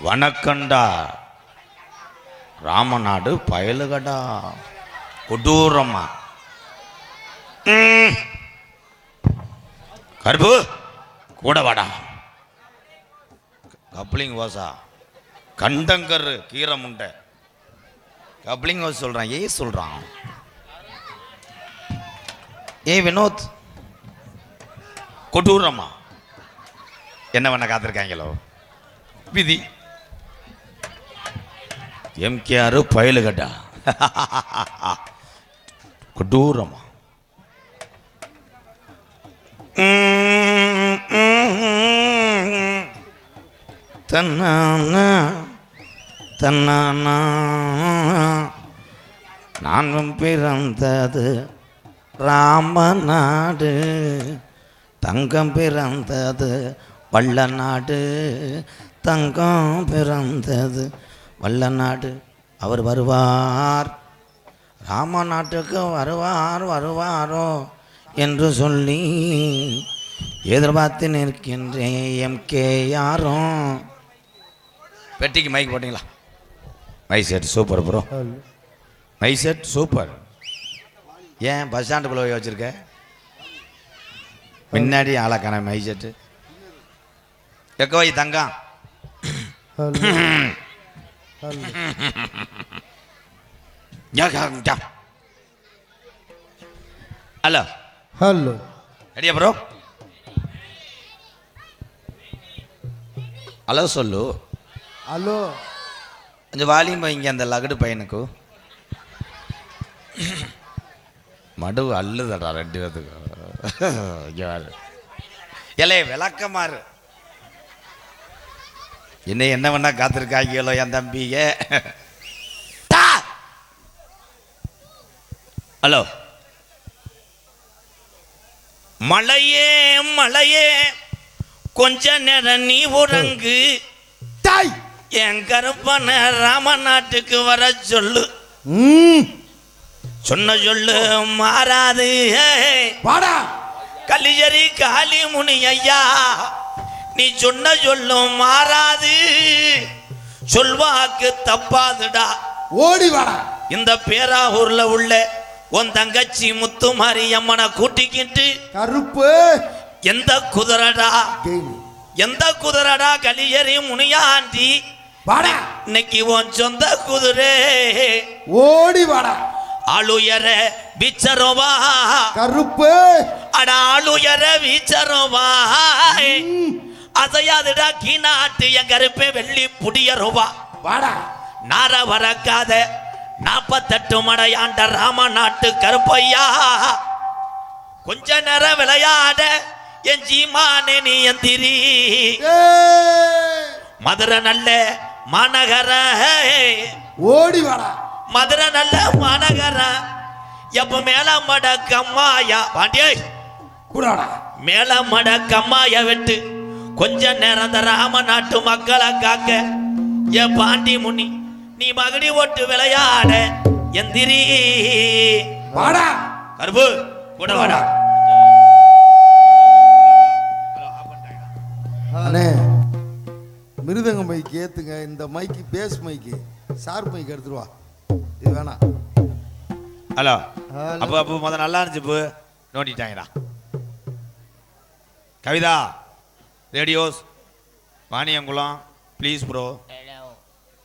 வணக்கண்டா ராமநாடு பயலுகடா கொடூரமா. கருப்பு கூட வாடா. கப்ளிங் வாசா கண்டங்கர் கீரை முண்டை கப்ளிங் வாஸ் சொல்றான். சொல்றான் வினோத் கொடூரமா என்ன பண்ண காத்திருக்காங்களோ விதி. எம்கேஆர் பயலுகடா கொடூரமா. தன்னானா தன்னானா நானும் பிறந்தது ராமநாடு, தங்கம் பிறந்தது வள்ளநாடு, தங்கம் பிறந்தது வள்ளநாடு. அவர் வருவார் ராமநாட்டுக்கு வருவார் வருவாரோ என்று சொல்லி எதிர்பார்த்து நிற்கின்றேன். எம்கே யாரும் பெட்டிக்கு மைக் போட்டிங்களா? My set super bro, my set super. ஏன் பஸ் ஸ்டாண்டுக்குள்ள போய் வச்சிருக்க? முன்னாடி ஆளாக்கான மை செட்டு எக்க வை தங்கம். ஹலோ ஹலோ ரெடியா ப்ரோ? ஹலோ சொல்லு. ஹலோ கொஞ்சம் வாலியும் வைங்க அந்த லகடு பையனுக்கு. மடு அல்லுதடா ரெண்டு பேத்துக்கு. எலே விளக்கமாறு என்ன பண்ணா காத்திருக்காங்களோ என் தம்பிங்க. ஹலோ மழையே மழையே கொஞ்ச நேரம் நீ உறங்கு, தாய் என் கருப்பன ராமநாட்டுக்கு வர சொல்லு. சொன்ன சொல்லு மாறாது. வாடா கலிஜரி காளி முனி ஐயா, நீ சொன்ன சொல்லும் மாறாது, சொல்வாக்கு தப்பாதுடா. ஓடி வாடா. இந்த பேராவூர்ல உள்ள உன் தங்கச்சி முத்து மாரியம்மனை கூட்டிக்கிட்டு கருப்பு எந்த குதிரடா எந்த குதிரடா கலியரி முனியாண்டி வாடா. இன்னைக்கு உன் சொந்த குதிரை. ஓடி வாடா. ஆளுயர வீச்சரோவா கருப்பு அட ஆளுயர வீச்சரோவா அசையாதுடா கீநாட்டு என் கருப்பே வெள்ளி புடியரோவா. வாடா. நார வரக்காத 48 மடையாண்ட ராமநாட்டு கருப்பையா, கொஞ்ச நேரம் விளையாட என் ஜீமானே நீ எந்திரி. மதுரை நல்ல மாநகர ஓடி வாடா. மதுரை நல்ல மாநகர எப்ப மேல மட கம்மாயா பாண்டியே கூடாடா. மேல மட கம்மாய விட்டு கொஞ்ச நேரம் ராமநாட்டு மக்களை காக்க என் பாண்டி முனி நீ மகடி ஓட்டு விளையாட எந்திரி. வாடா. கருப்பு கூட வாடா. அண்ணே மிருதங்க மைக்கு ஏத்துங்க. இந்த மைக்கு பேஸ் மைக்கு ஷார்ப் மைக் எடுத்துருவா. இது வேணாம். ஹலோ அப்போ அப்போ முதல்ல நல்லா இருந்துச்சு. இப்போ நோண்டிட்டாங்கடா. Kavitha radios Vaniyankulam please bro,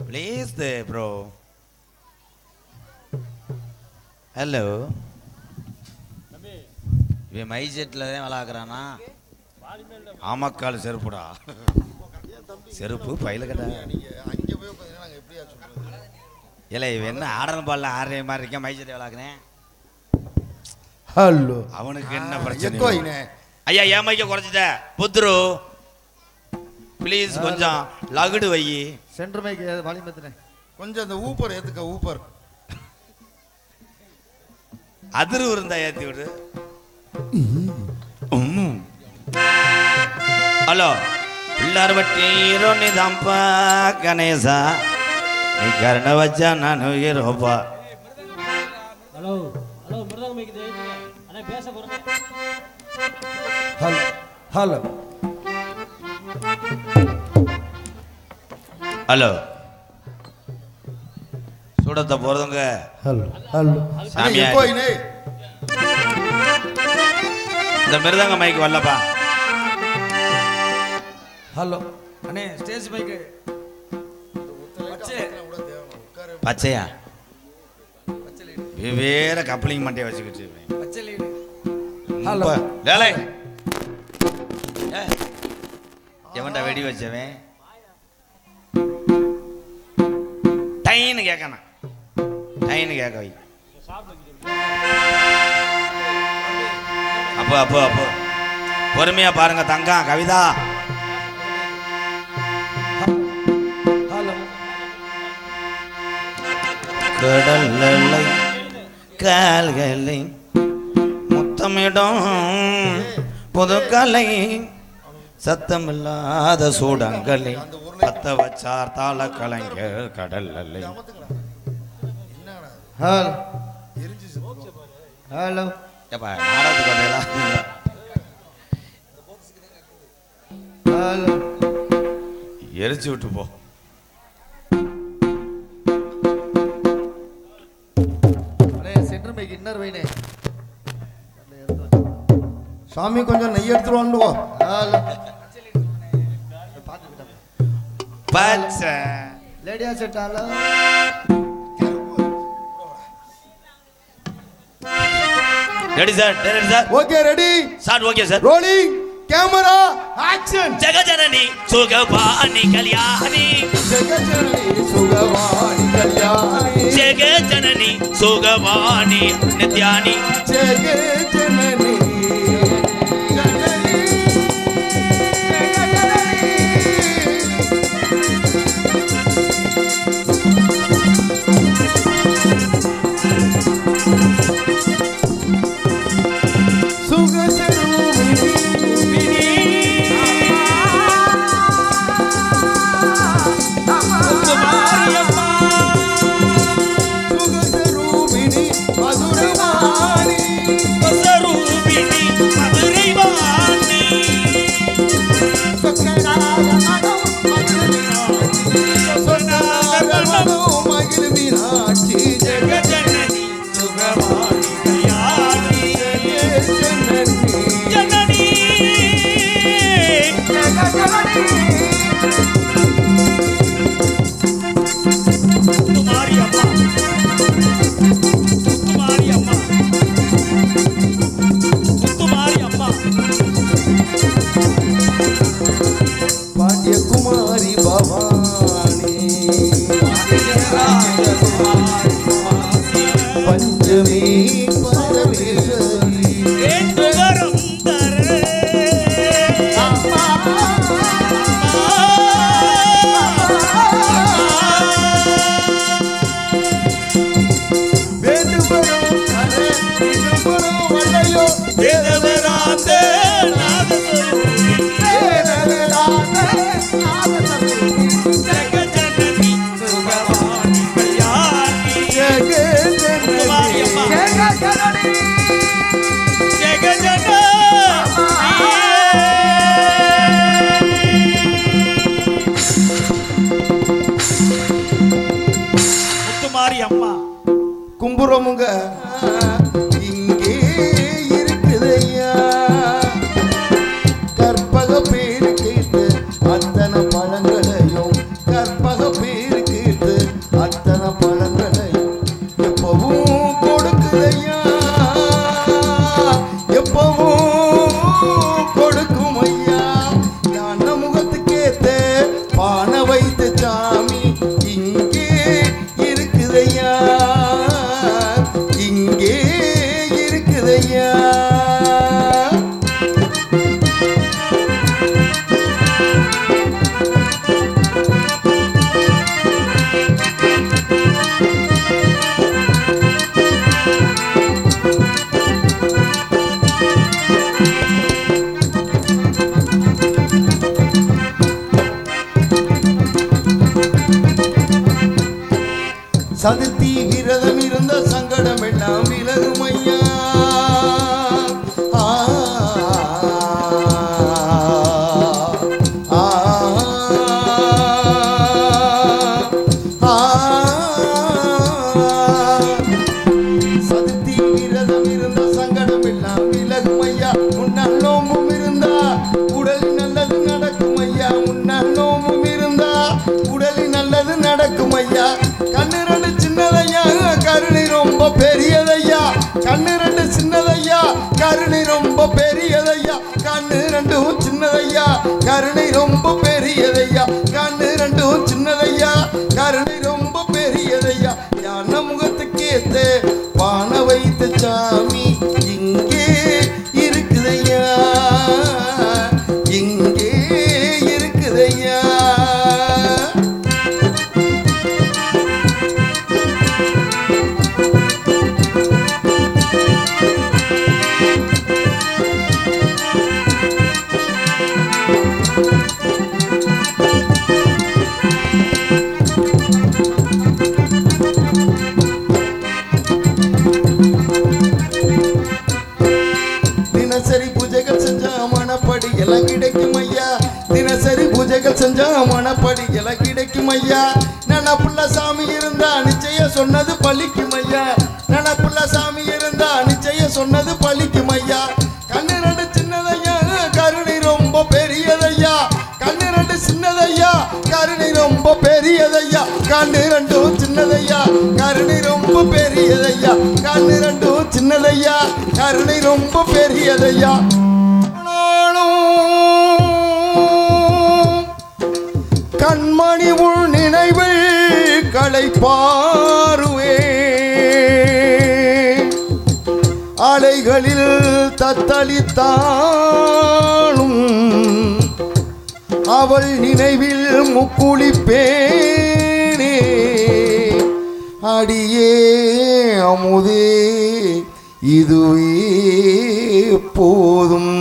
please bro. Hello இவன் மைசெட்டில் தான் விளாக்குறானா? ஆமக்கால் செருப்புடா. செருப்பு பயில கட்டா. இல்லை இவன் என்ன ஆடல் பாடல ஆடுற மாதிரி இருக்கேன். மைசெட்டை விளாக்குறேன். ஹலோ அவனுக்கு என்ன பிரச்சனை? ஐயா என் மைக்க குறைச்சிட்ட புத்துரு ப்ளீஸ் கொஞ்சம் லகுடு வை. சென்டர் மைக் வால்யூம் ஏத்துறேன். கொஞ்சம் அந்த ஊப்பர் ஏத்துக்க. ஊப்பர் அதிர்வு இருந்தா ஏத்தி விடு. ஹலோ பிள்ளார் வட்டீரோ நிதாம்பா கணேசா நீ கருணை வச்சா நான் உயிரோப்பா. ஹலோ ஹலோ மிருதங்க மைக்கு அண்ணா பேச போறேன். ஹலோ ஹலோ ஹலோ சூடத்தை போறதுங்க ஹலோ ஹலோ சாமியா இந்த மிருதங்க மைக்கு வரலப்பா. ஹலோ அண்ணே ஸ்டேஜ் மைக்கு பச்சையா வேற கப்ளிங் மண்டையை வச்சுக்கிட்டு ஹலோ வேலை எவன்டா வெடி வச்சவன் டைன்னு கேட்கணும் டைன்னு கேட்க வை. அப்போ அப்போ அப்போ பொறுமையா பாருங்க தங்கம் கவிதா. ஹலோ கடல்லை கால்களை முத்தமிடும் புதுக்கலை சத்தமில்லாத சூடங்களை பத்த வச்சார் தாள கலைஞர் கடல் அல்லை. ஹலோ ஹலோ ஏப்பா நாடகத்துக்கு வந்தீங்களா? ஹலோ எரிச்சு விட்டு போ. சென்டர் மைக் இன்னர் வைனே சாமி கொஞ்சம் நெய் எடுத்துட்டு வந்துவோ. ஹலோ பச்சை லேடியா set hello ready sir ready sir okay ready sir okay sir. Rolling camera action. Jagajanani சுகபாணி கல்யாணி ஜெகஜனனி சுகவாணி கல்யாணி ஜெகஜனனி சுகவாணி நித்யானி ஜெகஜனனி ஜனனி பாண்டியகுமாரி பவானி பஞ்சமி பரமேஸ்வரி கும்புறமுங்க இங்கே இருக்குதையா கற்பக பேரு கேட்டு அத்தனை பழங்களையும் கற்பக பேரு கேட்டு அத்தனை பழங்களையும் எப்பவும் கொடுக்குதையா எப்பவும் கொடுக்கும் ஐயா ஞான முகத்துக்கேத்த பானை வைத்த சாமி இங்கே இருக்குதையா இங்கே இருக்குதையா சதுர்த்தி விரதம் இருந்த சங்கடம் எல்லாம் விலகுமையா பெரியதையா கண்ணு ரெண்டும் சின்னதையா கருணை ரொம்ப பெரியதையா கண்ணு ரெண்டும் சின்னதையா கருணை ரொம்ப பெரியதையா யான முகத்துக்கேத்த பான வைத்த சாமி இங்கே இருக்குதையா இங்கே இருக்குதையா தினசரி பூஜைகள் செஞ்சா மனப்படி எல்லாம் கிடைக்கும் ஐயா தினசரி பூஜைகள் செஞ்சா மனப்படி எல்லாம் கிடைக்கும் ஐயா நனப்புள்ள சாமி இருந்தா நிச்சயம் சொன்னது பழிக்கும் ஐயா நனப்புள்ள சாமி இருந்தா நிச்சயம் சொன்னது பழிக்கும் ஐயா கண்ணு ரெண்டு சின்னதையா கருணை ரொம்ப பெரியதையா கண்ணு ரெண்டு சின்னதையா கருணை ரொம்ப பெரியதையா கண்ணு ரெண்டும் சின்னதையா கருணை ரொம்ப பெரியதையா கண்ணு ரெண்டும் சின்னதையா கருணை ரொம்ப பெரியதையா கண்மணி உள் நினைவில் களைப்பாருவே அலைகளில் தத்தளித்தாலும் அவள் நினைவில் முக்குளிப்பேனே அடியே அமுதே இதுவே போதும்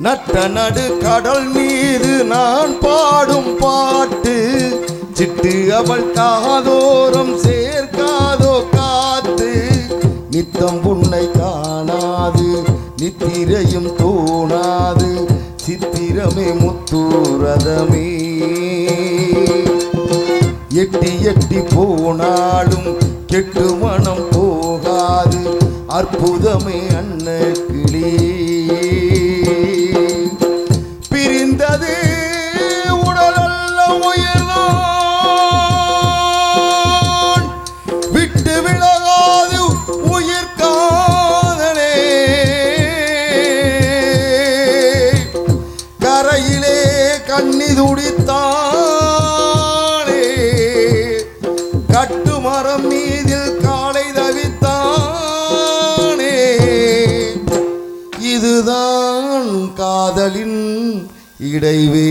நட்ட நடு கடல் மீது நான் பாடும் பாட்டு சிட்டு அவள் காதோரம் சேர்க்காதோ காத்து நித்தம் உன்னை காணாது நித்திரையும் தோணாது சித்திரமே முத்தூரதமே எட்டி எட்டி போனாலும் கெட்டு மனம் போகாது அற்புதமே அன்ன கிளே பிரிந்தது உடல் அல்ல உயிர்தான் விட்டு விலகாது உயிர் காதலே கரையிலே கண்ணி துடித்தானே கட்டுமரம் மீதில் காலை தவித்தானே இதுதான் காதலின் இடைவேளை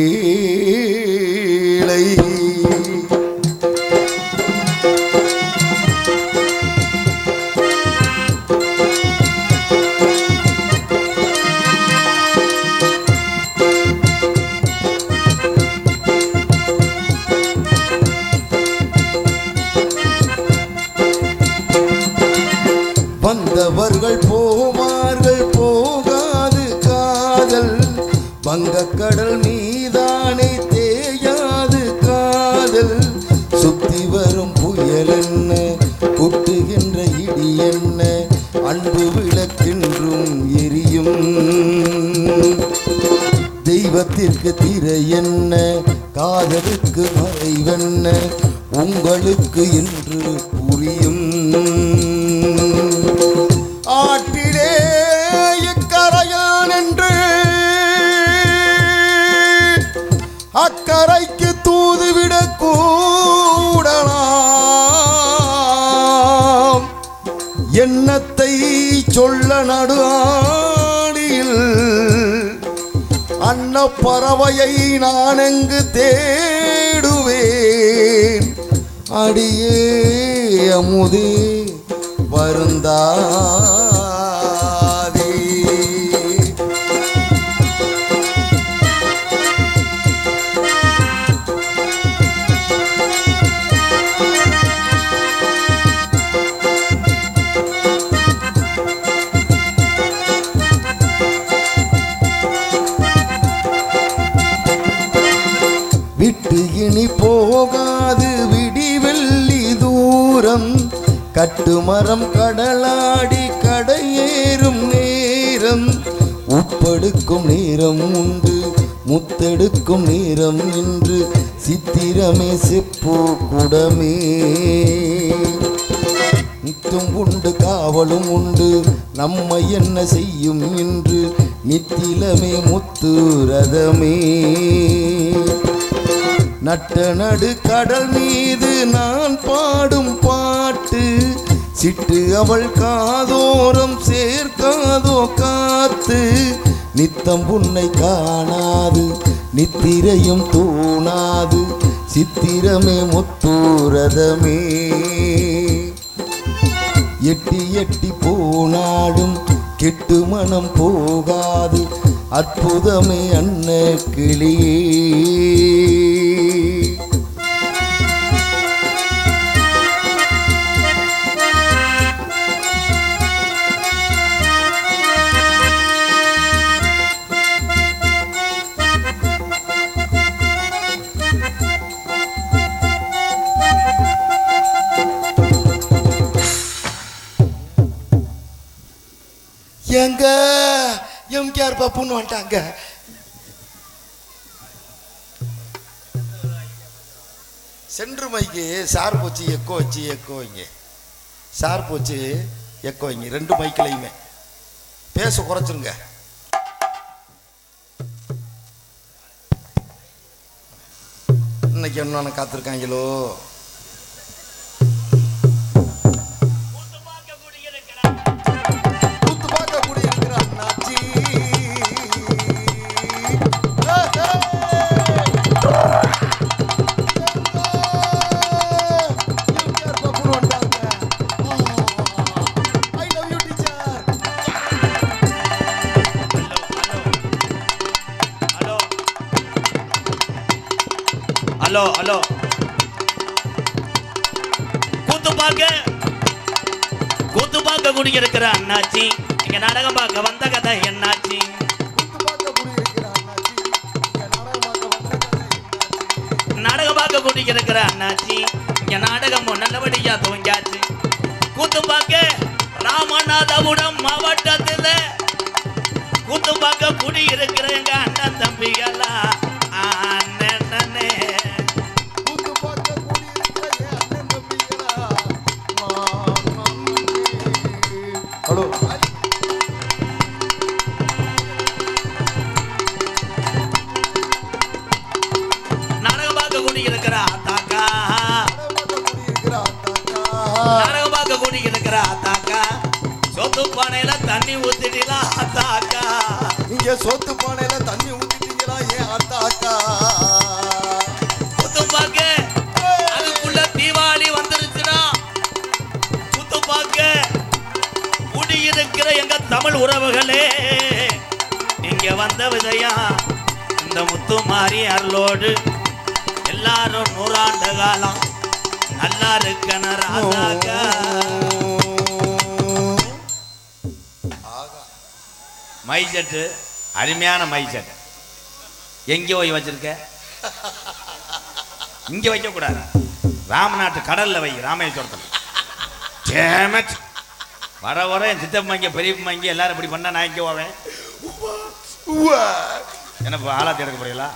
வந்தவர்கள் போவார்கள் போகாது காதல் வங்கக்கடல் மீதானே தேயாது காதல் சுத்தி வரும் புயல் என்ன கொட்டுகின்ற இடி என்ன அன்பு விளக்கென்றும் எரியும் தெய்வத்திற்கு திரை என்ன காதலுக்கு மறைவென்ன உங்களுக்கு என்று புரியும் ஆற்றிலே இக்கரையான் என்று அக்கரைக்கு தூதுவிடக் கூடலாம் எண்ணத்தை சொல்ல நடு ஆடியில் அன்ன பறவையை நான் எங்கு தேடுவேன் அடியே அமுதே வருந்தாதே விட்டு இனி போகாது விடிவெள்ளி தூர நேரம் கட்டுமரம் கடலாடி கடையேறும் நேரம் உப்பெடுக்கும் நேரம் உண்டு முத்தெடுக்கும் நேரம் என்று சித்திரமே செப்பு குடமே நித்தும் உண்டு காவலும் உண்டு நம்மை என்ன செய்யும் என்று நித்திலமே முத்து ரதமே நட்ட நடு கடல் மீது நான் பாடும் பாட்டு சிட்டு அவள் காதோரம் சேர்க்காதோ காத்து நித்தம் உன்னை காணாது நித்திரையும் தூணாது சித்திரமே முத்தூரதமே எட்டி எட்டி போனாடும் கெட்டு மனம் போகாது அற்புதமே அன்ன கிளியே எங்க எம்கேஆர் பப்புன்னு வந்துட்டாங்க. சென்ட்ரு மைக்கு சார் போச்சு எக்கோ வச்சு எக்கோ வைங்க, சார் போச்சு எக்கோ வைங்க, ரெண்டு மைக்கிலையுமே பேச குறைச்சிருங்க. இன்னைக்கு என்ன காத்திருக்காங்களோ. ஹலோ ஹலோ, கூத்து பார்க்க குடியிருக்கிற அண்ணாச்சி, இங்க நாடகம் பார்க்க வந்த கதை என்னாச்சி? நாடகம் பார்க்க குடியிருக்கிற அண்ணாச்சி, இங்க நாடகம் நல்லபடியா துவங்கியாச்சு. கூத்து பார்க்க ராமநாதபுரம் மாவட்டத்துல கூத்து பார்க்க குடியிருக்கிற எங்க அண்ணன் தம்பிகளா அண்ணனே. ஹலோ, நாடகம் பார்க்க குடியிருக்கிற ஆத்தாக்கா, நாடகம் பார்க்க குடியிருக்கிற ஆத்தாக்கா, சொத்து பானையில தண்ணி ஊத்திட்டீங்களா ஆத்தாக்கா? நீங்க சொத்து பானையில தண்ணி ஊத்திட்டீங்களா ஏன் ஆத்தாக்கா? கூத்து பார்க்க அதுக்குள்ள தீபாவளி வந்துருச்சுன்னா கூத்து பார்க்க குடியிருக்கிற எங்க தமிழ் உறவுகளே, இங்க வந்த விதையா இந்த முத்துமாரி அருளோடு எல்லாரும் 100 ஆண்டு காலம் நல்லா இருக்கன ராசாக்கா. மைசெட்டு, அருமையான மைசெட். எங்கே போய் வச்சிருக்க? இங்க வைக்க கூடாது, ராமநாட்டு கடல்ல வை, ராமேஸ்வரத்தில். வர வர என் சித்தப்பங்க பெரியப்பங்க எல்லாரும் இப்படி பண்ணா நான் இங்கே போவேன். என்ன ஆளாத்தி எடுக்க போறீங்களா?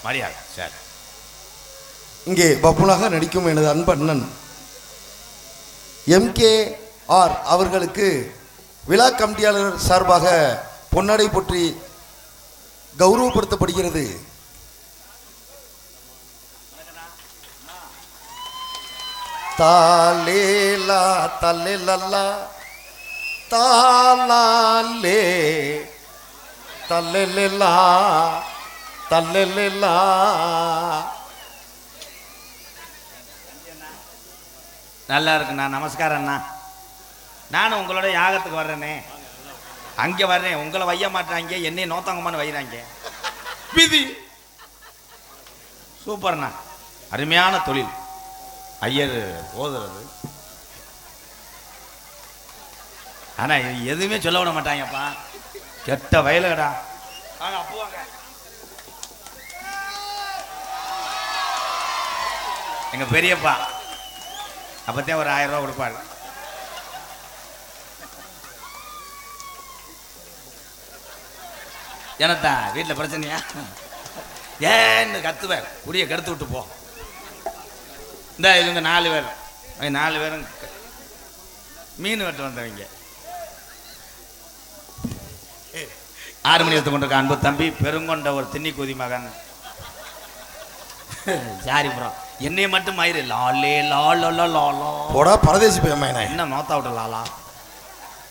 மரியாதை சார். இங்கே பப்புனாக நடிக்கும் எனது அன்பு அண்ணன் எம்கேஆர் அவர்களுக்கு விழா கமிட்டியாளர் சார்பாக பொன்னடை போற்றி கௌரவப்படுத்தப்படுகிறது. தாலேலா தல்லேலல்லா தாலாலே தல்லேலா தல்லேலா. நல்லா இருக்குண்ணா, நமஸ்காரம் அண்ணா. நானும் உங்களோட யாகத்துக்கு வர்றேனே, அங்கே வர்றேன். உங்களை வைய மாட்டாங்க, என்னையை நோத்தாங்கம்மான்னு வைகிறாங்க. விதி சூப்பர்ண்ணா, அருமையான தொழில். ஐயர் ஓதுறது, ஆனால் எதுவுமே சொல்ல விட மாட்டாங்கப்பா. கெட்ட வயலுடா. அப்புவாங்க எங்க பெரியப்பா அப்பத்தே ஒரு 1000 ரூபா கொடுப்பாரு. எனத்தா வீட்டில் பிரச்சனையா ஏன்னு கத்துவேன், குடியை கெடுத்து விட்டு போ. இந்த இவங்க 4 பேர், 4 பேரும் மீன் வெட்ட வந்தவங்க. 6 மணி எடுத்து கொண்டிருக்க அன்பு தம்பி பெருங்கொண்ட ஒரு திண்ணி குதி மகன். சாரி ப்ரோ, என்னைய மட்டும் மயிறு லாலே லாலோ போடா பரதேசி பேமையா என்ன நோத்தா விட்டு லாலா.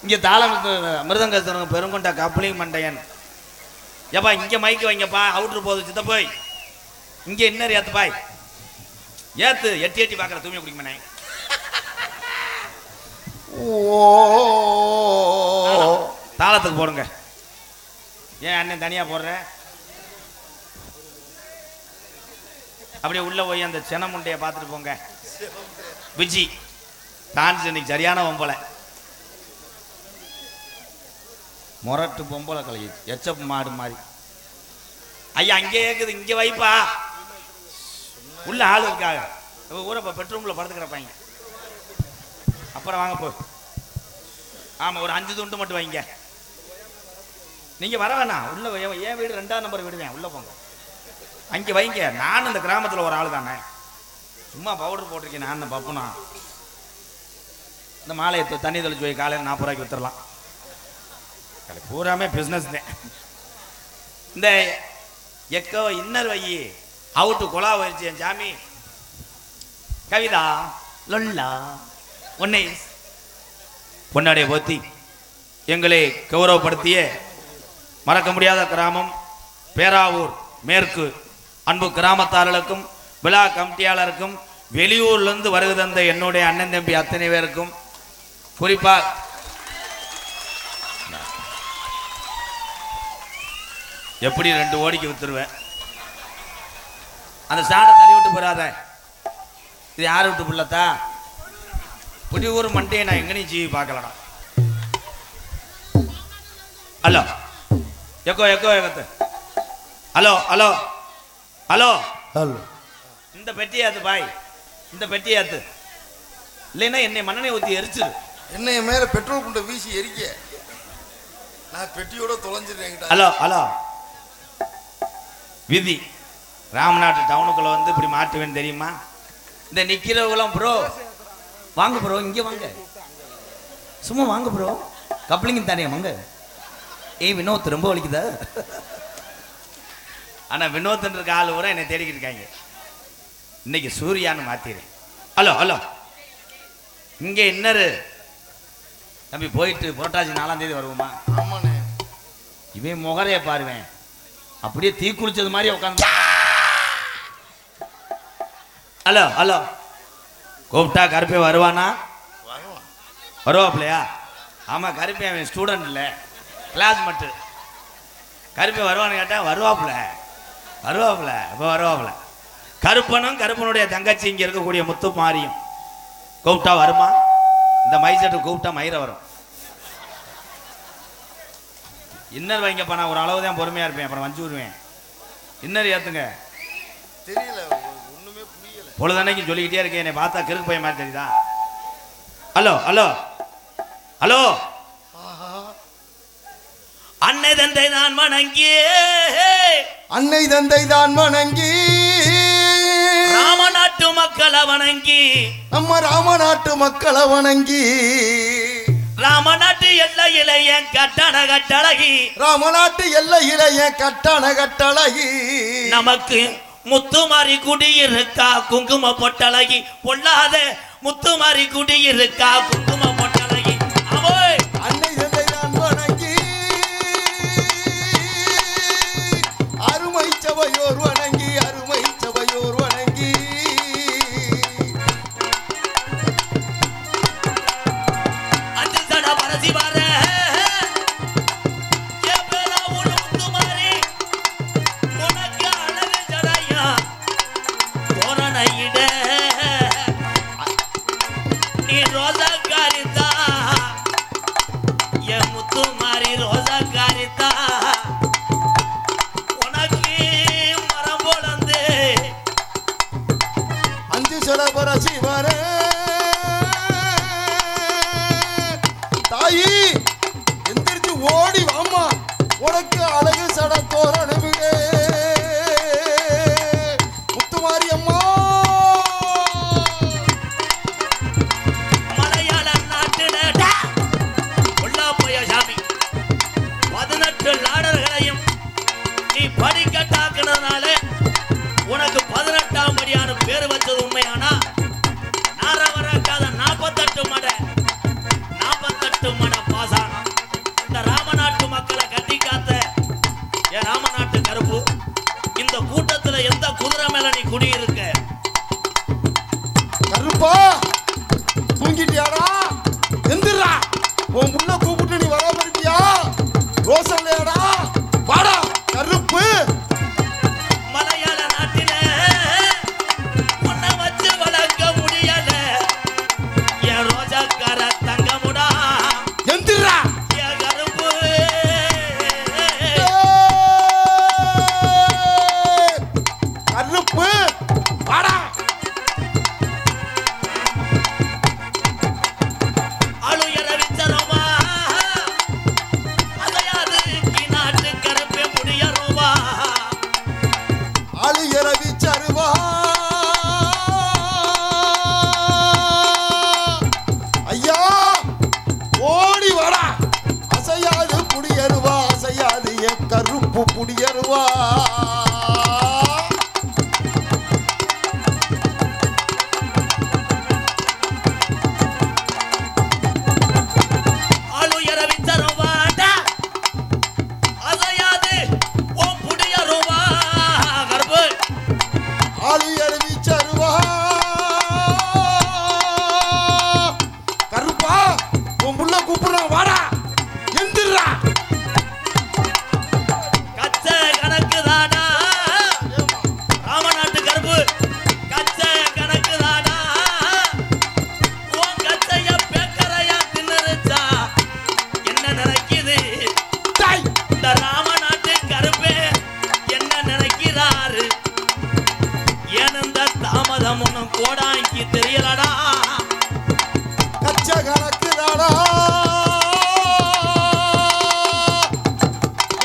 இங்கே தாளம் மிருதங்க பெருங்கொண்ட கப்ளிங் மண்டையன். ஏப்பா இங்கே மைக்கு வைங்கப்பா, அவுட்ரு போகுது சித்த போய் இங்கே இன்னர் ஏத்து பாய் ஏத்து எட்டி எட்டி பார்க்குற தூய்மை குடிக்குமனே. தாளத்துக்கு போடுங்க. ஏன் அண்ணன் தனியாக போடுற? அப்படியே உள்ள போய் அந்த செனமுண்டையை பார்த்துட்டு போங்க. விஜி டான்ஸ் இன்னைக்கு சரியான பொம்பளை, முரட்டு பொம்பளை கலை எச்சப்பு மாடு மாதிரி. ஐயா அங்கே கேட்குது, இங்கே வைப்பா. உள்ள ஆள் இருக்காங்க, ஊரை இப்போ பெட்ரூமில் படுத்துக்கிறப்பாங்க. அப்புறம் வாங்க போ. ஆமாம் ஒரு 5 துண்டு மட்டும் வைங்க. நீங்கள் வர வேணாம், உள்ள என் வீடு 2ஆம் நம்பர் விடுவேன், உள்ளே போங்க அங்கே வைங்க. நானும் இந்த கிராமத்தில் ஒரு ஆள் தானே, சும்மா பவுடர் போட்டிருக்கேன். நான் தான் பப்புனா இந்த மாலையை தண்ணி தெளிச்சு போய் காலையில் 40 ரூபாய்க்கு வித்துடலாம். பூராமே பிஸ்னஸ் தான். இந்த எக்கோ இன்னர் வை அவுட்டு கொலா போயிடுச்சு என் சாமி. கவிதா லொல்லா ஒன்னே பொன்னாடைய போத்தி எங்களை கௌரவப்படுத்திய மறக்க முடியாத கிராமம் பேராவூர் மேற்கு அன்பு கிராமத்தார்களுக்கும் விழா கமிட்டியாளருக்கும் வெளியூர்லேருந்து வருகை தந்த என்னுடைய அண்ணன் தம்பி அத்தனை பேருக்கும் குறிப்பாக எப்படி 2 ஓடிக்கு வித்துருவேன். அந்த சாடை தள்ளி விட்டு போறாத. இது யார் விட்டு புள்ளத்தா? புடியூர் மண்டையை நான் எங்கனையும் ஜீவி பார்க்கலடா. ஹலோ எக்கோ எக்கோ எக்கத்து. ஹலோ ஹலோ ஹலோ ஹலோ, இந்த பெட்டியாத்து பாய், இந்த பெட்டியாத்து இல்லைன்னா என்னை மண்ணெண்ணெய் ஊற்றி எரிச்சிரு. என்னைய மேல பெட்ரோல் குண்டை வீசி எரிக்க நான் பெட்டியோட தொலைஞ்சிருக்கேன். ஹலோ ஹலோ விதி ராமநாட்டு டவுனுக்குள்ள வந்து இப்படி மாட்டுவேன்னு தெரியுமா? இந்த நிக்கிறவங்களாம் ப்ரோ வாங்க ப்ரோ, இங்கே வாங்க, சும்மா வாங்க ப்ரோ, கப்ளிங் தானே வாங்க. ஏய் வினோத் ரொம்ப வலிக்குதா? ஆனால் வினோத்ன்ற இருக்க ஆள் கூட என்னை தேடிக்கிட்டு இருக்காங்க. இன்னைக்கு சூர்யான்னு மாத்திரு. ஹலோ ஹலோ இங்கே இன்னரு தம்பி போயிட்டு புரட்டாசி 4ஆம் தேதி வருவோமா? ஆமாண்ணே. இவன் முகரைய பாருவேன், அப்படியே தீ குளிச்சது மாதிரி உட்காந்து. ஹலோ ஹலோ கூப்பிட்டா கருப்பே வருவானா? வருவாப்லையா? ஆமாம் கருப்பே அவன் ஸ்டூடெண்ட் இல்லை, கிளாஸ் மட்டும். கருப்பே வருவான்னு கேட்டால் வருவாப்புல வருவாப்புல இப்போ வருவாப்புல. கருப்பனும் கருப்பனுடைய தங்கச்சி இங்கே இருக்கக்கூடிய முத்து மாரியும் கூப்பிட்டா வருமா? இந்த மைசெட்டு கூப்பிட்டா மயிரை வரும். இன்னர் வைங்கப்பா, நான் ஒரு அளவு தான் பொறுமையாக இருப்பேன், அப்புறம் வஞ்சு விடுவேன். இன்னர் ஏற்றுங்க. தெரியல, ஒண்ணுமே புரியல. பொழுதன்னைக்கு சொல்லிக்கிட்டே இருக்கேன், என்னை பார்த்தா கிறுக்கு பையன் மாதிரி தெரியுதா? ஹலோ ஹலோ ஹலோ அன்னை தந்தை நான் வணங்கி, அன்னை தந்தை தான் வணங்கி, ராமநாட்டு மக்களை வணங்கி, நம்ம ராமநாட்டு மக்களை வணங்கி, ராமநாட்டு எல்லையில என் கட்டண கட்டழகி, ராமநாட்டு எல்லையில என் கட்டண கட்டழகி, நமக்கு முத்துமாரி குடியிருக்கா குங்கும பொட்டழகி, பொல்லாத முத்துமாரி குடியிருக்கா குங்கும பொட்டழகி. அவோய் அன்னை தந்தை தான் வணங்கி, அருமை சபையோர் வணங்கி, அருமை சபையோர் வணங்கி, அஞ்சு சட பரசி வர முத்துமாரி உனக்கு அழகு ஜடையா தோரணையிட நீ ரோசா காரித்தா, என் முத்துமாரி ரோசா காரித்தா, உனக்கு மரம் போலந்து அஞ்சு சொல பரசி வர அழகு சட தோரணமிலே முத்துமாரி அம்மா மலையாள நாட்டில உள்ளா போய சாமி 18 லாடர்களையும் நீ படிக்கட்டாக்குனதுனால உனக்கு 18ஆம் படியான பேர் வச்சது உண்மையானா நாரவரக்காத 48 மட பாசானம் இந்த ராமநாட்டு மக்களை கட்டி காத்த என் ராமநாட்டு கருப்பு இந்த கூட்டத்துல எந்த குதிரை மேல நீ குடியிருக்க கருப்பா தூங்கிட்டியாடா எந்திரா உன் முன்ன கூப்பிட்டு நீ வராம இருக்கியா ரோசல்லையாடா வாடா கருப்பு மலையாள நாட்டில உன்னை வச்சு வளர்க்க முடியல என் ரோஜாக்கார தங்கமுடா எந்திரா என் கருப்பு கருப்பு வாடா அழுயர விச்சரமா அதையாது நாட்டு கருப்பே முடியருவா ஆளு இரவி சருவா ஐயா ஓடி வாடா அசையாது புடியருவா அசையாது என் கருப்பு புடியருவா அழுயர விச்சரவாடா அதையாது ஓ முடியருவா கருப்பு ஆளு இரவி சருவா கருப்பா உன் புள்ள கூப்பிடுறான் வாடா எந்திரா கச்ச கணக்கு தாடா ராமநாட்டு கருப்பு கச்ச கணக்கு தாடா உன் கச்சைய பேக்கரையா தின்னுச்சா என்ன நினைக்குது டாய் இந்த ராமநாட்டு கருப்பே என்ன நினைக்கிறாரு ஏன் இந்த தாமதம் ஒன்னும் கோடாங்கி தெரியலடா கச்ச கணக்குதாடா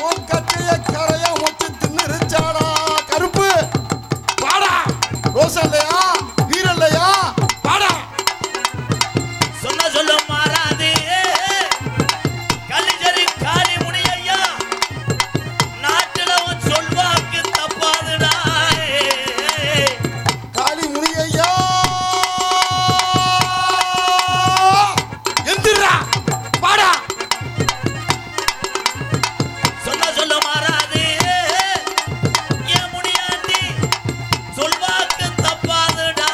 உன் கச்சைய கரையா வச்சு தின்னுருச்சாடா கருப்பு வாடா ரோசல்லையா வீரல்லையா வாடா சொன்ன சொல்ல மாறாது கலிஜரி காளி முனியையா நாட்டுல உன் சொல்வாக்கு தப்பாதுடா காளி முனியையா எந்திரா வாடா சொன்ன சொல்ல மாறாது என் முனியாண்டி சொல்வாக்கு தப்பாதுடா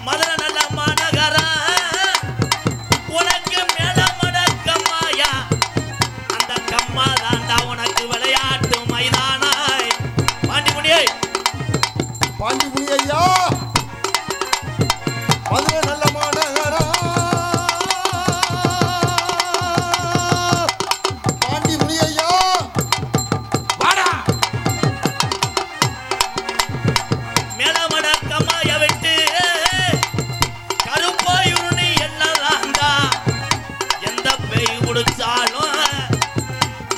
மதுரை நல்ல மாநகரா உனக்கு மேல மடக்கம்மாயா அந்த கம்மா தாண்டா உனக்கு விளையாட்டு மைதானாய் பாண்டி முடியே பாண்டி முனியையா மதுரை நல்ல மாநகரா பாண்டி முனியையா வாடா மேல மடக்கம்மாய விட்டு கருப்பாயுருணி என்னதாண்டா எந்த பேய் குடிச்சாலும்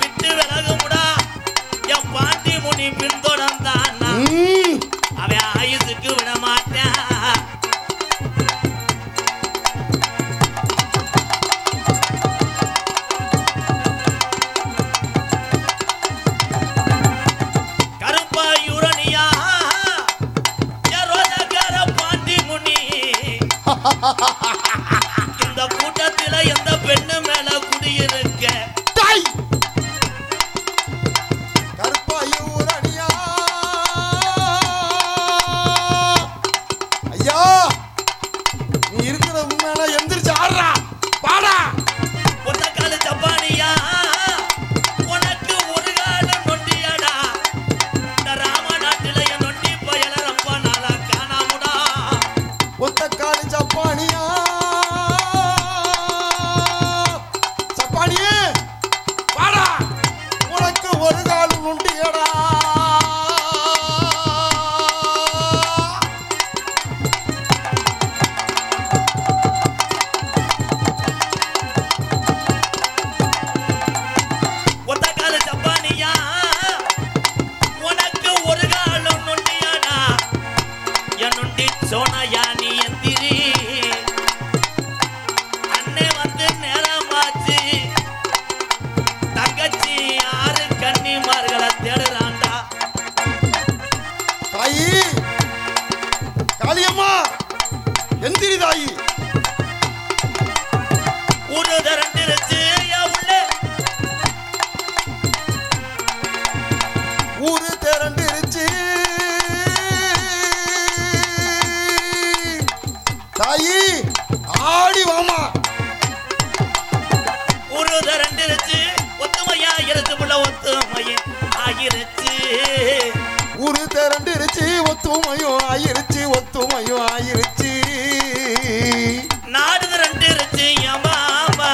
விட்டு விலகுமுடா என் பாண்டி முனி பின்தொடர்ந்தான் அவன் ஆயுசுக்கு விட மாட்டான் கருப்பாயுரணியா என் ரோஜாக்கார பாண்டி முனி இந்த கூட்டத்தில எந்த பெண்ணு மேல குடியிருக்க டாய் கருப்பாயூரணியா ஐயா நீ இருக்கிற உண்மையில எந்திரிச்சு ஆடுறா வாடா ஒத்தக்கால ஜப்பானியா உனக்கு ஒரு காலம் நொண்டியாடா இந்த ராமநாட்டுல என் நொண்டி பயல ரொம்ப நாளா காணாமுடா ஒத்தக்காலி ஜப்பானியா ஜப்பானியே வாடா உனக்கு ஒரு கால் உண்டியடா தாயி ஒரு திரண்டிருச்சு உள்ள ஊரு திரண்டிருச்சு தாயி ஆடி வாமா ஒரு திரண்டிருச்சு ஒத்துமையா இருச்சு புள்ள ஒத்துமையே ஆகிருச்சு ஊரு திரண்டிருச்சு ஒத்துமையும் ஆயிருச்சு ஒத்துமையும் ஆயிருச்சு நாடு திரண்டிருச்சு மாமா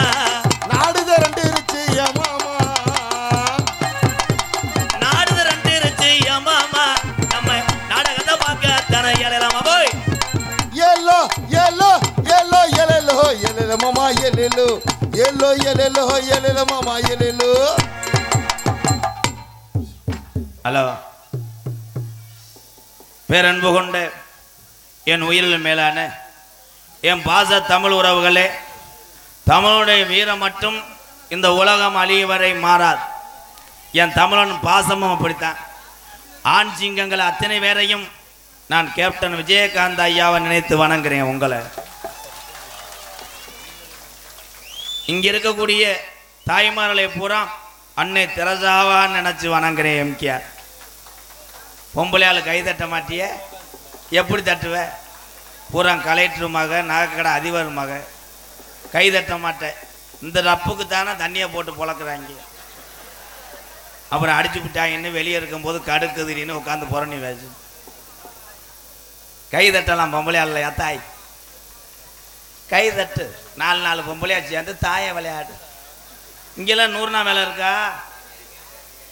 நாடு திரண்டிருச்சு மாமா நாடு திரண்டிருச்சு மாமா நம்ம நாடகத்தை பார்க்க தர இயலாமா போய் எல்லோ எல்லோ எல்லோ எலெலோ எலெல மாமா எலெலோ எல்லோ எலெலோ எலெல மாமா எலெலோ. ஹலோ, பேரன்பு கொண்ட என் உயிரில் மேலான என் பாச தமிழ் உறவுகளே, தமிழுடைய வீரம் மட்டும் இந்த உலகம் அழிய வரை மாறாது. என் தமிழன் பாசமும் அப்படித்தான். ஆண் சிங்கங்கள் அத்தனை பேரையும் நான் கேப்டன் விஜயகாந்த் ஐயாவை நினைத்து வணங்குறேன். உங்களை இங்க இருக்கக்கூடிய தாய்மார்களை பூரா அன்னை தெரசாவா நினைச்சு வணங்குறேன். எம்கேஆர் பொம்பளையால் கை தட்ட மாட்டிய, எப்படி தட்டுவ? பூரா கலெக்டர் மக, நகைக்கடை அதிபர் மக, கை தட்ட மாட்டேன். இந்த ரப்புக்கு தானே தண்ணியை போட்டு பொழக்கிறாங்க. அப்புறம் அடிச்சு விட்டாங்கன்னு வெளியே இருக்கும்போது கடுக்குதிரின்னு உட்காந்து புறணி வச்சு கை தட்டலாம். பொம்பளையால் எத்தாய் கை தட்டு. 4 பொம்பளையா சேர்ந்து தாயை விளையாடு. இங்கெல்லாம் 100 நாள் வேலை இருக்கா?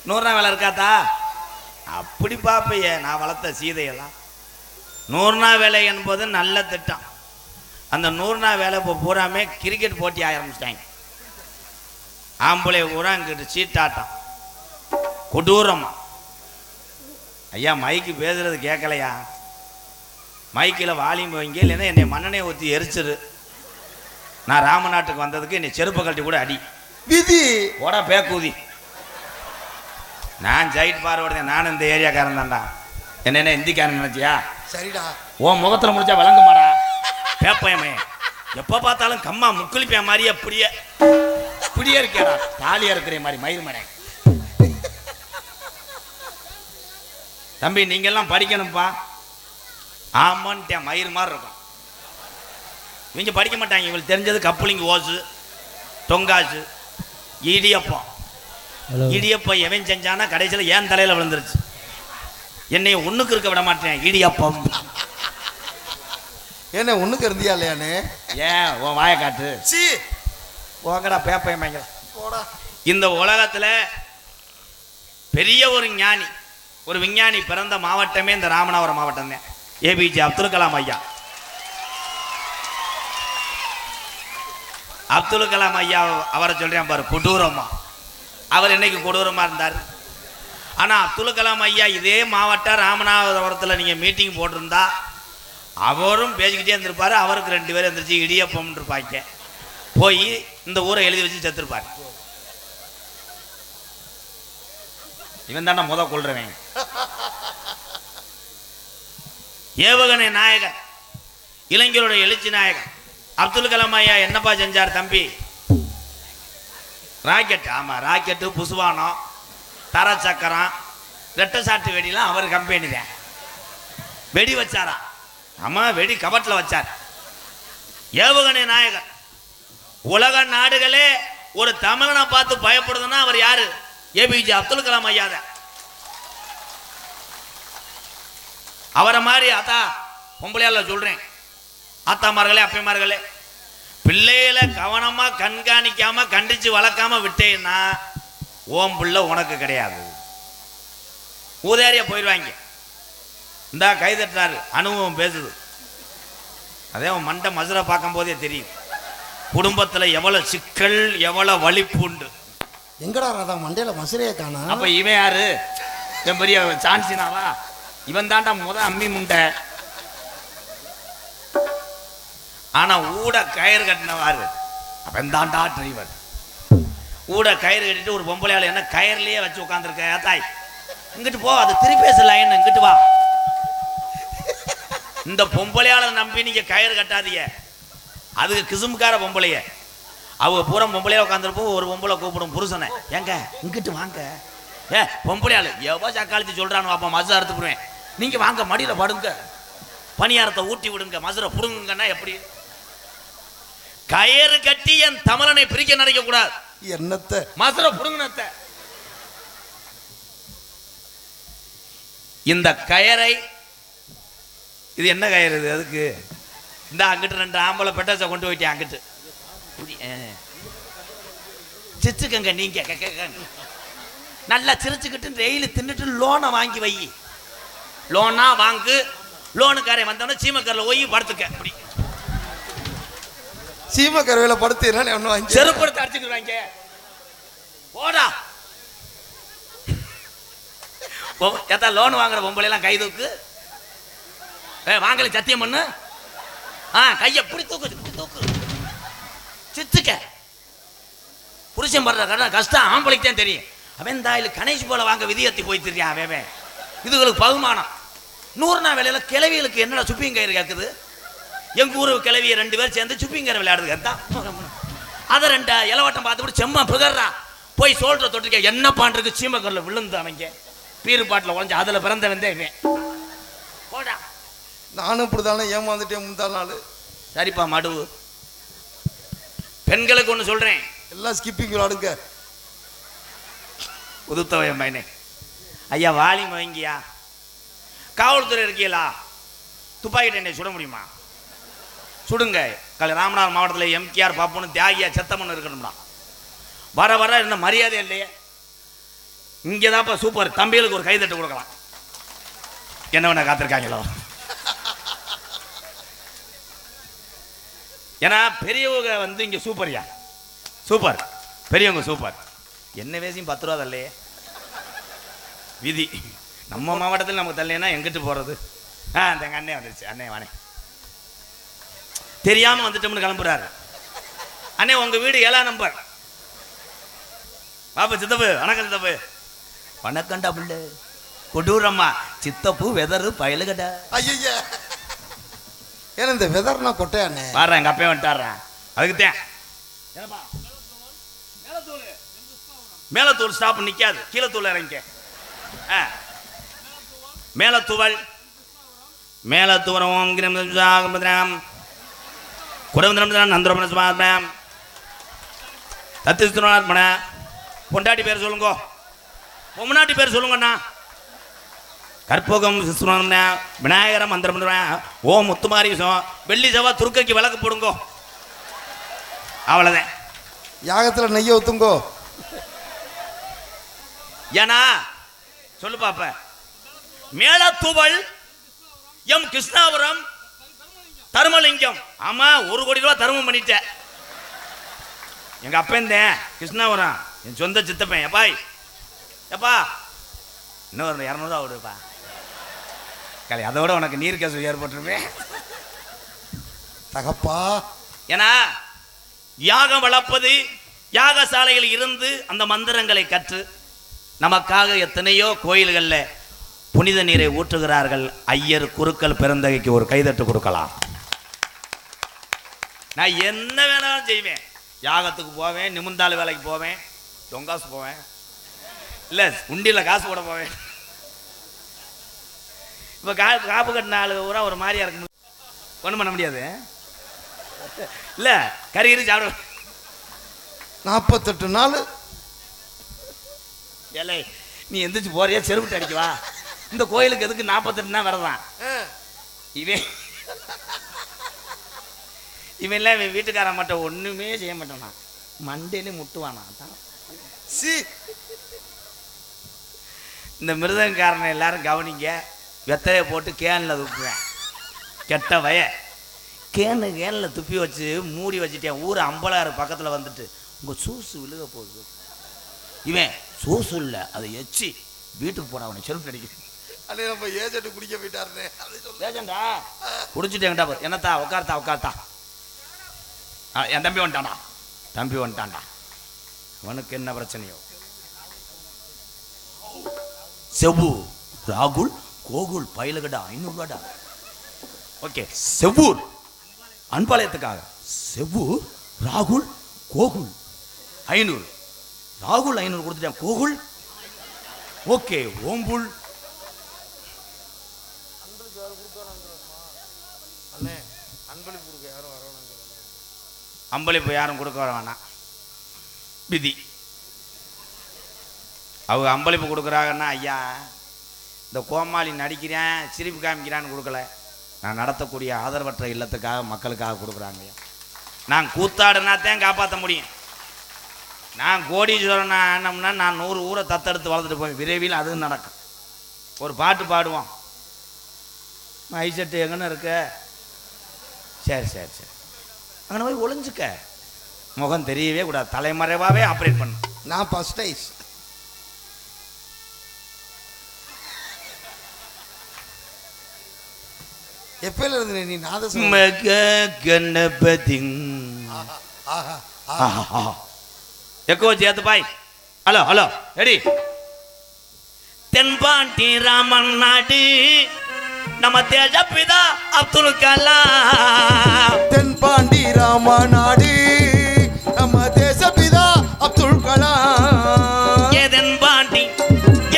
100 நாள் வேலை இருக்காத்தா? அப்படி பார்ப்பையே, நான் வளர்த்த சீதையெல்லாம். 100 நாள் வேலை என்பது நல்ல திட்டம். அந்த 100 நாள் வேலை இப்போ பூராமே கிரிக்கெட் போட்டி ஆரம்பிச்சிட்டாங்க. ஆம்பளை பூரா இங்கிட்டு சீட்டாட்டம் கொடூரமா. ஐயா மைக்கு பேசுறது கேட்கலையா? மைக்கில் வாலியம் வைங்க, இல்லைன்னா என்னை மண்ணனை ஊற்றி எரிச்சிரு. நான் ராமநாட்டுக்கு வந்ததுக்கு என்னை செருப்பை கழட்டி கூட அடி. விதி ஓடா பேக்கூதி. நான் ஜைட் பார்வையிட்டேன். நான் இந்த ஏரியாக்காரன் தான்டா. என்ன இந்திக்காரன் நினைச்சியா? சரிடா. ஓ முகத்துல முடிச்சா விளங்குமாடா பேப்பயமே. எப்ப பார்த்தாலும் கம்மா முக்குளிப்பிய மாதிரியே இப்படியே இருக்கேடா. தாலியா இருக்கிற மாதிரி மயிர் மடை. தம்பி நீங்க எல்லாம் படிக்கணும்ப்பா. ஆமான்ட்டேன், மயிர் மாதிரி இருக்கும். இவங்க படிக்க மாட்டாங்க. இவங்களுக்கு தெரிஞ்சது கப்புளிங்க, ஓசு, தொங்காசு, இடியப்பம். இடியப்பம் எவன் செஞ்சானா கடைசியில் ஏன் தலையில் விழுந்துருச்சு. என்னை ஒண்ணுக்கு இருக்க விட மாட்டேன். இடியப்பம் என்ன ஒண்ணுக்கு இருந்தியா இல்லையானே? ஏன் உன் வாயை காட்டு. சி போங்கடா பேப்பையமைங்க. போடா. இந்த உலகத்தில் பெரிய ஒரு ஞானி, ஒரு விஞ்ஞானி பிறந்த மாவட்டமே இந்த ராமநாதபுரம் மாவட்டம் தான். ஏபிஜே அப்துல் கலாம் ஐயா. அப்துல் கலாம் ஐயா அவரை சொல்றேன் பாரு, கொடூரமா. அவர் என்னைக்கு கொடூரமா இருந்தார். ஆனா அப்துல் கலாம் ஐயா இதே மாவட்டம் ராமநாதபுரத்தில் நீங்க மீட்டிங் போட்டிருந்தா அவரும் பேசிக்கிட்டே இருந்திருப்பாரு. அவருக்கு 2 பேரும் எந்திரிச்சு இடியப்பம் இருப்பாங்க. போய் இந்த ஊரை எழுதி வச்சு செத்துருப்பாரு. இவன் தானே முத கொள்றவன். ஏவுகணை நாயகன், இளைஞருடைய எழுச்சி நாயகன் அப்துல் கலாம் ஐயா என்னப்பா செஞ்சார் தம்பி? ராக்கெட். ஆமா, ராக்கெட்டு, புசுவானம், தர சக்கரம், ரெட்டை சாட்டு வெடிலாம் அவர் கம்பெனி தான். வெடி வச்சாரா? ஆமா, வெடி கபட்டில் வச்சார். ஏவுகணை நாயகன். உலக நாடுகளே ஒரு தமிழனை பார்த்து பயப்படுதுன்னா அவர் யாரு? ஏபிஜே அப்துல் கலாம் ஐயா தான். அவரை மாதிரி அத்தா பொம்பளையால சொல்றேன், ஆத்தாமார்களே அப்பைமார்களே, பிள்ளைகளை கவனமா கண்காணிக்காம கண்டிச்சு வளர்க்காம விட்டேன்னா ஓம் பிள்ளை உனக்கு கிடையாது. ஊதாரியா போயிடுவாங்க. இந்தா கை தட்டுறாரு, அனுபவம் பேசுது. அதே மண்டை மசுரை பார்க்கும் போதே தெரியும் குடும்பத்துல எவ்வளவு சிக்கல், எவ்வளவு வலிப்பு உண்டு. எங்கடா ராதா மண்டையில மசுரைய காணா? அப்ப இவன் யாரு? இவன் பெரிய சான்சினாவா? இவன் தாண்டா முத அம்மி முண்டை. ஆனா ஊட கயிறு கட்டினவாரு அவன் தாண்டா டிரைவர். ஊட கயிறு கட்டிட்டு ஒரு பொம்பளையால என்ன கயிறுலயே வச்சு உட்காந்துருக்க தாய், இங்கிட்டு போ, அது திருப்பேச லைன், இங்கிட்டு வா. இந்த பொம்பளையால நம்பி நீங்க கயிறு கட்டாதீங்க. அதுக்கு கிசுமுக்கார பொம்பளைய அவங்க பூரா பொம்பளையா உட்காந்துருப்போம். ஒரு பொம்பளை கூப்பிடும் புருஷனை, ஏங்க இங்கிட்டு வாங்க, பொம்பளையாள் எவ்வளோ சக்காளிச்சு சொல்கிறான்னு அப்போ மசை அறுத்து போடுவேன். நீங்கள் வாங்க மடியில் படுங்க, பணியாரத்தை ஊட்டி விடுங்க, மசுரை புடுங்கன்னா எப்படி? கயிறு கட்டி என் தமிழனை பிரிக்க நினைக்க கூடாது. என்னத்தை மசுரை புடுங்கினத்தை இந்த கயரை, இது என்ன கயிறு இது? அதுக்கு இந்த அங்கிட்டு 2 ஆம்பளை பெட்டாசை கொண்டு போயிட்டேன். அங்கிட்டு சிரிச்சுக்கங்க, நீங்க நல்லா சிரிச்சுக்கிட்டு டெய்லி தின்னுட்டு லோனை வாங்கி வை. லோனா வாங்கு, லோனுக்காரன் வந்தோடனே சீமக்கரில் போய் படுத்துக்க. அப்படி சீமக்கருவில படுத்து செருப்படுத்த அடிச்சுக்கிறாங்க. போடா எத்தா லோன் வாங்குற பொம்பளை எல்லாம் கை தூக்கு, வாங்கல சத்தியம் பண்ணு, கையை இப்படி தூக்கு, இப்படி தூக்கு, சித்துக்க. புருஷன் படுற கஷ்டம் ஆம்பளைக்கு தான் தெரியும். அவன் தாயில் கணேஷ் போல வாங்க விதியத்தி போய் தெரியும். அவன் இதுகளுக்கு பகுமானம். 100 நாள் வேலையில கிளவிகளுக்கு என்னடா சுப்பிங்கயிறு கேட்குது. எங்கள் ஊர் கிளவியை 2 பேர் சேர்ந்து சுப்பிங்கயிறு விளையாடுது. அதை 2 இலவட்டம் பார்த்துட்டு செம்மா புகர்றா போய் சோல்ற தொட்டிருக்க என்ன பண்ணுறதுக்கு சீமக்கரில் விழுந்து அவங்க பீரு பாட்டில் உடஞ்சி அதில் பிறந்த வந்தேன். போடா, நானும் இப்படிதானே ஏமாந்துட்டேன் முந்தா நாள். சரிப்பா மடுவு. பெண்களுக்கு ஒன்று சொல்கிறேன், எல்லாம் ஸ்கிப்பிங் விளாடுங்க. உதுத்தவன் பையனே, ஐயா வாலிம் வாங்கியா, காவல்துறை இருக்கீங்களா, துப்பாக்கிட்ட என்னை சுட முடியுமா? சுடுங்க. ராமநாதபுரம் மாவட்டத்தில் எம்கேஆர் பாப்புன்னு தியாகியா செத்தமன்னு இருக்கணும்டா. வர வர என்ன மரியாதை இல்லையே. இங்கே தான்ப்பா சூப்பர். தம்பிகளுக்கு ஒரு கைதட்டு கொடுக்கலாம். என்ன வேணா காத்திருக்காங்களோ. ஏன்னா பெரியவங்க வந்து இங்கே சூப்பர்யா, சூப்பர். பெரியவங்க சூப்பர். என்ன வேசியும் 10 ரூபா தள்ளையே விதி. நம்ம மாவட்டத்தில் நமக்கு தள்ளைன்னா எங்கிட்டு போகிறது? அந்த எங்கள் அண்ணே வந்துருச்சு. அண்ணே வானே தெரியாமல் வந்துட்டோம்னு கிளம்புறாரு. அண்ணே உங்கள் வீடு 7ஆம் நம்பர். பாப்பா சித்தப்பு வணக்கம். சித்தப்பு வணக்கண்டா பிள்ளை. கொடூரம்மா சித்தப்பு வெதரு பயலுகடா. ஐயா ஏன்னா இந்த வெதர்னா கொட்டையாண்ணே பாரு எங்கள் அப்பே வந்துட்டாடுறேன். அதுக்குத்தேன் மேலத்தூள் ஸ்டாப் நிற்காது, கீழே தூள் இறங்க. மேலத்தூவல் மேலத்தூரம் குடவந்திரம் நந்திரம் தத்திஸ்துனாத்மன. பொண்டாட்டி பேர் சொல்லுங்க, பொம்னாட்டி பேர் சொல்லுங்கண்ணா. கற்பகம் விநாயகரம் மந்திரம் ஓ முத்துமாரி விஷம் வெள்ளி செவ்வா துருக்கைக்கு விளக்கு போடுங்கோ. அவ்வளோதான். யாகத்தில் நெய்ய ஊத்துங்கோ. ஏன்னா சொல்லு பாப்ப. மேலத்தூவல் எம் கிருஷ்ணாபுரம் தர்மலிங்கம். ஆமா 1 கோடி ரூபா தர்மம் பண்ணிட்டேன். எங்க அப்பந்தேன் கிருஷ்ணாபுரம், என் சொந்த சித்தப்பேன். எப்பாய் எப்பா இன்னும் 200 ரூபா விடுப்பா கலை, அதோட உனக்கு நீர் கசு ஏற்பட்டுருப்பேன் தகப்பா. ஏன்னா யாகம் வளர்ப்பது, யாகசாலையில் இருந்து அந்த மந்திரங்களை கற்று நமக்காக எத்தனையோ கோயில்களில் புனித நீரை ஊற்றுகிறார்கள். ஐயர் குருக்கள் பெருந்தகைக்கு ஒரு கைதட்டு கொடுக்கலாம். நான் என்ன வேணாலும் செய்வேன். யாகத்துக்கு போவேன், நிமிந்தாள் வேலைக்கு போவேன், தொங்காசு போவேன், இல்லை உண்டியில் காசு போட போவேன். இப்போ காப்பு கட்டின ஆளு பூரா ஒரு மாதிரியா இருக்கு, ஒன்றும் பண்ண முடியாது. இல்லை கறி சாப்பிடுவேன். 48 நாள் ஏலே நீ எந்திரிச்சு போறியா, செருவிட்டு அடிக்கவா? இந்த கோயிலுக்கு எதுக்கு 48 தான் வரதான்? இவன்லாம் இவன் வீட்டுக்காரன் மட்டும் ஒன்றுமே செய்ய மாட்டானா, மண்டையிலே முட்டுவானா தான். இந்த மிருதங்காரனை எல்லாரும் கவனிங்க. வெத்தையை போட்டு கேனில் துப்புவேன். கெட்ட வய கேனில் துப்பி வச்சு மூடி வச்சுட்டேன். ஊர் அம்பலாறு பக்கத்தில் வந்துட்டு உங்கள் சூசு விழுக போகுது. இவன் சூசு இல்லை, அதை எச்சி வீட்டுக்கு போட அவனை செருப்பு அடிக்குது. அண்ணே நம்ம ஏஜென்ட் குடிக்க போயிட்டாருண்ணே. ஏஜெண்டா குடிச்சுட்டேங்கடா. என்னத்தா உட்கார்த்தா என் தம்பி வந்துட்டான்டா. அவனுக்கு என்ன பிரச்சனையோ. செவ்வு ராகுல் கோகுல் பயிலகடா 500 ரூபாடா. ஓகே செவ்வூர் அன்பாளையத்துக்காக செவ்வு ராகுல் கோகுல் 500. ராகுல் 500 கொடுத்துட்டேன். கோகுல் ஓகே. ஓம்புல் அம்பளிப்பு யாரும் கொடுக்க வர வேணாம். விதி. அவங்க அம்பளிப்பு கொடுக்குறாங்கன்னா, ஐயா இந்த கோமாளி நடிக்கிறேன் சிரிப்பு காமிக்கிறான்னு கொடுக்கல, நான் நடத்தக்கூடிய ஆதரவற்ற இல்லத்துக்காக மக்களுக்காக கொடுக்குறாங்க. நான் கூத்தாடுனாத்தான் காப்பாற்ற முடியும். நான் கோடீஸ்வரன் ஆனோம்னா நான் 100 ஊரை தத்தெடுத்து வளர்த்துட்டு போய் விரைவில் அதுவும் நடக்கும். ஒரு பாட்டு பாடுவோம். மைசெட்டு எங்கன்னு இருக்க? சரி சரி சரி, அங்கே போய் ஒளிஞ்சுக்க. முகம் தெரியவே கூடாது, தலைமறைவாகவே ஆப்ரேட் பண்ணு. நான் ஃபர்ஸ்ட் ஐஸ். எப்பல இருந்து நீ நாதஸ்வரம்? மக கணபதி எக்கோ சேர்த்து பாய். Hello hello ready. தென்பாண்டி ராமன் நாடு நம்ம தேஜப்பிதா அப்துல் கலாம். தென்பாண்டி ராமநாடு நம்ம தேசப்பிதா அப்துல் கலாம். ஏ தென்பாண்டி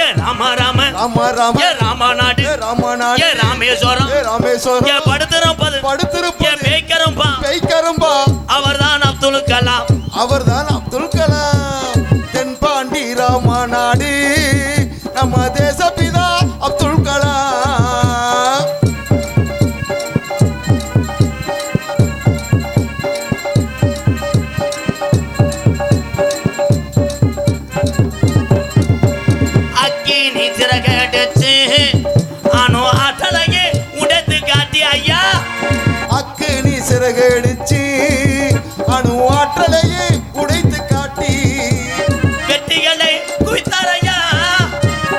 ஏ ராம ராம ராம ராம ஏ ராமநாடு ராமநாடு ஏ ராமேஸ்வரம் ராமேஸ்வரம் ஏ படுத்திருப்பது படுத்திருப்பது ஏ பேய்க்கரும்பா பெய்கரும்பா அவர்தான் அப்துல் கலாம். அவர்தான் அப்துல் கலாம். தென்பாண்டி ராமநாடு நம்ம தேசப்பிதா அப்துல் கலாம். அக்கினி சிறகடிச்சு அணு ஆற்றலையே உடைத்து காட்டி ஐயா. அக்கினி சிறகடிச்சு அணு ஆற்றலையே உடைத்து காட்டி வெட்டிகளை குவித்தாரையா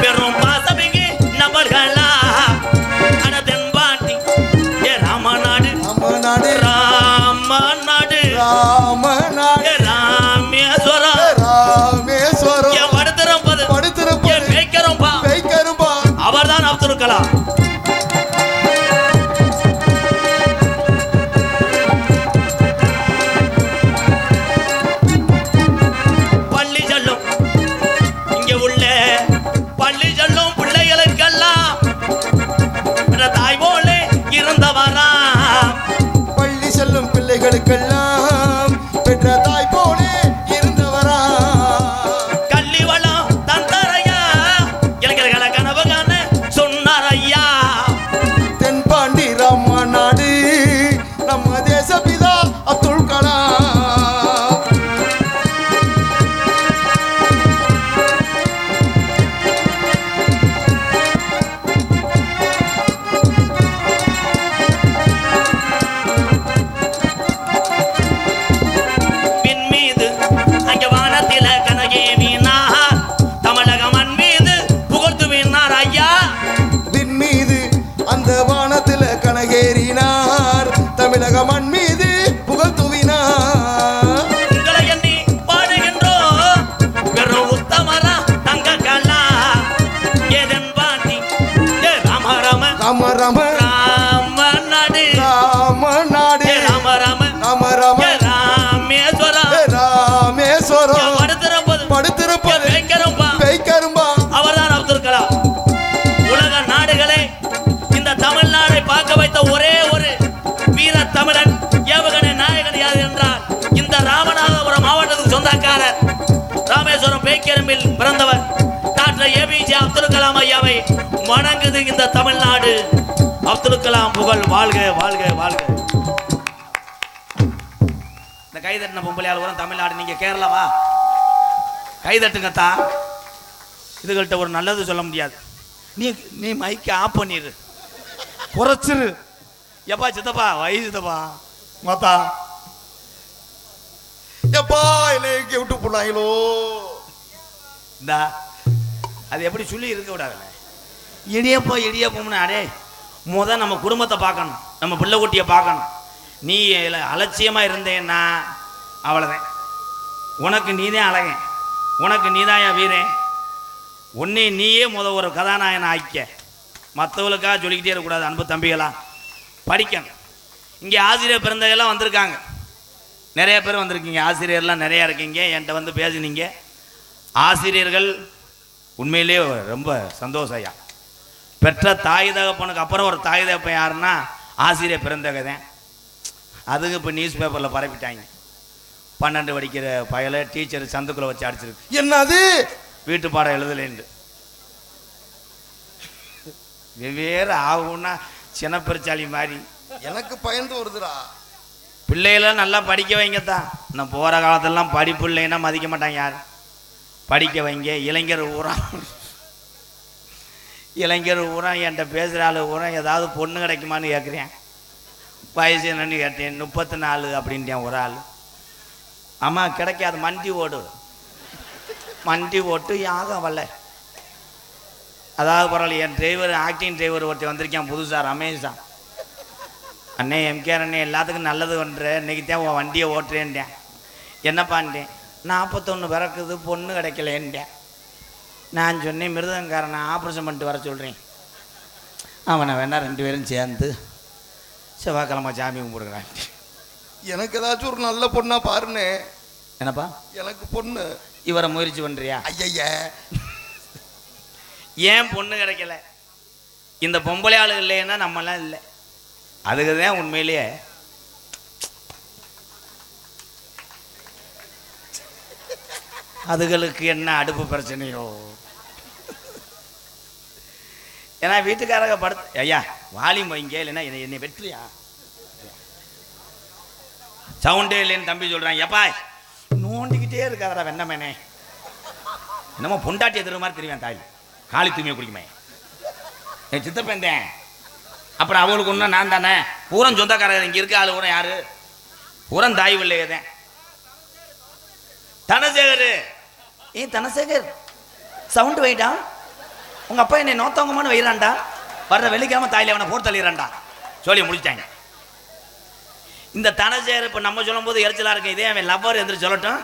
பெரும் பாசமிகு நபர்களா. அட தென்பாண்டி ஏ ராமநாடு ராமநாடு ராமநாடு ராமநாடு ஏ ராமேஸ்வரம் ராமேஸ்வரம் ஏ படுத்திருப்பது ஏ படுத்திருப்பது பேய்க்கரும்பா பெய்கரும்பா அவர்தான் அப்துல் கலாம். பள்ளி செல்லும் இங்க உள்ள பள்ளி செல்லும் பிள்ளைகளுக்கெல்லாம் தாய் போல இருந்தவரா. பள்ளி செல்லும் பிள்ளைகளுக்கெல்லாம் பெற்ற தாய் போலே இருந்தவரா. கல்வி வளம் தந்தரையா இளைஞர்களை கனவு காண சொன்னார் ஐயா. தென்பாண்டி ராமநாடு நம்ம தேசப்பிதா அப்துல் கலாம். பின் மீது அங்க வானத்தில கனகே வீணார் தமிழக மண் மீது புகழ்ந்து வீணார் ஐயா. விண் மீது அந்த வானத்தில கனகேறினார், தமிழக மண் மீது புகழ் துவினார். உங்களை எண்ணி பாடுகின்றோம் பெரும் உத்தமரா தங்க கலா. ஏதன் பாண்டி ஏ ராம ராம ராம ராம ராமநாடு ராமநாடு ஏ ராம ராம ராம ராம ஏ ராமேஸ்வரம் ராமேஸ்வரம் படுத்திருப்பது படுத்திருப்பது பேய்க்கரும்பா பெய்கரும்பா அவர்தான் அப்துல் கலாம். உலக நாடுகளே இந்த தமிழ்நாடை பார்க்க வைத்த ஒரே ஒரு வீர தமிழன் ஏவுகணை நாயகன் யார் என்றால் இந்த ராமநாதபுரம் மாவட்டத்துக்கு சொந்தக்காரர் ராமேஸ்வரம் பேய்க்கரும்பில் பிறந்தவர் டாக்டர் ஏபிஜே அப்துல் கலாம் ஐயாவை வணங்குது இந்த தமிழ்நாடு. அப்துல் கலாம் புகழ் வாழ்க வாழ்க வாழ்க. இந்த கைதட்டின பொம்பளையால் வரும் தமிழ்நாடு. நீங்க கேரளாவா? கைதட்டுங்கத்தா. இதுகள்கிட்ட ஒரு நல்லது சொல்ல முடியாது. நீ நீ மைக்கை ஆஃப் பண்ணிடு, குறைச்சிரு. எப்பா சித்தப்பா வயசு சித்தப்பா மத்தா எப்பா என்னை இங்கே விட்டு போனாங்களோ. இந்தா அது எப்படி சொல்லி இருக்க விடாதுல்ல. இடியப்போம்னு அடே நம்ம குடும்பத்தை பார்க்கணும், நம்ம பிள்ளை குட்டியை பார்க்கணும். நீ அலட்சியமாக இருந்தேன்னா அவ்வளோதான். உனக்கு நீதான் அழகன், உனக்கு நீதான் வீரன். உன்னை நீயே ஒரு கதாநாயகனை ஆக்கிக்க. மற்றவங்களுக்காக சொல்லிக்கிட்டே இருக்கக்கூடாது. அன்பு தம்பிகளா படிக்கணும். இங்கே ஆசிரியர் பிறந்தவெல்லாம் வந்திருக்காங்க. நிறைய பேர் வந்திருக்கீங்க, ஆசிரியர்லாம் நிறையா இருக்கீங்க, என்கிட்ட வந்து பேசுனீங்க. ஆசிரியர்கள் உண்மையிலே ரொம்ப சந்தோஷம் ஐயா. பெற்ற தாய் தகப்பனுக்கு அப்புறம் ஒரு தாய் தகப்பன் யாருன்னா ஆசிரியர் பிறந்தகதான். அதுக்கு இப்போ நியூஸ் பேப்பரில் பரப்பிட்டாங்க. 12 படிக்கிற பயலை டீச்சர் சந்துக்குள்ளே வச்சு அடிச்சிருக்கு. என்னது? வீட்டு பாடம் எழுதலேண்டு. வெவ்வேறு ஆகும்னா சின்ன பெருச்சாளி மாதிரி. எனக்கு பயந்து வருதுடா. பிள்ளைகளை நல்லா படிக்க வைங்கத்தான். நான் போகிற காலத்திலலாம் படிப்பு இல்லைன்னா மதிக்க மாட்டாங்க யார். படிக்க வைங்க. இளைஞர் ஊரா என்கிட்ட பேசுகிற ஆள் ஊரா ஏதாவது பொண்ணு கிடைக்குமான்னு கேட்குறேன். வயசு என்னன்னு கேட்டேன். 34 அப்படின்ட்டேன் ஒரு ஆள். ஆமாம் கிடைக்காது, மண்டி ஓட்டு யாகம் வரல. அதாவது பரவாயில்ல, என் டிரைவர் ஆக்டிங் டிரைவர் ஒருத்தர் வந்திருக்கேன் புதுசாக, ரமேஷ் தான். அண்ணே எம்கேஆர் அண்ணே எல்லாத்துக்கும் நல்லது பண்ணுற, இன்றைக்கி தான் உன் வண்டியை ஓட்டுறேன்ட்டேன். என்னப்பான்ட்டேன். 41 பிறக்குது பொண்ணு கிடைக்கலேன்ட்டேன். நான் சொன்னேன் மிருதங்காரனை ஆப்ரேஷன் பண்ணிட்டு வர சொல்கிறேன். அவனை வேணா 2 பேரும் சேர்ந்து செவ்வாய்க்கிழமை சாமி கும்பிடுறான். எனக்கு ஏதாச்சும் ஒரு நல்ல பொண்ணா பாருண்ணே. என்னப்பா எனக்கு பொண்ணு. இவரை முயற்சி பண்ணுறியா? ஐய, ஏன் பொண்ணு கிடைக்கல? இந்த பொம்பளை ஆளு இல்லைன்னா நம்மளாம் இல்லை. அதுக்கு தான் உண்மையிலேயே அதுகளுக்கு என்ன அடுப்பு பிரச்சனையோ. ஏன்னா வீட்டுக்காரங்க படுத்து ஐயா வாலியம் வைங்க, இல்லைன்னா என்னை வெற்றியா சவுண்டே இல்லைன்னு தம்பி சொல்கிறான். எப்பா நோண்டிக்கிட்டே இருக்காதடா வெண்ணமேனே. என்னமோ பொண்டாட்டி எதிர மாதிரி தெரியும் தாய். காளி தூய்மையை குடிக்குமே என் சித்தப்பேந்தேன். அப்புறம் அவளுக்கு ஒன்றும் நான் தானே. பூரம் சொந்தக்காரர் இங்கே இருக்க ஆளு பூரம் யாரு? பூரம் தாய் பிள்ளையதேன். தனசேகர், தனசேகர் சவுண்டு வைடா. உங்கள் அப்பா என்னை நோத்தவங்கமானு வைறான்டா. வர்ற வெள்ளிக்கிழமை தாயில அவனை போர் தள்ளிடுறான்டா. சொல்லி முடிச்சிட்டாங்க. இந்த தனசேகர் இப்போ நம்ம சொல்லும் போது எரிச்சலாக இருக்கு. இதே அவன் லவ்வர் எந்திரி சொல்லட்டும்,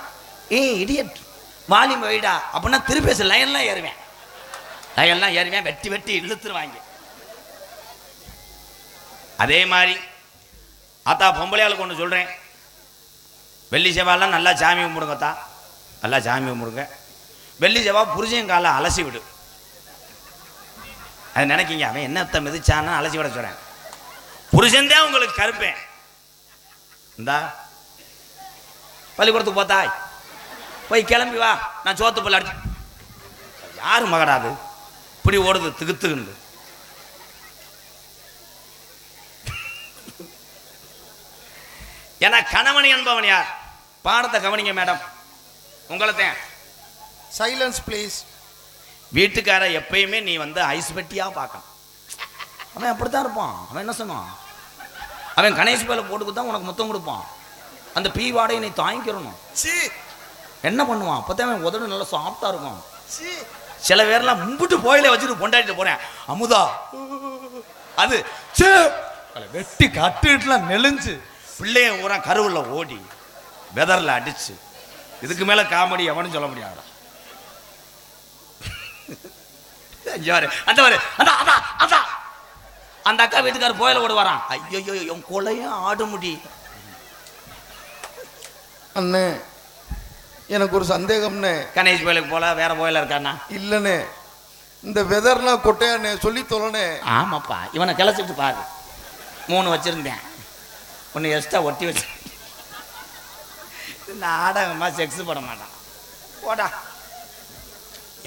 இடியட் வாலியம் வைடா அப்படின்னா திருப்பேச லைன்லாம் ஏறுவேன். வெட்டி இழுத்துருவாங்க. அதே மாதிரி அத்தா பொம்பளையாளுக்கு ஒன்று சொல்கிறேன். வெள்ளி செவ்வாயெல்லாம் நல்லா சாமி கும்பிடுங்கத்தா, நல்லா சாமி கும்பிடுங்க. வெள்ளி செவ்வாய் புருஷன் காலை அலசி விடு. அது நினைக்கிங்க அவன் என்னத்தை மிதிச்சான்னு அலசி விட சொல்கிறேன். புருஷன்தான் உங்களுக்கு கருப்பேன். இந்தா பள்ளிக்கூடத்துக்கு போத்தாய் போய் கிளம்பி வா, நான் சோத்து பல்ல அடிச்சு. யாரு மகடாது இப்படி ஓடுது திகுத்துக்குண்டு? ஏன்னா கணவன் என்பவன் யார்? பாடத்தை கவனிங்க மேடம். உங்களைத்தான். Silence please. வீட்டுக்கார எப்பயுமே நீ வந்து ஐஸ் பெட்டியா பார்க்கணும். அவன் அப்படித்தான் இருப்பான். அவன் என்ன சொன்னான்? அவன் கணேஷ் பேல போட்டுக்கு தான் உனக்கு மொத்தம் கொடுப்பான். அந்த பீ வாடகை நீ தாங்கிக்கிறணும். என்ன பண்ணுவான்? அப்போதான் அவன் உதடு நல்லா சாஃப்டா இருக்கும். சில பேர்லாம் மும்பிட்டு போயில வச்சுட்டு பொண்டாட்டிட்டு போறேன் அமுதா, அது வெட்டி கட்டுலாம் நெளிஞ்சு பிள்ளைய ஊரா கருவுல ஓடி வெதர்ல அடிச்சு. இதுக்கு மேல காமெடி எவனும் சொல்ல முடியாது. அந்த அக்கா வீட்டுக்காரர் போயில ஓடுவாரான். ஐயோ என் கொலையும் ஆடு முடி. அண்ணே எனக்கு ஒரு சந்தேகம்னே. கணேஷ் கோயிலுக்கு போல வேற கோயில இருக்காண்ணா? இல்லைண்ணே, இந்த வெதர்லாம் கொட்டையாண்ணே சொல்லி தொலைனே. ஆமாப்பா, இவனை கிளச்சிட்டு பாரு. 3 வச்சிருந்தேன், ஒன்று எக்ஸ்ட்ரா ஒட்டி வச்சு. நாடகமா செக்ஸ் போட மாட்டான் போடா.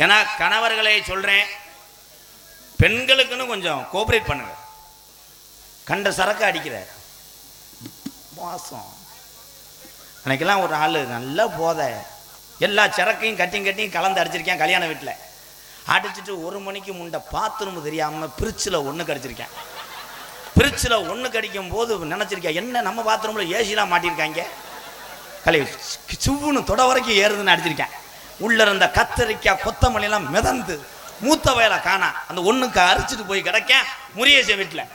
ஏன்னா கணவர்களை சொல்றேன், பெண்களுக்குன்னு கொஞ்சம் கோஆபரேட் பண்ணுங்க. கண்ட சரக்கு அடிக்கிற மோசம். அன்னைக்கெல்லாம் ஒரு ஆள் நல்லா போத எல்லா சரக்கையும் கட்டியும் கலந்து அடிச்சிருக்கேன். கல்யாண வீட்டில் அடிச்சுட்டு 1 மணிக்கு முண்டை பாத்ரூம் தெரியாமல் பிரிட்ஜில் 1 கடிச்சிருக்கேன். பிரிட்ஜில் 1 கடிக்கும் போது நினச்சிருக்கேன், என்ன நம்ம பாத்ரூமில் ஏசிலாம் மாட்டியிருக்காங்க, கழுவி சுவுன்னு தொட வரைக்கும் ஏறுதுன்னு அடிச்சிருக்கேன். உள்ள இருந்த கத்தரிக்காய் கொத்தமல்லியெல்லாம் மிதந்து மூத்த வயலை காணா. அந்த 1க்கு அரிச்சிட்டு போய் கிடக்க முரியேச வீட்டில்.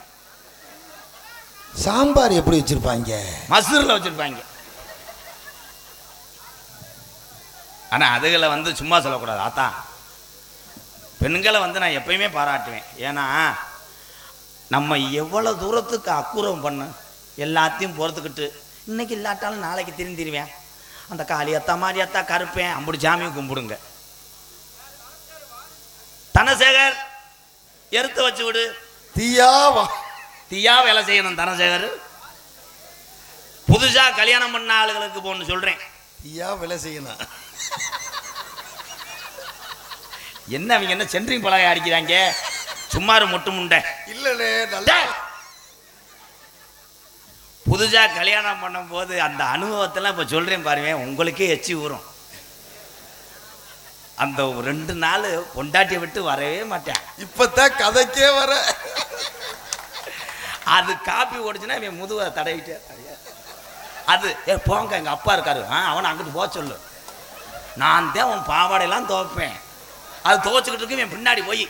சாம்பார் எப்படி வச்சிருப்பாங்க? மசூரில் வச்சிருப்பாங்க. ஆனால் அதுகளை வந்து சும்மா சொல்லக்கூடாது. ஆத்தா பெண்களை வந்து நான் எப்பயுமே பாராட்டுவேன். ஏன்னா நம்ம எவ்வளோ தூரத்துக்கு அக்குறம் பண்ண எல்லாத்தையும் பொறுத்துக்கிட்டு இன்னைக்கு இல்லாட்டாலும் நாளைக்கு திருந்திருவேன். அந்த காளியத்தா மாரியத்தா கருப்பேன் அம்புடி சாமியும் கும்பிடுங்க. தனசேகர் எடுத்து வச்சு விடு. தீயா வேலை செய்யணும் தனசேகர். புதுசா கல்யாணம் பண்ண ஆளுகளுக்கு போன்னு சொல்றேன். தீயா வேலை செய்யணும். என்ன அவங்க என்ன சென்ட்ரிங் பழக அடிக்கிறாங்க? சும்மாரு மொட்டு முண்டை இல்லனே. நல்லா புதுசா கல்யாணம் பண்ணும் போது அந்த அனுபவத்தெல்லாம் இப்ப சொல்றேன் பாருங்க, உங்களுக்கே எச்சி ஊறும். அந்த 2 நாள் பொண்டாட்டியை விட்டு வரவே மாட்டேன். இப்பதான் கதைக்கே வர. அது காப்பி ஓடிச்சுன்னா இவன் முதுவை தடவிட்டே அது போங்க எங்க அப்பா இருக்காரு, அவனை அங்கிட்டு போக சொல்லு. நான் தான் உன் பாவாடையெல்லாம் துவைப்பேன். அது துவைச்சுக்கிட்டு இருக்கு, இவன் பின்னாடி போய்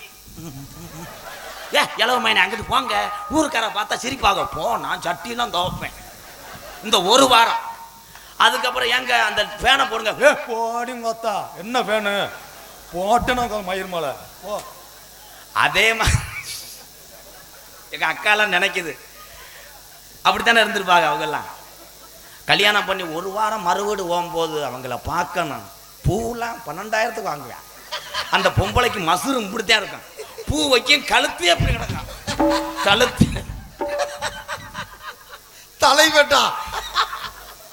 இளவ மைனை அங்கிட்டு போங்க, ஊருக்கார பார்த்தா சிரிப்பாக போ, நான் சட்டியெல்லாம் துவைப்பேன். இந்த 1 வாரம். அதுக்கப்புறம் எங்க அந்த ஃபேனை போடுங்க. போடிங்க பார்த்தா என்ன ஃபேனு போட்டேன்னா மயிர் மலை ஓ. அதே மாதிரி எங்க அக்காலாம் நினைக்குது அப்படித்தானே இருந்திருப்பாங்க. அவங்கெல்லாம் கல்யாணம் பண்ணி 1 வாரம் மறுவீடு போகும்போது அவங்கள பார்க்கணும். பூலாம் 12,000க்கு வாங்குவேன். அந்த பொம்பளைக்கு மசுரும் இப்படித்தான் இருக்கும். பூ வைக்கும் கழுத்து எப்படி கிடக்கும், கழுத்து தலைவட்டா.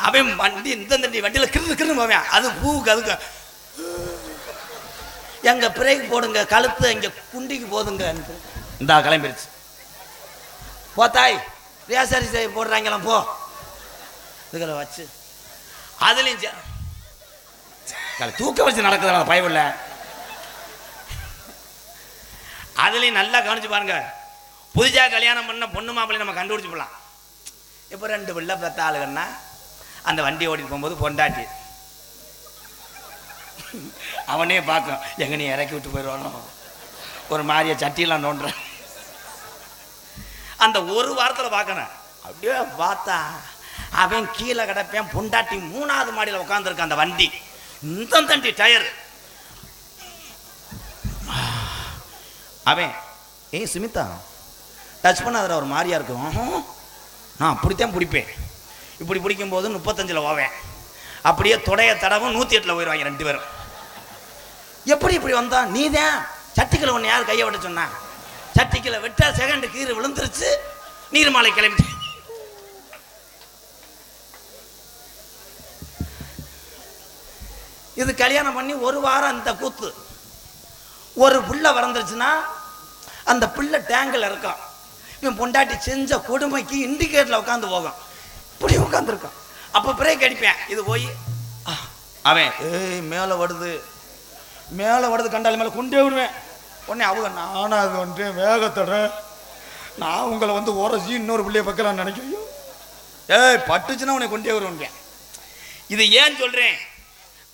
அவன் வண்டி இந்த வண்டியில் கிரு போவேன். அது பூவுக்கு அதுக்கு எங்க பிரேக் போடுங்க, கழுத்து இங்க குண்டிக்கு போதுங்க. இந்த கிளம்பிருச்சு. போத்தாய் ரேசரி போடுறாங்களாம் போ. இதுகளை வச்சு அதுலயும் தூக்க வச்சு நடக்குது பயவில்லை. அதுலயும் நல்லா கவனிச்சு பாருங்க. புதுசா கல்யாணம் பண்ண பொண்ணு மாப்பிள்ளை நம்ம கண்டுபிடிச்சு போடலாம். இப்போ 2 பிள்ளை பெத்த ஆளுகன்னா அந்த வண்டி ஓடிட்டு போகும்போது பொண்டாட்டி அவனே பார்க்கும், எங்க நீ இறக்கி விட்டு போயிடுவானோ ஒரு மாதிரியா சட்டியெல்லாம் நோண்டுறேன். அந்த 1 வாரத்தில் பார்க்கணும். அப்படியே பார்த்தா அவன் கீழே கிடப்பேன், பொண்டாட்டி 3வது மாடியில் உட்காந்துருக்கான். அந்த வண்டி இந்த தண்டி டயர். அவன் சுமிதா டச் பண்ணாத ஒரு மாதிரியா இருக்கும். நான் அப்படித்தான் பிடிப்பேன். இப்படி பிடிக்கும்போது 35ல் போவேன். அப்படியே தொடைய தடவும் 108ல் போயிடுவாங்க 2 பேரும். எப்படி இப்படி வந்தா? நீ தான் சட்டிக்கில் ஒன்று யார் கையை விட சொன்னா? சட்டிக்கில் விட்டா செகண்ட் கீரை விழுந்துருச்சு, நீர்மாலை கிளம்பி. இது கல்யாணம் பண்ணி 1 வாரம் இந்த கூத்து. ஒரு பிள்ளை வளர்ந்துருச்சுன்னா அந்த பிள்ளை டேங்கில் இருக்கான். இவன் பொண்டாட்டி செஞ்ச கொடுமைக்கு இண்டிகேட்டரில் உட்காந்து போகும். இப்படி உட்காந்துருக்கான். அப்போ பிரேக் அடிப்பேன். இது போய் அவன் மேலே வருது கண்டாலும் மேலே கொண்டே விடுவேன். உடனே அவங்க நானும் அது வந்துட்டு வேகத்தோட நான் உங்களை வந்து உரசி இன்னொரு பிள்ளைய பார்க்கலான்னு நினைக்கிறேன். பட்டுச்சுன்னா உன்னை கொண்டே வருவேன். இது ஏன் சொல்றேன்?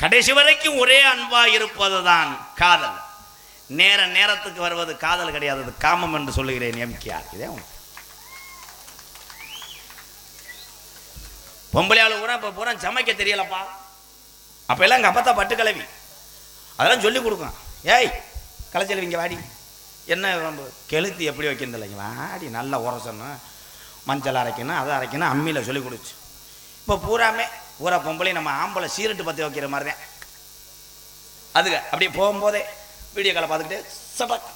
கடைசி வரைக்கும் ஒரே அன்பா இருப்பது தான் காதல். நேரத்துக்கு வருவது காதல் கிடையாது, அது காமம் என்று சொல்லுகிறேன். எம்கேஆர் இதே பொம்பளையாளு கூட இப்போ பூரா சமைக்க தெரியலப்பா. அப்போ எல்லாம் எங்கள் அப்பா பட்டு கிளவி அதெல்லாம் சொல்லி கொடுக்கும். ஏய் களைச்செலவிங்க வாடி, என்ன கெளுத்தி எப்படி வைக்கிறது இல்லைங்க, வாடி நல்லா உரசணும், மஞ்சள் அரைக்கணும், அதை அரைக்கணும், அம்மியில் சொல்லி கொடுச்சு. இப்போ பூரா பொம்பளை நம்ம ஆம்பளை சீரட்டு பற்றி வைக்கிற மாதிரி தான். அதுக்கு அப்படியே போகும்போதே வீடியோ காலை பார்த்துக்கிட்டு சடக்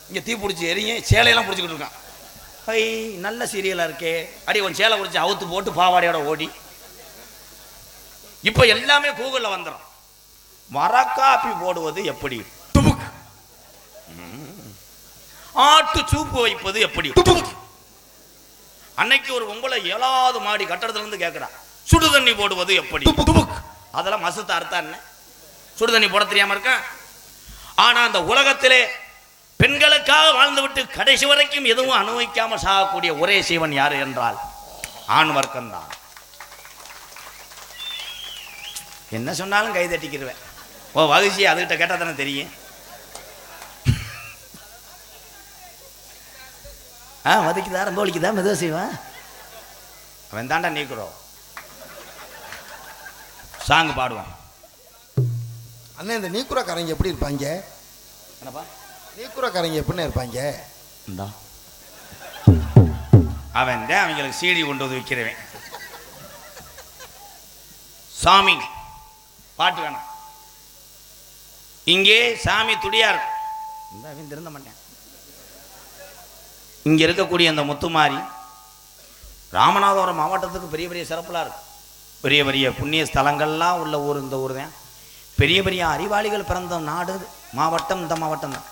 இங்கே தீ பிடிச்சி எரியும், சேலையெல்லாம் பிடிச்சிக்கிட்டு இருக்கான். ஐ நல்ல சீரியலாக இருக்கே, அடி உன் சேலை பிடிச்சி அவுத்து போட்டு பாவாடையோட ஓடி. இப்போ எல்லாமே கூகுளில் வந்துடும். மரக்காப்பி போடுவது எப்படி, துபுக். ஆட்டு சூப்பு வைப்பது எப்படி, துபுக். அன்னைக்கு ஒரு பொம்பளை 7வது மாடி கட்டடத்துலேருந்து கேட்குறா, சுடு தண்ணி போடுவது எப்படி, துபுக். அதெல்லாம் மசுத்த அர்த்தம் என்ன? சுடு தண்ணி போட தெரியாமல் இருக்கேன். ஆனால் அந்த உலகத்திலே பெண்களுக்காக வாழ்ந்துவிட்டு கடைசி வரைக்கும் எதுவும் அனுபவிக்காமல் சாகக்கூடிய ஒரே சீவன் யாரு என்றால் ஆண் வர்க்கம்தான். என்ன சொன்னாலும் கை தட்டிக்கிடுவேன். ஓ வகுச்சி அதுகிட்ட கேட்டால் தானே தெரியும். வதிக்குதா, ரொம்ப ஒழிக்குதா, மெதுவா செய்வேன். அவன் தாண்டா நீக்குறோம் சாங் பாடுவான். அண்ணா இந்த நீக்குறாக்காரங்க எப்படி இருப்பாங்க? என்னப்பா நீக்குறாக்காரங்க எப்படின்னு இருப்பாங்க? இந்தா அவன் தான் அவங்களுக்கு சீடி கொண்டு வந்து விற்கிறவன். சாமி பாட்டு வேணாம். இங்கே சாமி துடியார் திருந்த மாட்டேன். இங்கே இருக்கக்கூடிய அந்த முத்துமாரி ராமநாதபுரம் மாவட்டத்துக்கு பெரிய பெரிய சிறப்புலாம் இருக்கு. பெரிய பெரிய புண்ணிய ஸ்தலங்கள்லாம் உள்ள ஊர் இந்த ஊர் தான். பெரிய பெரிய அறிவாளிகள் பிறந்த நாடு மாவட்டம் இந்த மாவட்டம் தான்.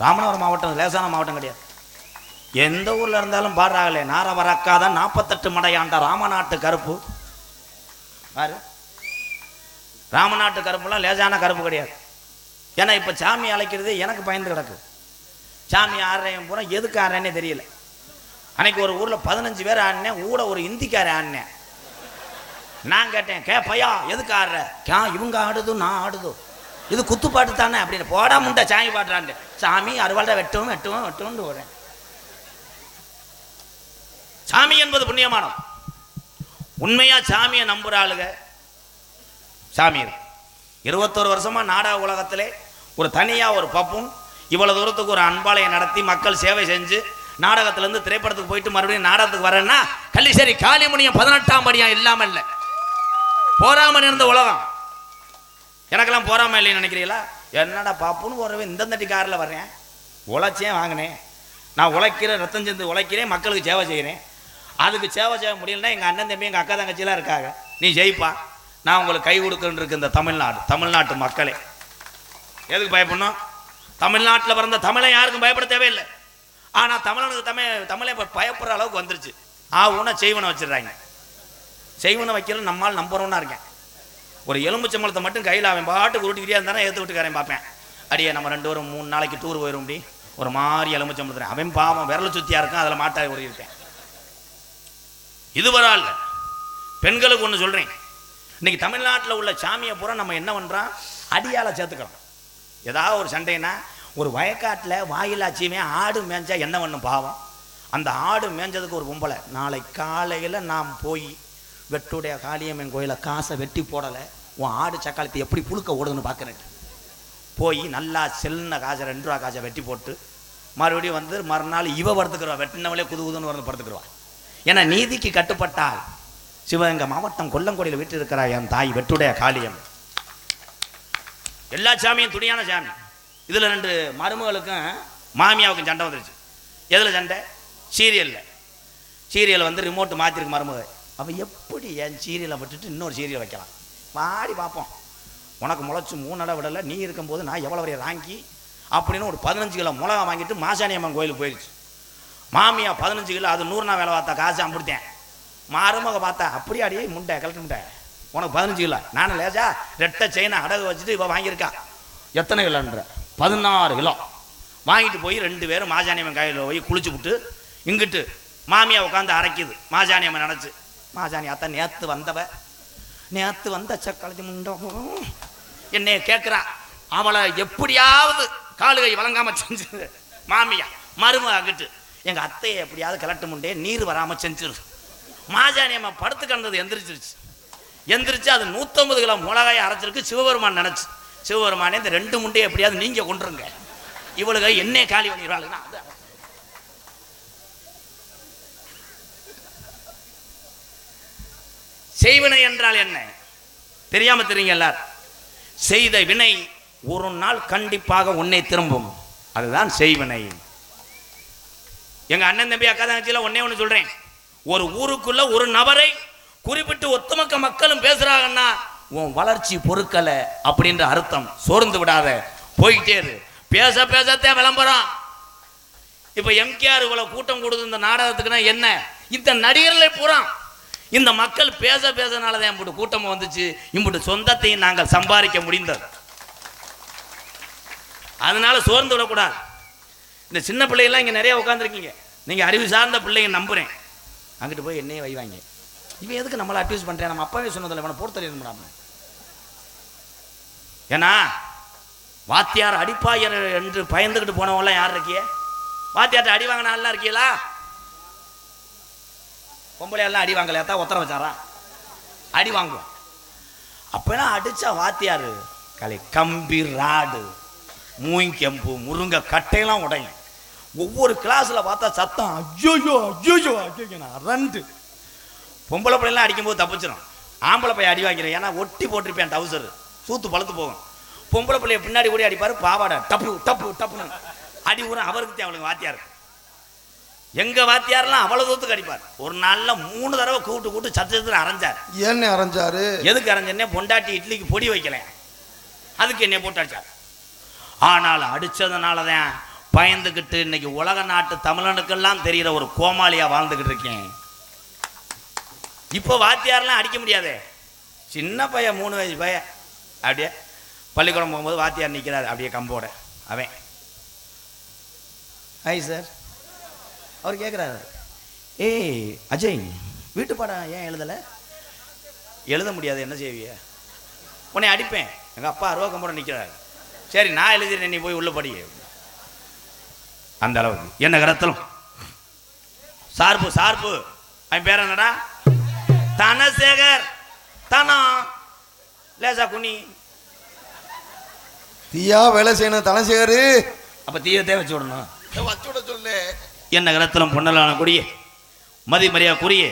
ராமநாதபுரம் மாவட்டம் லேசான மாவட்டம் கிடையாது. எந்த ஊரில் இருந்தாலும் பாடுறாங்களே, நார வரக்காத 48 மடையாண்ட ராமநாட்டு கருப்பு பாரு. ராமநாட்டு கருப்புலாம் லேசான கருப்பு கிடையாது. ஏன்னா இப்போ சாமி அழைக்கிறது எனக்கு பயந்து கிடக்கு. சாமி ஆடுறேன் பூரா எதுக்கு ஆடுறேன்னே தெரியல. அன்னைக்கு ஒரு ஊரில் 15 பேர் ஆடினேன், ஊட ஒரு இந்திக்கார ஆடினேன். நான் கேட்டேன், பையா எதுக்கு ஆடுற? இவங்க ஆடுதோ நான் ஆடுதோ, இது குத்துப்பாட்டு தானே அப்படின்னு. போடா முண்டை சாமி பாடுறான்ட்டு. சாமி அறுவாள்ட வெட்டுவோம் போடுறேன். சாமி என்பது புண்ணியமானம். உண்மையா சாமியை நம்புற ஆளுங்க சாமி 21 வருஷமா நாடக உலகத்திலே ஒரு தனியா ஒரு பப்பும் இவ்வளவு தூரத்துக்கு ஒரு அன்பாலயம் நடத்தி மக்கள் சேவை செஞ்சு நாடகத்திலேருந்து திரைப்படத்துக்கு போயிட்டு மறுபடியும் நாடகத்துக்கு வரேன்னா கள்ளிசேரி காளிமுனியம் 18ஆம் படியான் இல்லாமல் இல்லை. போராமல் இருந்த உலகம். எனக்கெல்லாம் போராமல் இல்லைன்னு நினைக்கிறீங்களா? என்னடா பாப்புன்னு போறவே இந்த காரில் வர்றேன், உழைச்சேன் வாங்கினேன். நான் உழைக்கிறேன், ரத்தம் செஞ்சு உழைக்கிறேன், மக்களுக்கு சேவை செய்கிறேன். அதுக்கு சேவை செய்ய முடியலன்னா எங்கள் அண்ணன் தம்பி எங்கள் அக்கா தங்கச்சிலாம் இருக்காங்க, நீ ஜெயிப்பா, நான் உங்களுக்கு கை கொடுக்குன்னு இருக்கு. இந்த தமிழ்நாட்டு மக்களே எதுக்கு பயப்படணும்? தமிழ்நாட்டில் பிறந்த தமிழை யாருக்கும் பயப்பட தேவையில்லை. ஆனால் தமிழனுக்கு தமிழை இப்போ பயப்படுற அளவுக்கு வந்துருச்சு. ஊனா செய்வனை வச்சிடுறாங்க. செய்வனை வைக்கிறது நம்மால் நம்புறோன்னா இருக்கேன். ஒரு எலும்புச்சம்பளத்தை மட்டும் கையில் அவன் பாட்டுக்கு உருட்டிக்கிட்டே இருந்தானே ஏற்று விட்டுக்காரன் பார்ப்பேன். அடியே நம்ம 2 ஒரு 3 நாளைக்கு டூர் போயிடும் அப்படி ஒரு மாதிரி எலும்புச்சம்பளத்துறேன். அவன் பாவம் விரல் சுத்தியா இருக்கும், அதில் மாட்டாக ஒரு இருப்பேன். இது வரால பெண்களுக்கு ஒன்று சொல்கிறேன். இன்னைக்கு தமிழ்நாட்டில் உள்ள சாமியை பூரா நம்ம என்ன பண்ணுறோம், அடியால் சேர்த்துக்கிறோம். ஏதாவது ஒரு சண்டைனா ஒரு வயக்காட்டில் வாயிலாச்சியுமே ஆடு மேய்ஞ்சா என்ன பண்ணும் பாவம். அந்த ஆடு மேய்ஞ்சதுக்கு ஒரு பொம்பளை நாளை காலையில் நாம் போய் வெட்டுடைய காளியம்மன் கோயிலில் காசை வெட்டி போடலை, உன் ஆடு சக்காலத்தை எப்படி புழுக்க ஓடுதுன்னு பார்க்குறேன். போய் நல்லா செல்லின காசை 2 ரூபா காசை வெட்டி போட்டு மறுபடியும் வந்து மறுநாள் இவ படுத்துக்கிறவா, வெட்டினவளே குதுகுதுன்னு வந்து படுத்துக்கிறவா. ஏன்னா நீதிக்கு கட்டுப்பட்டால் சிவகங்கை மாவட்டம் கொல்லங்கோடியில் வீட்டு இருக்கிறா என் தாய் வெட்டுடைய காளியம்மன். எல்லா சாமியும் துணியான சாமி. இதில் 2 மருமகளுக்கும் மாமியாவுக்கும் சண்டை வந்துருச்சு. எதில் சண்டை? சீரியல் வந்து ரிமோட்டு மாற்றிருக்கு மருமகள். அவள் எப்படி என் சீரியலை விட்டுட்டு இன்னொரு சீரியல் வைக்கலாம், மாடி பார்ப்போம். உனக்கு முளைச்சி 3 நட விடலை, நீ இருக்கும்போது நான் எவ்வளோ வரைய ராங்கி அப்படின்னு ஒரு 15 கிலோ மிளகா வாங்கிட்டு மாசாணியம்மன் கோயிலுக்கு போயிடுச்சு. மாமியா 15 கிலோ அது 100 வேலை பார்த்தா காசு அம்பிடுத்தேன். மருமக பார்த்தா அப்படியே அடியே முண்டை கலெக்ட் முண்டை உனக்கு 15 கிலோ, நானும் லேசா 2 செயினை அடகு வச்சுட்டு இவள் வாங்கியிருக்கா. எத்தனை கிலோன்ற? 16 கிலோ வாங்கிட்டு போய் 2 பேரும் மாசாணியம்மன் கோயிலில் போய் குளிச்சு விட்டு இங்கிட்டு மாமியா உட்காந்து அரைக்குது. மாசாணியம்மன் நினச்சி மாசாணி அத்தா நேற்று வந்த சக்களத்தி முண்டோ என்னைய கேட்குறான். அவளை எப்படியாவது காலுகை வழங்காமல் செஞ்சு மாமியா மருமக ஆகிட்டு எங்கள் அத்தையை எப்படியாவது கிளட்டு முண்டே நீர் வராமல் செஞ்சிரு. மாசாணியம்மா படுத்து கிடந்தது எந்திரிச்சு அது 150 கிலோ மிளகாயை அரைச்சிருக்கு. சிவபெருமான் நினச்சி, சிவபெருமானே இந்த 2 முண்டையை எப்படியாவது நீங்கள் கொண்டுருங்க, இவளுக்கு என்னைய காலி பண்ணிடுவாளுன்னா. அது செய்வினை என்றால் என்ன தெரியாம தெரியுங்க எல்லாரும். செய்த வினை ஒரு நாள் கண்டிப்பாக உன்னை திரும்பும், அதுதான் செய்வினை. எங்க அண்ணன் தம்பி அக்கா தங்கச்சியில ஒண்ணே சொல்றேன், ஒரு ஊருக்குள்ள ஒரு நபரை குறிப்பிட்டு ஒத்துமொத்த மக்களும் பேசுறாங்கன்னா உன் வளர்ச்சி பொறுக்கல அப்படின்ற அர்த்தம். சோர்ந்து விடாத, போய்கிட்டே இரு. பேசத்தே விளம்பரம். இப்ப எம்கேஆர் இவ்வளவு கூட்டம் கொடுத்து இந்த நாடகத்துக்குன்னா என்ன, இந்த நடிகர்களை பூரா இந்த மக்கள் பேசனாலதான் இம்புட்டு கூட்டம் வந்துச்சு, இம்புட்டு சொந்தத்தையும் நாங்கள் சம்பாதிக்க முடிந்தது. அதனால சோர்ந்து விடக்கூடாது. இந்த சின்ன பிள்ளைகள்லாம் இங்கே நிறைய உட்காந்துருக்கீங்க, நீங்கள் அறிவு சார்ந்த பிள்ளைங்க நம்புகிறேன். அங்கிட்டு போய் என்னையே வைவாங்க, இவன் எதுக்கு நம்மளை அட்வைஸ் பண்ணுறேன், நம்ம அப்பாவே சொன்னதில்லை இவனை போட்டு தரணும். ஏன்னா வாத்தியார் அடிப்பாயர் என்று பயந்துக்கிட்டு போனவங்களாம் யார் இருக்கிய? வாத்தியார்ட்ட அடி வாங்கினா எல்லாம் இருக்கீங்களா? பொம்பளை எல்லாம் அடி வாங்கலையா தான் உத்தரவு வச்சாரா? அடி வாங்குவோம். அப்பெல்லாம் அடிச்சா வாத்தியாரு கம்பி ராடு மூங்கம்பு முருங்கை கட்டையெல்லாம் உடையும். ஒவ்வொரு கிளாஸ்ல பார்த்தா சத்தம் ஐயோ ஐயோ ஐயோ 2 பொம்பளை பிள்ளைலாம் அடிக்கும்போது தப்பிச்சிடும். ஆம்பளை பையன் அடி வாங்கிறேன், ஏன்னா ஒட்டி போட்டிருப்பேன் டவுசர், சூத்து பழுத்து போகும். பொம்பளை பிள்ளைய பின்னாடி ஓடி அடிப்பாரு, பாவாடை டப்பு டப்பு டப்புன்னு அடி ஊரம். அவருக்கு அவளுக்கு வாத்தியார், எங்க வாத்தியாரெல்லாம் அவ்வளவு தூரத்துக்கு அடிப்பார். ஒரு நாள்ல 3 தடவை கூட்டு சத்தத்துல அரைஞ்சார். ஏன்னு அரைஞ்சாரு? எதுக்கு அரைஞ்சேன்னே, பொண்டாட்டி இட்லிக்கு பொடி வைக்கல, அதுக்கு என்னை போட்டு அடிச்சார். ஆனால் அடிச்சதுனாலதான் பயந்துக்கிட்டு இன்னைக்கு உலக நாட்டு தமிழனுக்கெல்லாம் தெரிகிற ஒரு கோமாளியா வாழ்ந்துகிட்டு இருக்கேன். இப்போ வாத்தியாரெல்லாம் அடிக்க முடியாதே. சின்ன பையன் 3 வயசு பையன் அப்படியே பள்ளிக்கூடம் போகும்போது வாத்தியார் நிற்கிறார் அப்படியே கம்போட. அவன் ஹாய் சார், அவர் கேட்குறாரு, ஏய் அஜய் வீட்டு பாடம் ஏன் எழுதலை? எழுத முடியாது, என்ன செய்விய? உன்னை அடிப்பேன். எங்கள் அப்பா 60 கம்போட நிற்கிறாரு. சரி நான் எழுதிடுறேன், நீ போய் உள்ள படி. அந்த அளவுக்கு என்ன கரத்தலும் சார்பு சார்பு. அவன் பேர் என்னடா? தனசேகர். தனா லேசா குனி. தீயா வேலை செய்யணும் தனசேகர். அப்ப தீயத்தே வச்சு விடணும். வச்சு விட சொல்லு. என்ன கரத்தலும் பொன்னலான குடிய மதிமரியா குறிய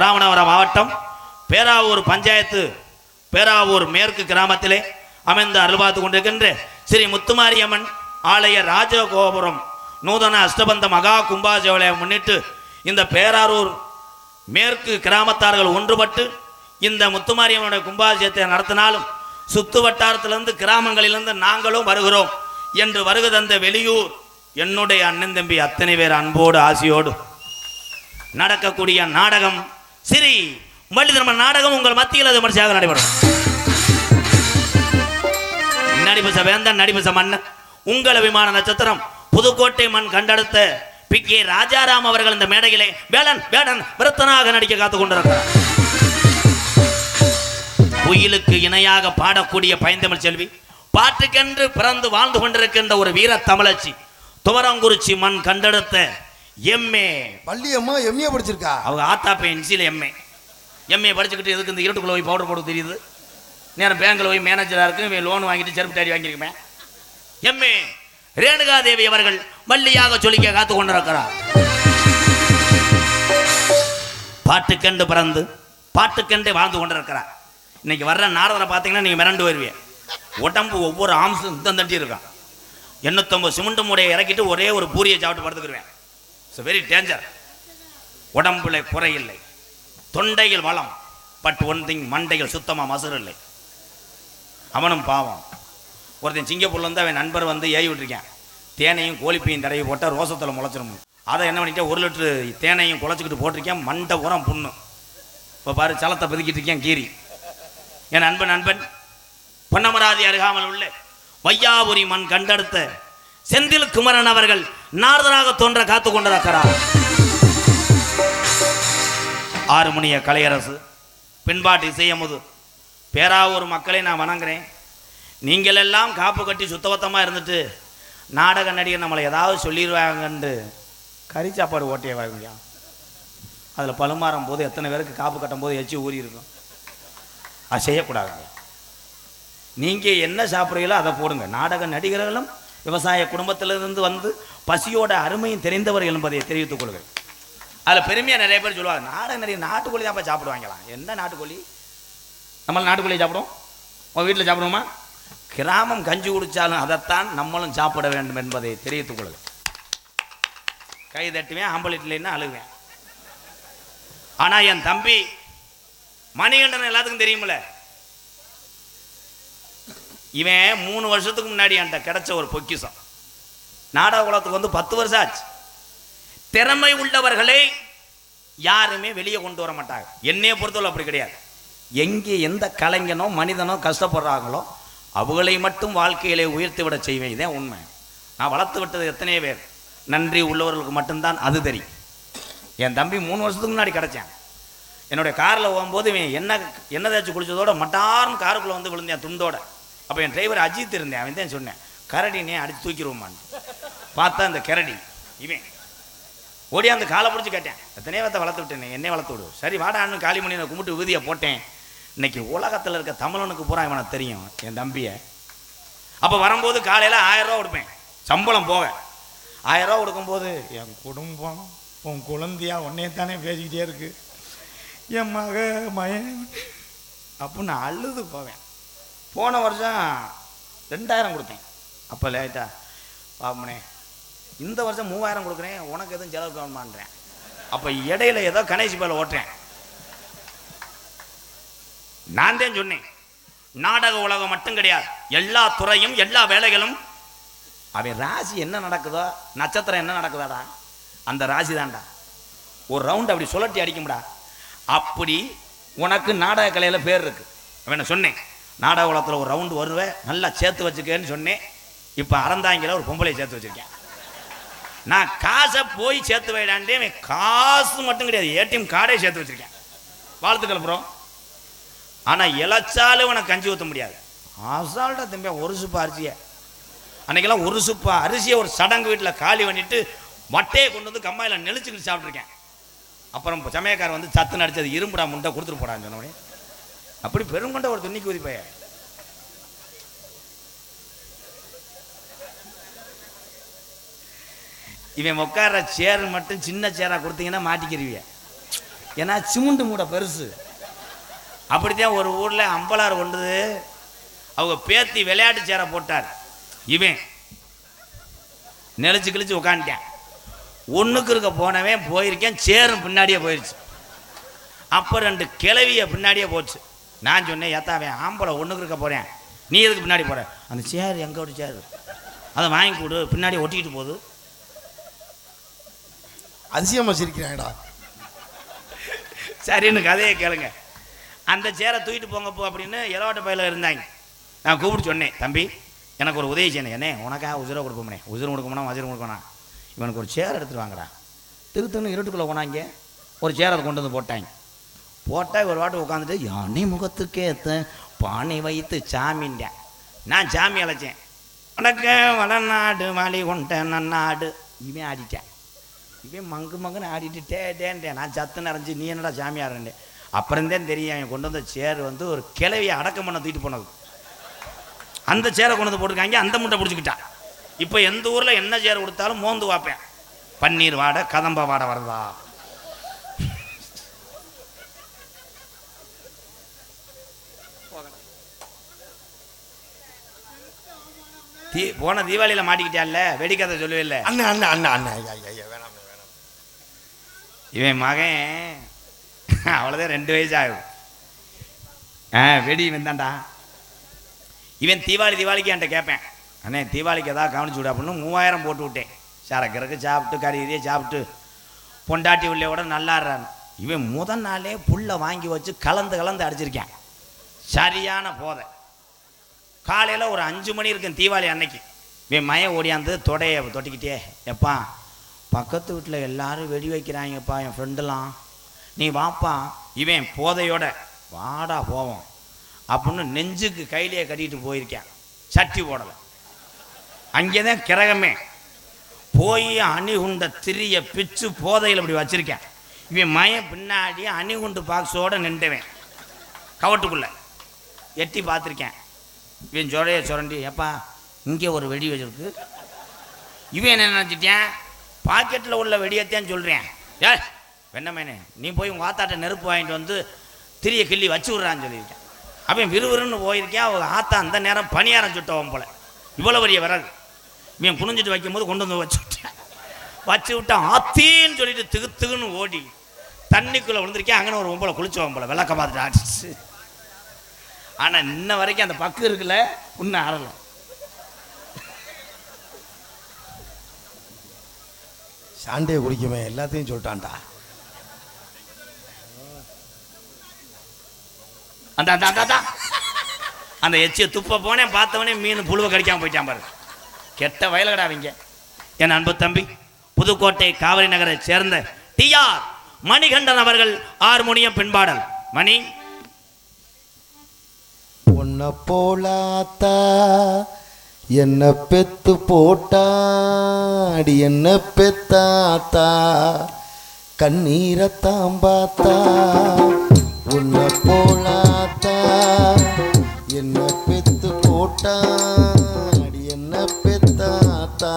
ராமநாதபுரம் மாவட்டம் பேராவூர் பஞ்சாயத்து பேராவூர் மேற்கு கிராமத்திலே அமைந்து அருள்பார்த்து கொண்டிருக்கின்ற ஸ்ரீ முத்துமாரியம்மன் ஆலய ராஜகோபுரம் நூதன அஷ்டபந்த மகா கும்பாபிஷேகத்தை முன்னிட்டு இந்த பேராரூர் மேற்கு கிராமத்தார்கள் ஒன்றுபட்டு இந்த முத்துமாரியம்மனுடைய கும்பாபிஷேகத்தை நடத்தினாலும் சுத்து வட்டாரத்திலிருந்து கிராமங்களிலிருந்து நாங்களும் வருகிறோம் என்று வருகை தந்த வெளியூர் என்னுடைய அண்ணன் தம்பி அத்தனை பேர் அன்போடு ஆசியோடு நடக்கக்கூடிய நாடகம் ஸ்ரீ வள்ளிதர்ம நாடகம் உங்கள் மத்தியில் விமர்சையாக நடைபெறும். நடிபச வேந்தன் நடிபச மன்னன் உங்கள் விமான நட்சத்திரம் புதுக்கோட்டை மண் கண்டெடுத்த பி.கே. ராஜாராம் அவர்கள் இந்த மேடையிலே வேடன் வேடன் விருத்தனாக நடிக்க காத்துக் கொண்டிருக்கிறார். குயிலுக்கு இணையாக பாடக்கூடிய பைந்தமிழ் செல்வி, பாட்டுக்கென்று பிறந்து வாழ்ந்து கொண்டிருக்கின்ற ஒரு வீர தமிழச்சி, துவரங்குறிச்சி மண் கண்டெடுத்த எம்ஏ பள்ளியம்மா எம்ஏ படிச்சிருக்கா. அவங்க ஆத்தாப்பை என்சியில் எம்ஏ படிச்சுக்கிட்டு எதுக்கு இந்த இருட்டுக்குள்ள போய் பவுடர் போட்டு தெரியுது? நேரம் பேங்கில் போய் மேனேஜராக இருக்கு, லோன் வாங்கிட்டு செருப்பு டாடி வாங்கியிருக்கேன். எம்ஏ ரேணுகாதேவி அவர்கள் வள்ளியாக சொல்லிக்க காத்து கொண்டிருக்கிறார். பாட்டுக்கென்று பிறந்து பாட்டுக்கென்று வாழ்ந்து கொண்டிருக்கிறார். இன்னைக்கு வர்ற நாரதரை பார்த்தீங்கன்னா நீங்கள் மிரண்டு வருவீங்க. உடம்பு ஒவ்வொரு ஆம்சம் தண்டி இருக்கான். 850 சிமெண்ட் மூடையை இறக்கிட்டு ஒரே ஒரு பூரியை சாப்பிட்டு படுத்துக்கிடுவேன். It's very danger. உடம்புல குறையில்லை, தொண்டையில் வளம், பட் ஒன் திங், மண்டையில் சுத்தமாக மசுறு இல்லை. அவனும் பாவம். ஒருத்தன் சிங்கப்பூர்ல வந்து அவன் நண்பர் வந்து ஏறி விட்டுருக்கேன், தேனையும் கோழிப்பையும் தடவி போட்டால் ரோசத்தில் முளைச்சிடும். அதை என்ன பண்ணிட்டேன், 1 லிட்டரு தேனையும் குழச்சிக்கிட்டு போட்டிருக்கேன், மண்டை உரம் புண்ணு. இப்போ பாரு சலத்தை பதுக்கிட்டு இருக்கேன் கீரி. என் நண்பன் பொன்னமராதி அருகாமல் உள்ள வையாபுரி மண் கண்டெடுத்த செந்தில் குமரன் அவர்கள் நாரதராக தோன்ற காத்து கொண்டிருக்கிறார். 6 மணிய கலையரசு பின்பாட்டு இசையமுது பேராவூர் மக்களை நான் வணங்குறேன். நீங்கள் எல்லாம் காப்பு கட்டி சுத்தபத்தமாக இருந்துட்டு நாடக நடிகர் நம்மளை ஏதாவது சொல்லிடுவாங்கன்ட்டு கறி சாப்பாடு ஓட்டையை வாங்க. அதில் பழுமாறும் போது எத்தனை பேருக்கு காப்பு கட்டும் போது எச்சி ஊறி இருக்கும். அது செய்யக்கூடாதுங்க. நீங்கள் என்ன சாப்பிட்றீங்களோ அதை போடுங்க. நாடக நடிகர்களும் விவசாய குடும்பத்திலிருந்து வந்து பசியோட அருமையும் தெரிந்தவர்கள் என்பதை தெரிவித்துக் கொள்கிறேன். அதில் பெருமையாக நிறைய பேர் சொல்லுவாங்க, நாடக நடிகர் நாட்டுக்கோழி தான் போய் சாப்பிடுவாங்களாம். என்ன நாட்டுக்கோழி? நம்மளும் நாட்டுக்கோழி சாப்பிடுவோம், உங்கள் வீட்டில் சாப்பிடுவோமா? கிராமம் கஞ்சி குடித்தாலும் அதைத்தான் நம்மளும் சாப்பிட வேண்டும் என்பதை தெரிவித்துக் கொள்கிறேன். கை தட்டுவேன், ஆம்பளிட்லைன்னா அழுவேன். ஆனால் என் தம்பி மணிகண்டன் எல்லாத்துக்கும் தெரியுமில்ல, இவன் 3 வருஷத்துக்கு முன்னாடி என்கிட்ட கிடைச்ச ஒரு பொக்கிஷம். நாடக குலத்துக்கு வந்து 10 வருஷம் ஆச்சு. திறமை உள்ளவர்களை யாருமே வெளியே கொண்டு வர மாட்டாங்க. என்னைய பொறுத்தவரை அப்படி கிடையாது. எங்கே எந்த கலைஞனோ மனிதனோ கஷ்டப்படுறாங்களோ அவங்களை மட்டும் வாழ்க்கையிலே உயர்த்தி விட செய்வேன். இதே உண்மை. நான் வளர்த்து விட்டது எத்தனையோ பேர், நன்றி உள்ளவர்களுக்கு மட்டும்தான் அது தெரியும். என் தம்பி 3 வருஷத்துக்கு முன்னாடி கிடச்சேன். என்னுடைய காரில் போகும்போது இவன் என்ன தேய்ச்சி குளிச்சதோட மட்டார்னு காருக்குள்ளே வந்து விழுந்தேன் துண்டோட. அப்போ என் டிரைவர் அஜித் இருந்தேன். அவன் தான் சொன்னேன், கரடினே அடித்து தூக்கிடுவோமான்னு. பார்த்தா இந்த கரடி இவன் ஓடியா அந்த காலை பிடிச்சி கேட்டேன், எத்தனையோ வளர்த்து வளர்த்து விட்டேன், என்னை வளர்த்து விடு. சரி வாடான்னு காளிமணியை கும்பிட்டு விதியை போட்டேன். இன்னைக்கு உலகத்தில் இருக்க தமிழனுக்கு பூரா இவனை தெரியும், என் தம்பியை. அப்போ வரும்போது காலையில் 1000 ரூபா கொடுப்பேன் சம்பளம் போக. 1000 ரூபா கொடுக்கும்போது, என் குடும்பம் உன் குழந்தையா உன்னையே தானே பேசிக்கிட்டே இருக்கு, என் மகன் அப்படின்னு அழுது போவேன். போன வருஷம் 2000 கொடுத்தேன். அப்போ லேட்டா பாப்பனே இந்த வருஷம் 3000 கொடுக்குறேன், உனக்கு எதுவும் செலவு கவனமான்றேன். அப்போ இடையில ஏதோ கணேசி பேல ஓட்டுறேன். நான் தான் சொன்னேன், நாடக உலகம் மட்டும் கிடையாது, எல்லா துறையும் எல்லா வேலைகளும் அவன் ராசி என்ன நடக்குதோ, நட்சத்திரம் என்ன நடக்குதாடா, அந்த ராசி தான்டா. ஒரு ரவுண்ட் அப்படி சுழட்டி அடிக்கும்டா. அப்படி உனக்கு நாடக கலையில் பேர் இருக்கு. அவன் சொன்னேன், நாடக உலகத்தில் ஒரு ரவுண்டு வருவேன், நல்லா சேர்த்து வச்சுக்கேன்னு சொன்னேன். இப்போ அறந்தாங்கில ஒரு பொம்பளை சேர்த்து வச்சிருக்கேன். நான் காசை போய் சேர்த்து வைடாண்டே, காசு மட்டும் கிடையாது, ஏடிஎம் கார்டே சேர்த்து வச்சிருக்கேன். வாழ்த்துக்கள் ப்ரோ. ஆனால் இழைச்சாலும் உனக்கு கஞ்சி ஊற்ற முடியாது. அசால்ட்டா தம்பியா ஒரு சுப்பா அரிசியை, அன்னைக்கெல்லாம் ஒரு சுப்பா அரிசியை ஒரு சடங்கு வீட்டில் காலி பண்ணிட்டு வட்டையை கொண்டு வந்து கம்மாயில் நெளிச்சுக்கிட்டு சாப்பிட்ருக்கேன். அப்புறம் சமயக்காரன் வந்து சத்து நடிச்சது இரும்புடா முண்டை கொடுத்துட்டு போடான்னு சொன்னோடனே அப்படி பெருங்கொண்ட ஒரு துணிக்கு உதிப்பைய. இவன் உட்கார சேர் மட்டும் சின்ன சேராக கொடுத்தீங்கன்னா மாட்டிக்கிருவிய, ஏன்னா சிமுண்டு மூட பெருசு. அப்படித்தான் ஒரு ஊரில் அம்பலார் கொண்டு அவங்க பேத்தி விளையாட்டு சேரை போட்டார். இவன் நெளிச்சு கிழிச்சு உட்காந்துட்டேன். ஒன்றுக்கு இருக்க போனவன் போயிருக்கேன், சேரும் பின்னாடியே போயிடுச்சு. அப்போ 2 கிளவிய பின்னாடியே போச்சு. நான் சொன்னேன், ஏத்தாவன் ஆம்பளை ஒன்றுக்கு இருக்க போகிறேன், நீ எதுக்கு பின்னாடி போகிற, அந்த சேர் எங்கோட சேர் அதை வாங்கி கொடு, பின்னாடி ஒட்டிக்கிட்டு போகுது. அதிசயமாக சிரிக்கிறாங்கடா. சரின்னு கதையை கேளுங்க. அந்த சேரை தூக்கிட்டு போங்க போ அப்படின்னு இலவாட்ட பயில இருந்தாங்க. நான் கூப்பிட்டு சொன்னேன், தம்பி எனக்கு ஒரு உதவி செய்யணும், என்ன உனக்காக உசுரை கொடுப்போம்னே, உசுரம் கொடுக்கணும் வஜரம் கொடுக்கணும், இவனுக்கு ஒரு சேர் எடுத்துட்டு வாங்கடா. திருத்துன்னு இருட்டுக்குள்ளே போனாங்க, ஒரு சேரை அதை கொண்டு வந்து போட்டாங்க. போட்டால் ஒரு வாட்டு உட்காந்துட்டு, யானை முகத்துக்கேத்த பானை வைத்து சாமின்ட்டேன். நான் சாமி அழைச்சேன், உனக்கு வளநாடு மாலி கொண்ட நன்னாடு. இவன் ஆடிட்டேன், இவன் மங்கு மங்குன்னு ஆடிட்டு டேன்ட்டேன். நான் சத்து நிறைஞ்சி நீ என்னடா சாமி ஆடுறேன். அப்புறம்தான் தெரியும், அவன் கொண்டு வந்த சேர் வந்து ஒரு கிளவியை அடக்கம் பண்ண தூக்கிட்டு போனது. அந்த சேரை கொண்டு வந்து போட்டிருக்காங்க, அந்த முட்டை பிடிச்சிக்கிட்டான். இப்போ எந்த ஊரில் என்ன சேர் கொடுத்தாலும் மோந்து வாப்பேன், பன்னீர் வாடை கதம்ப வாடை வருதா. போன தீபாவளியில் மாட்டிக்கிட்டால, வெடிக்கதை சொல்லவே இல்லை. அண்ணா அண்ணா அண்ணா அண்ணா ஐயா வேணாம் வேணாம். இவன் மகன் அவ்வளோதான் 2 வயசு ஆகும். வெடி வந்தான்டா. இவன் தீபாவளிக்கு என்கிட்ட கேட்பேன், அண்ணே தீபாவளிக்கு எதாவது கவனிச்சு விட அப்படின்னு 3000 போட்டு விட்டேன். சரக்கிறக்கு சாப்பிட்டு கறியே சாப்பிட்டு பொண்டாட்டி உள்ளே நல்லாடுறான். இவன் முதல் நாளே புல்லை வாங்கி வச்சு கலந்து அடிச்சிருக்கேன். சரியான போதை. காலையில் ஒரு 5 மணி இருக்கும் தீபாவளி அன்னைக்கு. இவன் மயம் ஓடியாந்து தொடையை தொட்டிக்கிட்டே, எப்பா பக்கத்து வீட்டில் எல்லாரும் வெடி வைக்கிறாங்கப்பா, என் ஃப்ரெண்டெல்லாம், நீ வாப்பா. இவன் போதையோட வாடா போவோம் அப்படின்னு நெஞ்சுக்கு கையிலேயே கட்டிட்டு போயிருக்கேன். சட்டி போடலை. அங்கே தான் கிரகமே. போய் அணிகுண்ட திரிய பிச்சு போதையில் இப்படி வச்சிருக்கேன். இவன் மயம் பின்னாடி அணிகுண்டு பாக்ஸோடு நின்றுவேன். கவட்டுக்குள்ளே எட்டி பார்த்துருக்கேன். இவன் சொரையை சுரண்டி, எப்பா இங்கே ஒரு வெடி வச்சிருக்கு. இவன் என்ன நினச்சிட்டேன், பாக்கெட்டில் உள்ள வெடியத்தான் சொல்கிறேன். ஏ வெண்ணமேனே, நீ போய் உங்கள் ஆத்தாட்ட நெருப்பு வாங்கிட்டு வந்து திரிய கிள்ளி வச்சு விட்றான்னு சொல்லியிருக்கேன். அவன் விறுவிறுன்னு போயிருக்கேன். அவங்க ஆத்தா அந்த நேரம் பணியாரம் சுட்டவன் போல, இவ்வளோ பெரிய விறகு. இவன் குனிஞ்சிட்டு வைக்கும்போது கொண்டு வந்து வச்சு விட்டான். ஆத்தின்னு சொல்லிட்டு திகுன்னு ஓடி தண்ணிக்குள்ளே விழுந்திருக்கேன். அங்கே ஒரு ஒம்பளை குளிச்சவன் போல விளக்க பார்த்துட்டு ஆடிச்சு. ஆனால் இன்ன வரைக்கும் அந்த பக்கு இருக்குல்ல, இன்னும் ஆறலை. சாண்டையை குடிக்குமே எல்லாத்தையும் சொல்லிட்டான்டா. அந்த எச்சியை துப்ப போனேன், பார்த்தவனே மீன் புழுவை கடிக்காமல் போயிட்டான் பாரு. கெட்ட வயலகடா அவங்க. என் அன்பு தம்பி, புதுக்கோட்டை காவிரி நகரை சேர்ந்த டிஆர் மணிகண்டன் அவர்கள் ஹார்மோனியம் பின்பாடல். மணி உன்னை போலாத்தா என்ன பெத்து போட்டாடி, என்ன பெத்தாத்தா கண்ணீரத்தான் பார்த்தா. உன்னை போலாத்தா என்ன பெத்து போட்டாடி, என்ன பெத்தாத்தா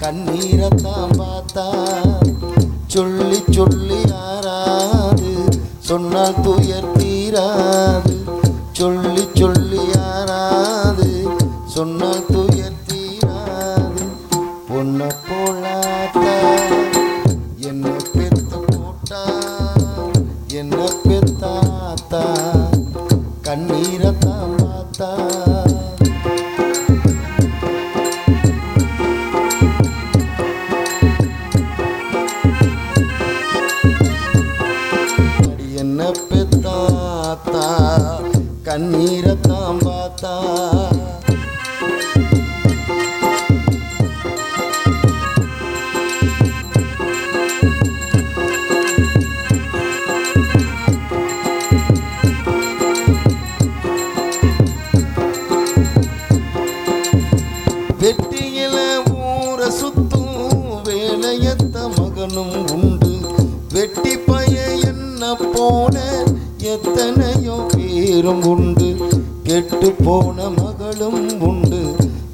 கண்ணீரத்தான் பார்த்தா. சொல்லி சொல்லி யாராது சொன்னால் துயர் தீரா, தீராது சொல்லி சொல்லி யாராது சொன்னால் துயர் தீராது பொன்ன போலாத்தா என்ன பெத்து போட்டா என்ன பெத்தாத்தா கண்ணீரத்தான் பார்த்தா என்ன பெத்தாத்தா கண்ணீரத்தான் பார்த்தா வெட்டியில ஊர சுத்தும் வேலையத்த மகனும் உண்டு வெட்டி பய என்ன போன எத்தனையோ பேரும் உண்டு கெட்டு போன மகளும் உண்டு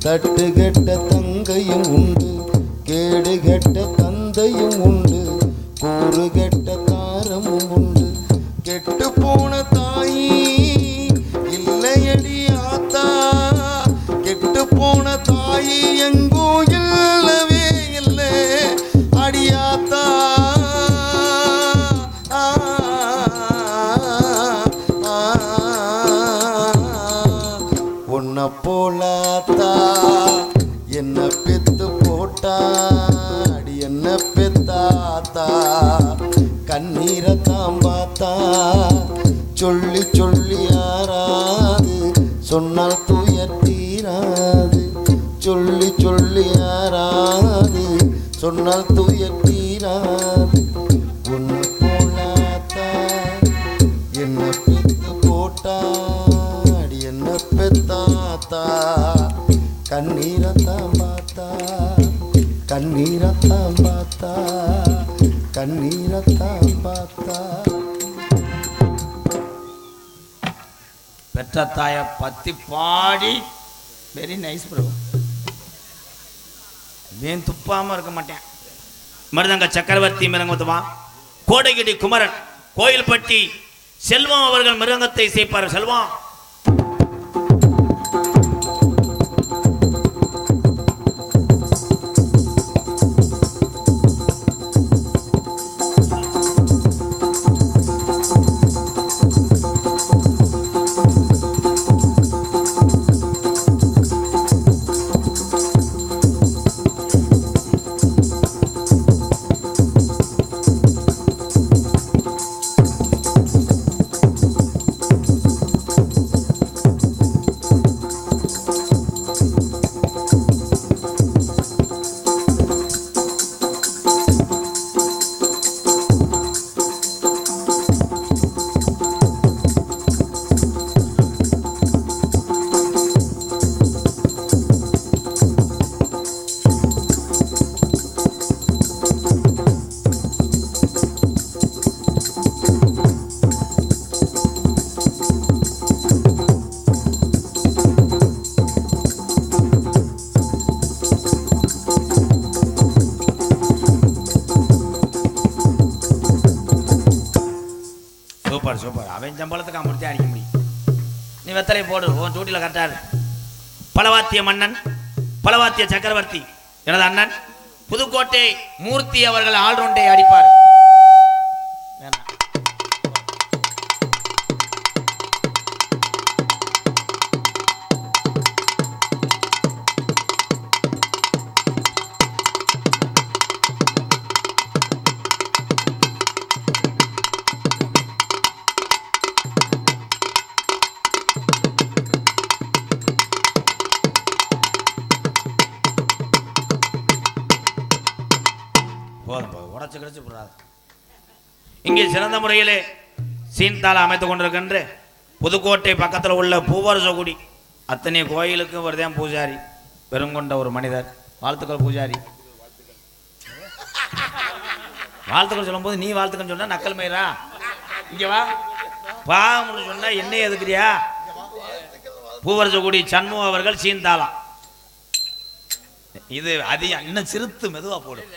தட்டு கெட்ட தங்கையும் உண்டு கேடு கெட்ட தந்தையும் உண்டு கூறு கெட்ட தாரமும் உண்டு கெட்டு போன தாயி இல்லையடி ஆத்தா கெட்டு போன தாயி எங்கோ இல்லவே இல்லை அடியாத்தா உன்னை போலாத்தா என்ன பெத்து போட்டா அடி என்ன பெத்தாத்தா கண்ணீரத்தான் பார்த்தா சொல்லி சொல்லி யாராது சொன்னால் துயர் தீராது சொல்லி சொல்லி யாராது சொன்னால் துயர் தீராது உன்னை போலாத்தா என்ன பெத்து போட்டா அடி என்ன பெத்தாத்தா கண்ணீரத்தான் பார்த்தா கண்ணீரத்தான் பார்த்தா கண்ணீரத்தான் பார்த்தா பெற்ற தாயை பத்தி பாடி வெரி நைஸ் ப்ரோ. வேன் துப்பாம இருக்க மாட்டேன். மருதங்க சக்கரவர்த்தி மிருங்கத்துவா கோடகிரி குமரன் கோயில்பட்டி செல்வம் அவர்கள் மிருகத்தை சேர்ப்பார். செல்வம் சூப்பர் சூப்பர். அவன் சம்பளத்துக்கு அமுடித்தே அடிக்க முடியும். நீ வெத்தலை போடு, உன் டூட்டியில் கரெக்டாரு. பலவாத்திய மன்னன் பலவாத்திய சக்கரவர்த்தி எனது அண்ணன் புதுக்கோட்டை மூர்த்தி அவர்கள் ஆல்ரவுண்டை அடிப்பார். உடச்சு கிடச்சு போடாது. இங்கே சிறந்த முறையிலே சீன்தாள அமைத்துக் கொண்டிருக்கின்ற புதுக்கோட்டை பக்கத்தில் உள்ள பூவரசகுடி அத்தனை கோயிலுக்கும் வருதான் பூஜாரி, பெருங்கொண்ட ஒரு மனிதர். வாழ்த்துக்கள் பூஜாரி. வாழ்த்துக்கள் சொல்லும்போது நீ வாழ்த்துக்கள் சொன்னா நக்கல் மயிரா இங்க வா பாவம்னு சொன்னா என்ன எதுக்குறியா? பூவரசகுடி சண்முகம் அவர்கள் சீன்தாளம். இது அதிகம் இன்னும் சிறுத்து மெதுவா போடும்.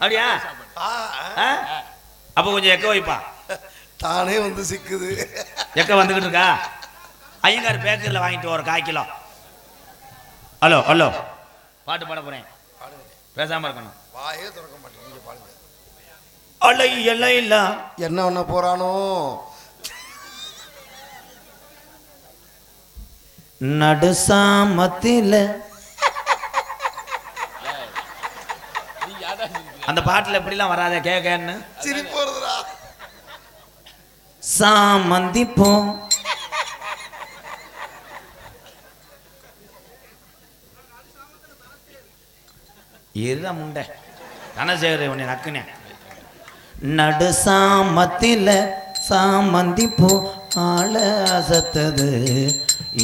அப்படியா? அப்ப கொஞ்சம் எக்க வைப்பா. தானே வந்து சிக்குது. எக்க வந்துக்கிட்டு இருக்கா? ஐயங்கார் பேக்கரியில் வாங்கிட்டு ஒரு 1/4 கிலோ. ஹலோ ஹலோ, பாட்டு பாட போகிறேன், பேசாமல் இருக்கணும். வாயே திறக்க மாட்டேன். நீங்க பாடுங்க. அலை எல்லை இல்ல என்ன பண்ண போறானோ? நடுசாமத்தில அந்த பாட்டில் எப்படிலாம் வராத கேட்கன்னு சிரிப்பு வருதுடா. சாமந்திப்போம் இருடா முண்டை தனசேகர் உன்னை நக்குனே. நடுசாமத்தில சாமந்திப்போ ஆள அசத்தது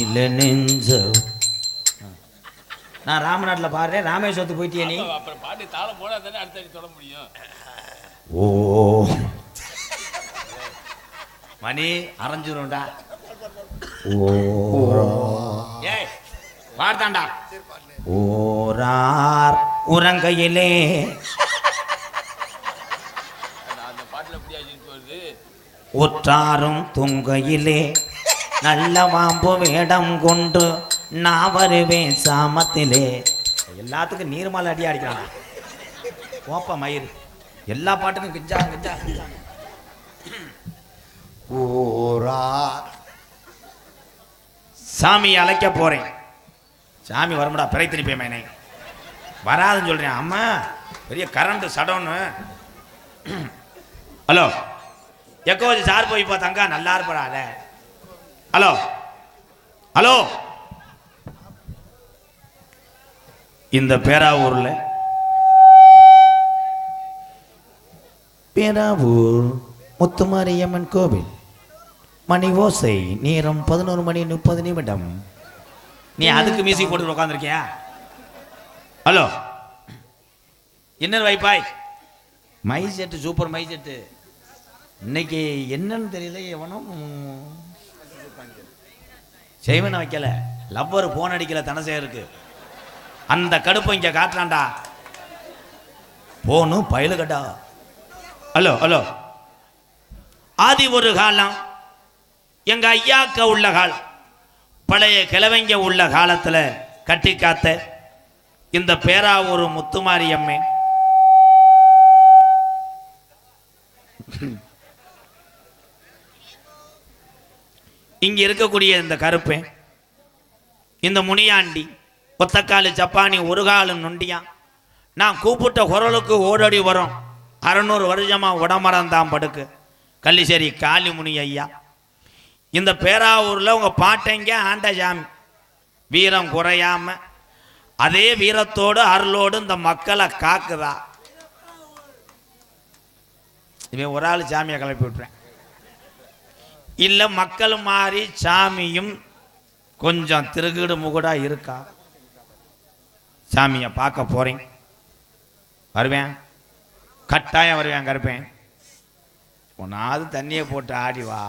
இல்ல நெஞ்ச. நான் ராமநாட்டில் பாடுறேன், ராமேஸ்வரத்துக்கு போயிட்டியே நீ. அப்புறம் பாட்டு தாளம் போனா தானே அடுத்தடி தொட முடியும். ஓ மணி அரைஞ்சிரும்டா. ஓ ஏய் பாடுதாண்டா. ஓரார் உறங்கையிலே அந்த பாட்டுல எப்படியா இருக்கு வருது? உற்றாரும் துங்கையிலே நல்ல வாம்பு வேடம் கொண்டு நான் வருவேன் சாமத்திலே. எல்லாத்துக்கும் நீர்மாலை அடி அடிக்கிறானா கோப்பா மயிர். எல்லா பாட்டுக்கும் கிஞ்சா கிஞ்சா கிஞ்சா. ஓரா சாமி அழைக்க போறேன். சாமி வரும்டா, பிறை திருப்பி மேனே வராதுன்னு சொல்றேன். அம்மா பெரிய கரண்ட் சடோன்னு. ஹலோ எக்கோ சார் போய் பார்த்தாங்க நல்லா இருப்படாத. ஹலோ ஹலோ, இந்த பேராவூர்ல பேராவூர் முத்துமாரியம்மன் கோவில் மணி ஓசை நேரம் 11:30. நீ அதுக்கு மியூசிக் போட்டு உட்காந்துருக்கியா? ஹலோ இன்னர் வைப்பாய் mic set, super mic set. இன்னைக்கு என்னன்னு தெரியல, எவனும் செய்வனை வைக்கல, லவ்வர் போன் அடிக்கல தனசேகருக்கு. அந்த கடுப்பை இங்க காட்டுறான்டா போனு பயலுகட்டா. ஹலோ ஹலோ, ஆதி ஒரு காலம் எங்க ஐயாக்க உள்ள காலம், பழைய கிழவங்க உள்ள காலத்துல கட்டி காத்த இந்த பேராவூர் முத்துமாரியம்மை இங்க இருக்கக்கூடிய இந்த கருப்பேன், இந்த முனியாண்டி, ஒத்தக்காலு சப்பானி, ஒரு காலம் நொண்டியா, நான் கூப்பிட்ட குரலுக்கு ஓடடி வரும் 600 வருஷமா உடமரம் தான் படுக்கு கள்ளிசேரி காளிமுனி ஐயா. இந்த பேராவூரில் உங்க பாட்டைங்க ஆண்ட சாமி வீரம் குறையாம அதே வீரத்தோடு அருளோடு இந்த மக்களை காக்குதா. இவன் ஒரு ஆள் சாமியை கிளப்பி விட்டுறேன். இல்லை மக்கள் மாறி சாமியும் கொஞ்சம் திருகுடு முகுடா இருக்கா. சாமியை பார்க்க போறேன், வருவேன், கட்டாயம் வருவேன். கருப்பேன் ஒன்றாவது தண்ணியை போட்டு ஆடி வா.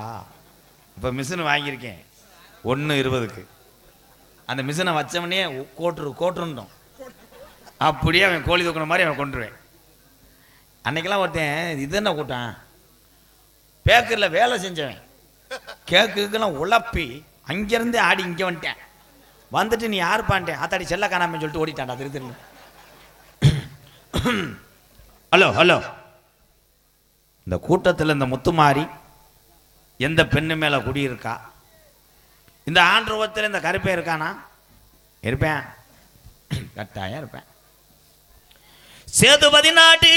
இப்போ மிஷின் வாங்கியிருக்கேன் 1:20. அந்த மிஷினை வச்சவனே கோட்டுருந்தோம், அப்படியே அவன் கோழி தூக்குற மாதிரி அவன் கொண்டுருவேன். அன்னைக்கெல்லாம் ஒருத்தன் இது என்ன கூட்டான், பேக்கரில் வேலை செஞ்சவன் கேக்குக்கெல்லாம் உழப்பி அங்கேருந்தே ஆடி இங்கே வந்துட்டேன். வந்துட்டு நீ யார் பாண்டேன் ஆத்தாடி செல்ல காணாமன்னு சொல்லிட்டு ஓடிட்டான்டா திரு. ஹலோ ஹலோ, இந்த கூட்டத்தில் இந்த முத்துமாரி எந்த பெண்ணு மேலே குடியிருக்கா? இந்த ஆண்ட்ருவத்தில் இந்த கருப்பே இருக்கானா? இருப்பேன், கட்டாயம் இருப்பேன். சேதுபதி நாடு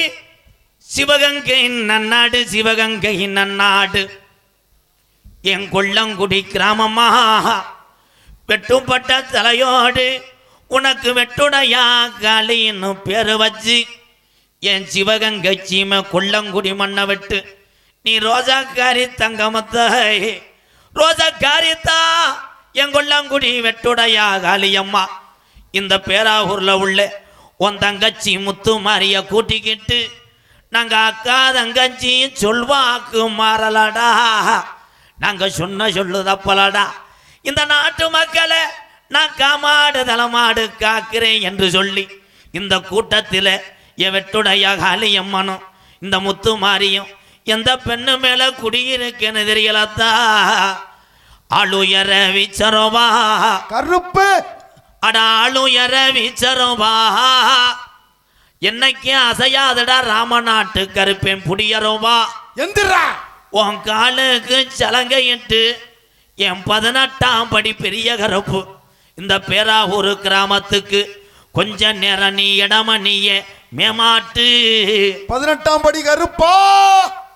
சிவகங்கை நன்னாடு, சிவகங்கை நன்னாடு என் கொள்ளங்குடி கிராமமா, வெட்டுப்பட்ட தலையோடு உனக்கு வெட்டுடையா காலின்னு பேரு வச்சு என் சிவகங்கை சீமை கொள்ளங்குடி மண்ணை விட்டு நீ ரோஜாக்காரி தங்கமத்தாய், ரோஜாக்காரித்தா என் கொள்ளங்குடி வெட்டுடையா காளியம்மா. இந்த பேராவூர்ல உள்ள உன் தங்கச்சி முத்துமாரிய கூட்டிக்கிட்டு நாங்க அக்கா தங்கச்சி சொல்வாக்கு மாறலடா, நாங்க சொன்ன சொல்லுதப்பலடா. இந்த நாட்டு மக்களை நான் காமாடு தலமாடு காக்கிறேன் என்று சொல்லி இந்த கூட்டத்தில் என் வெட்டுடைய காளியம்மனும் இந்த முத்துமாரியும் எந்த பெண்ணு மேல குடியிருக்கேன்னு தெரியலத்தா ஆளுயர விச்சரோவா கருப்பு அட ஆளுயர விச்சரோவா என்னைக்கு அசையாதடா ராமநாட்டு கருப்பேன் புடியரோவா எந்திரா உன் காலுக்கு சலங்கையிட்டு என் 18ஆம் படி பெரிய கருப்பு இந்த பேராவூர் கிராமத்துக்கு கொஞ்ச நேரம் நீ இடம நீயே மேமாட்டு 18ஆம் படி கருப்பா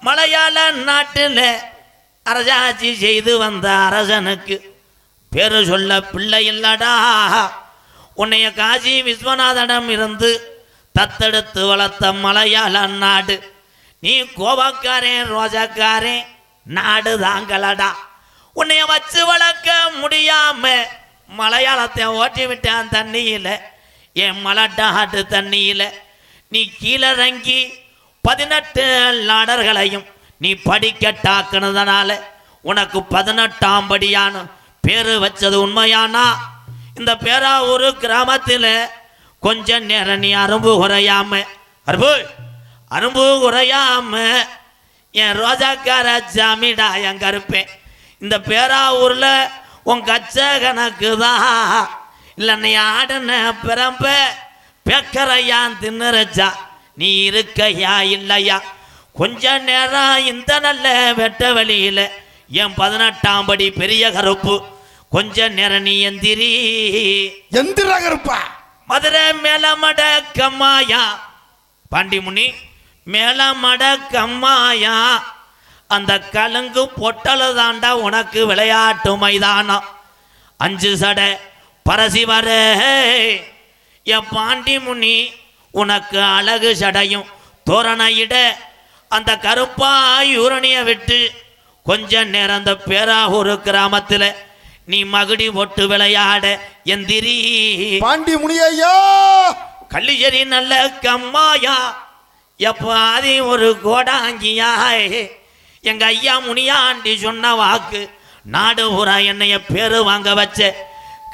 மலையாள நாட்டில் அரசாட்சி செய்து வந்த அரசனுக்கு பேரு சொல்ல பிள்ளை இல்லடா உன்னைய காசி விஸ்வநாதனிடம் இருந்து தத்தெடுத்து வளர்த்த மலையாள நாடு நீ கோபக்காரன் ரோஜக்காரன் நாடு தாங்களடா உன்னைய வச்சு வளர்க்க முடியாம மலையாளத்தை ஓட்டி விட்டான் தண்ணியில் என் மலட்டாட்டு தண்ணியில் நீ கீழறங்கி 18 லாடர்களையும் நீ படிக்கட்டாக்குனதுனால உனக்கு 18ஆம் படியான பேரு வச்சது உண்மையானா இந்த பேராவூர் கிராமத்தில் கொஞ்ச நேரம் நீ அரும்பு குறையாம அரும்பு குறையாம என் ரோஜாக்கார ஜாமிடா என் கருப்பேன் இந்த பேராவூரில் உன் கச்ச கணக்கு தான் இல்லை நீ ஆடின பிறம்ப பேக்கரையான் தின்னுறச்சா நீ இருக்கையா இல்லையா கொஞ்ச நேரம் இந்த நல்ல வெட்ட வழியில் என் 18ஆம் படி பெரிய கருப்பு கொஞ்ச நேரம் நீ எந்திரா கருப்பா மதுரை மேலமட கம்மாயா பாண்டிமுனி மேலமட கம்மாயா அந்த கலங்கு பொட்டலு தாண்டா உனக்கு விளையாட்டு மைதானம் 5 சடை பரசி வர என் பாண்டிமுனி உனக்கு அழகு சடையும் தோரணையிட அந்த கருப்பா யூரணியை விட்டு கொஞ்ச நேரம் அந்த பேராவூர் கிராமத்தில் நீ மகுடி போட்டு விளையாட எந்திரி பாண்டி முனியா கள்ளிச்சேரி நல்ல கம்மாயா எப்பாதி ஒரு கோடாங்கியா எங்க ஐயா முனியாண்டி சொன்ன வாக்கு நாடு பூரா என்னைய பேரு வாங்க வச்ச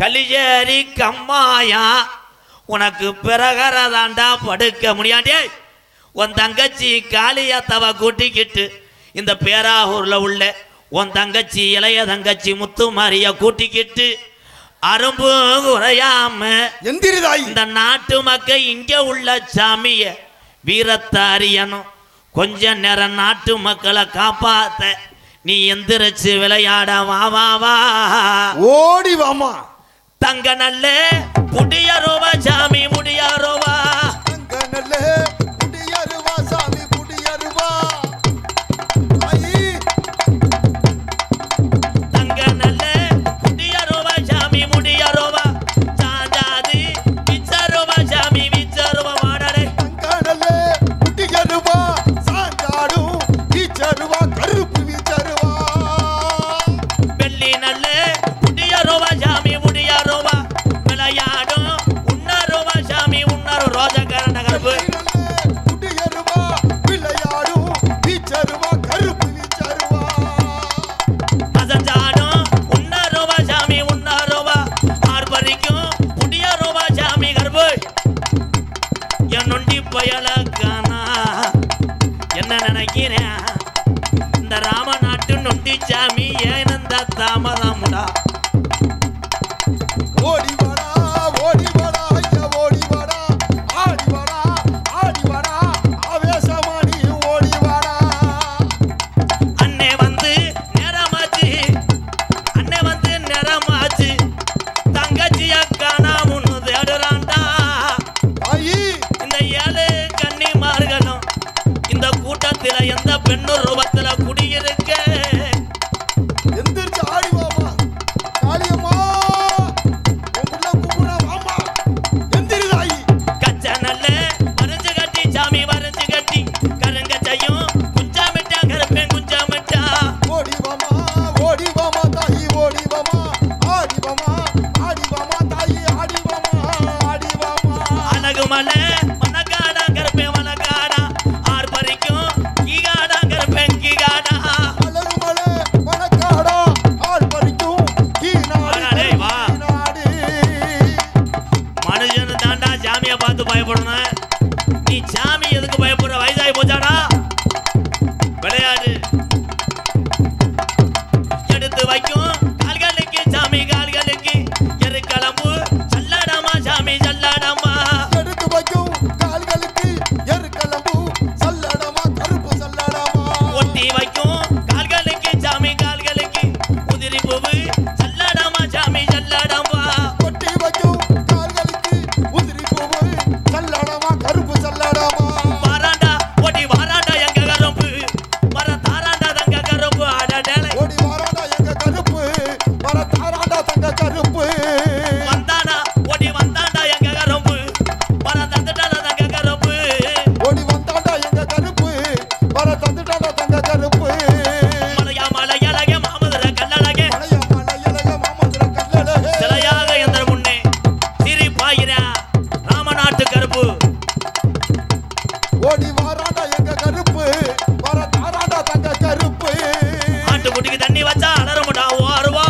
கள்ளிச்சேரி கம்மாயா உனக்கு பிறகரதாண்டா படுக்க முடியாண்டே உன் தங்கச்சி காளியாத்தவ கூட்டிக்கிட்டு இந்த பேராவூர்ல உள்ள உன் தங்கச்சி இளைய தங்கச்சி முத்துமாரிய கூட்டிக்கிட்டு அரும்பு குறையாம எந்திரிதாய் இந்த நாட்டு மக்கள் இங்க உள்ள சாமிய வீரத்தை அறியணும் கொஞ்ச நேரம் நாட்டு மக்களை காப்பாத்த நீ எந்திரிச்சு விளையாட வா வா வா ஓடி வாமா தங்க நல்ல புடியரோவா சாமி முடியாரோவா தங்க நல்ல புடியருவா சாமி புடியருவா தங்க நல்ல புடியரோவா சாமி முடியாரோவா சாஞ்சாதி விச்சரோவா சாமி விச்சரோவா வாடரே தங்க நல்ல புடியருவா சாஞ்சாடும் விச்சருவா கருப்பு விச்சருவா வெள்ளி நல்ல புடியரோவா சாமி முடியாரோவா விளையாடும் உன்னரோவா சாமி உன்னரு ரோஜக்காரன் கருப்பு புடியருவா விளையாடும் விச்சருவா கருப்பு விச்சருவா அசஞ்சாடும் உன்னரோவா சாமி உன்னரோவா ஆர்ப்பரிக்கும் புடியரோவா சாமி கருப்பு என் நொண்டி பயலக்கானா என்ன நினைக்கிறேன் இந்த ராமநாட்டு நொண்டி சாமி ஏன் இந்த தாமதமுடா ஓடி வாடா ஐயா ஓடி வாடா ஆடி வாடா ஆவேசமா நீ ஓடி வாடா அண்ணே வந்து நேரமாச்சு தங்கச்சிய காணாமுன்னு தேடுறான்டா ஐ இந்த 7 கன்னிமார்களும் இந்த கூட்டத்தில் எந்த பெண்ணு ரூபத்தில் குடியிருக்க எந்திரிச்சு ஆடி வாமா காளியம்மா உங்குள்ள கூப்பிடுறா வாமா எந்திரிதாய் கச்ச நல்ல வரைஞ்சு கட்டி சாமி வரைஞ்சு கட்டி கருங்கச்சையும் குஞ்சாமிட்டா கருப்பேன் குஞ்சாமிட்டா ஓடி வாமா தாயி ஓடி வாமா ஆடி வாமா தாயி ஆடி வாமா அழகு மலை மணக்காடா கருப்பேன் மணக்காடா ஆர்ப்பரிக்கும் கீகாடா கருப்பேன் கீகாடா அழகு மலை மணக்காடா ஆள் பறிக்கும் வாடா, வா. நாடு மனுஷனு தாண்டா சாமியை பார்த்து பயப்படணும் நீ சாமி எதுக்கு பயப்படுற வயசாகி போச்சாடா விளையாட வரத்தாராண்டா தங்க கருப்பு வந்தானா ஓடி வந்தாண்டா எங்க கருப்பு வர தந்துட்டாடா தங்க கருப்பு ஓடி வந்தாண்டா எங்க கருப்பு வர தந்துட்டாடா தங்க கருப்பு மலையா மலையழகே மாமதுர கல்லழகே மலையா மலையழக மாமதுர கல்லழகே சிலையாக எந்தர் முன்னே சிரிப்பாயிரா ராமநாட்டு கருப்பு ஓடி வாராண்டா எங்க கருப்பு வரத்தாராண்டா தங்க கருப்பு ஆட்டுக்குட்டிக்கு தண்ணி வச்சா அலறுமுடா ஓருவா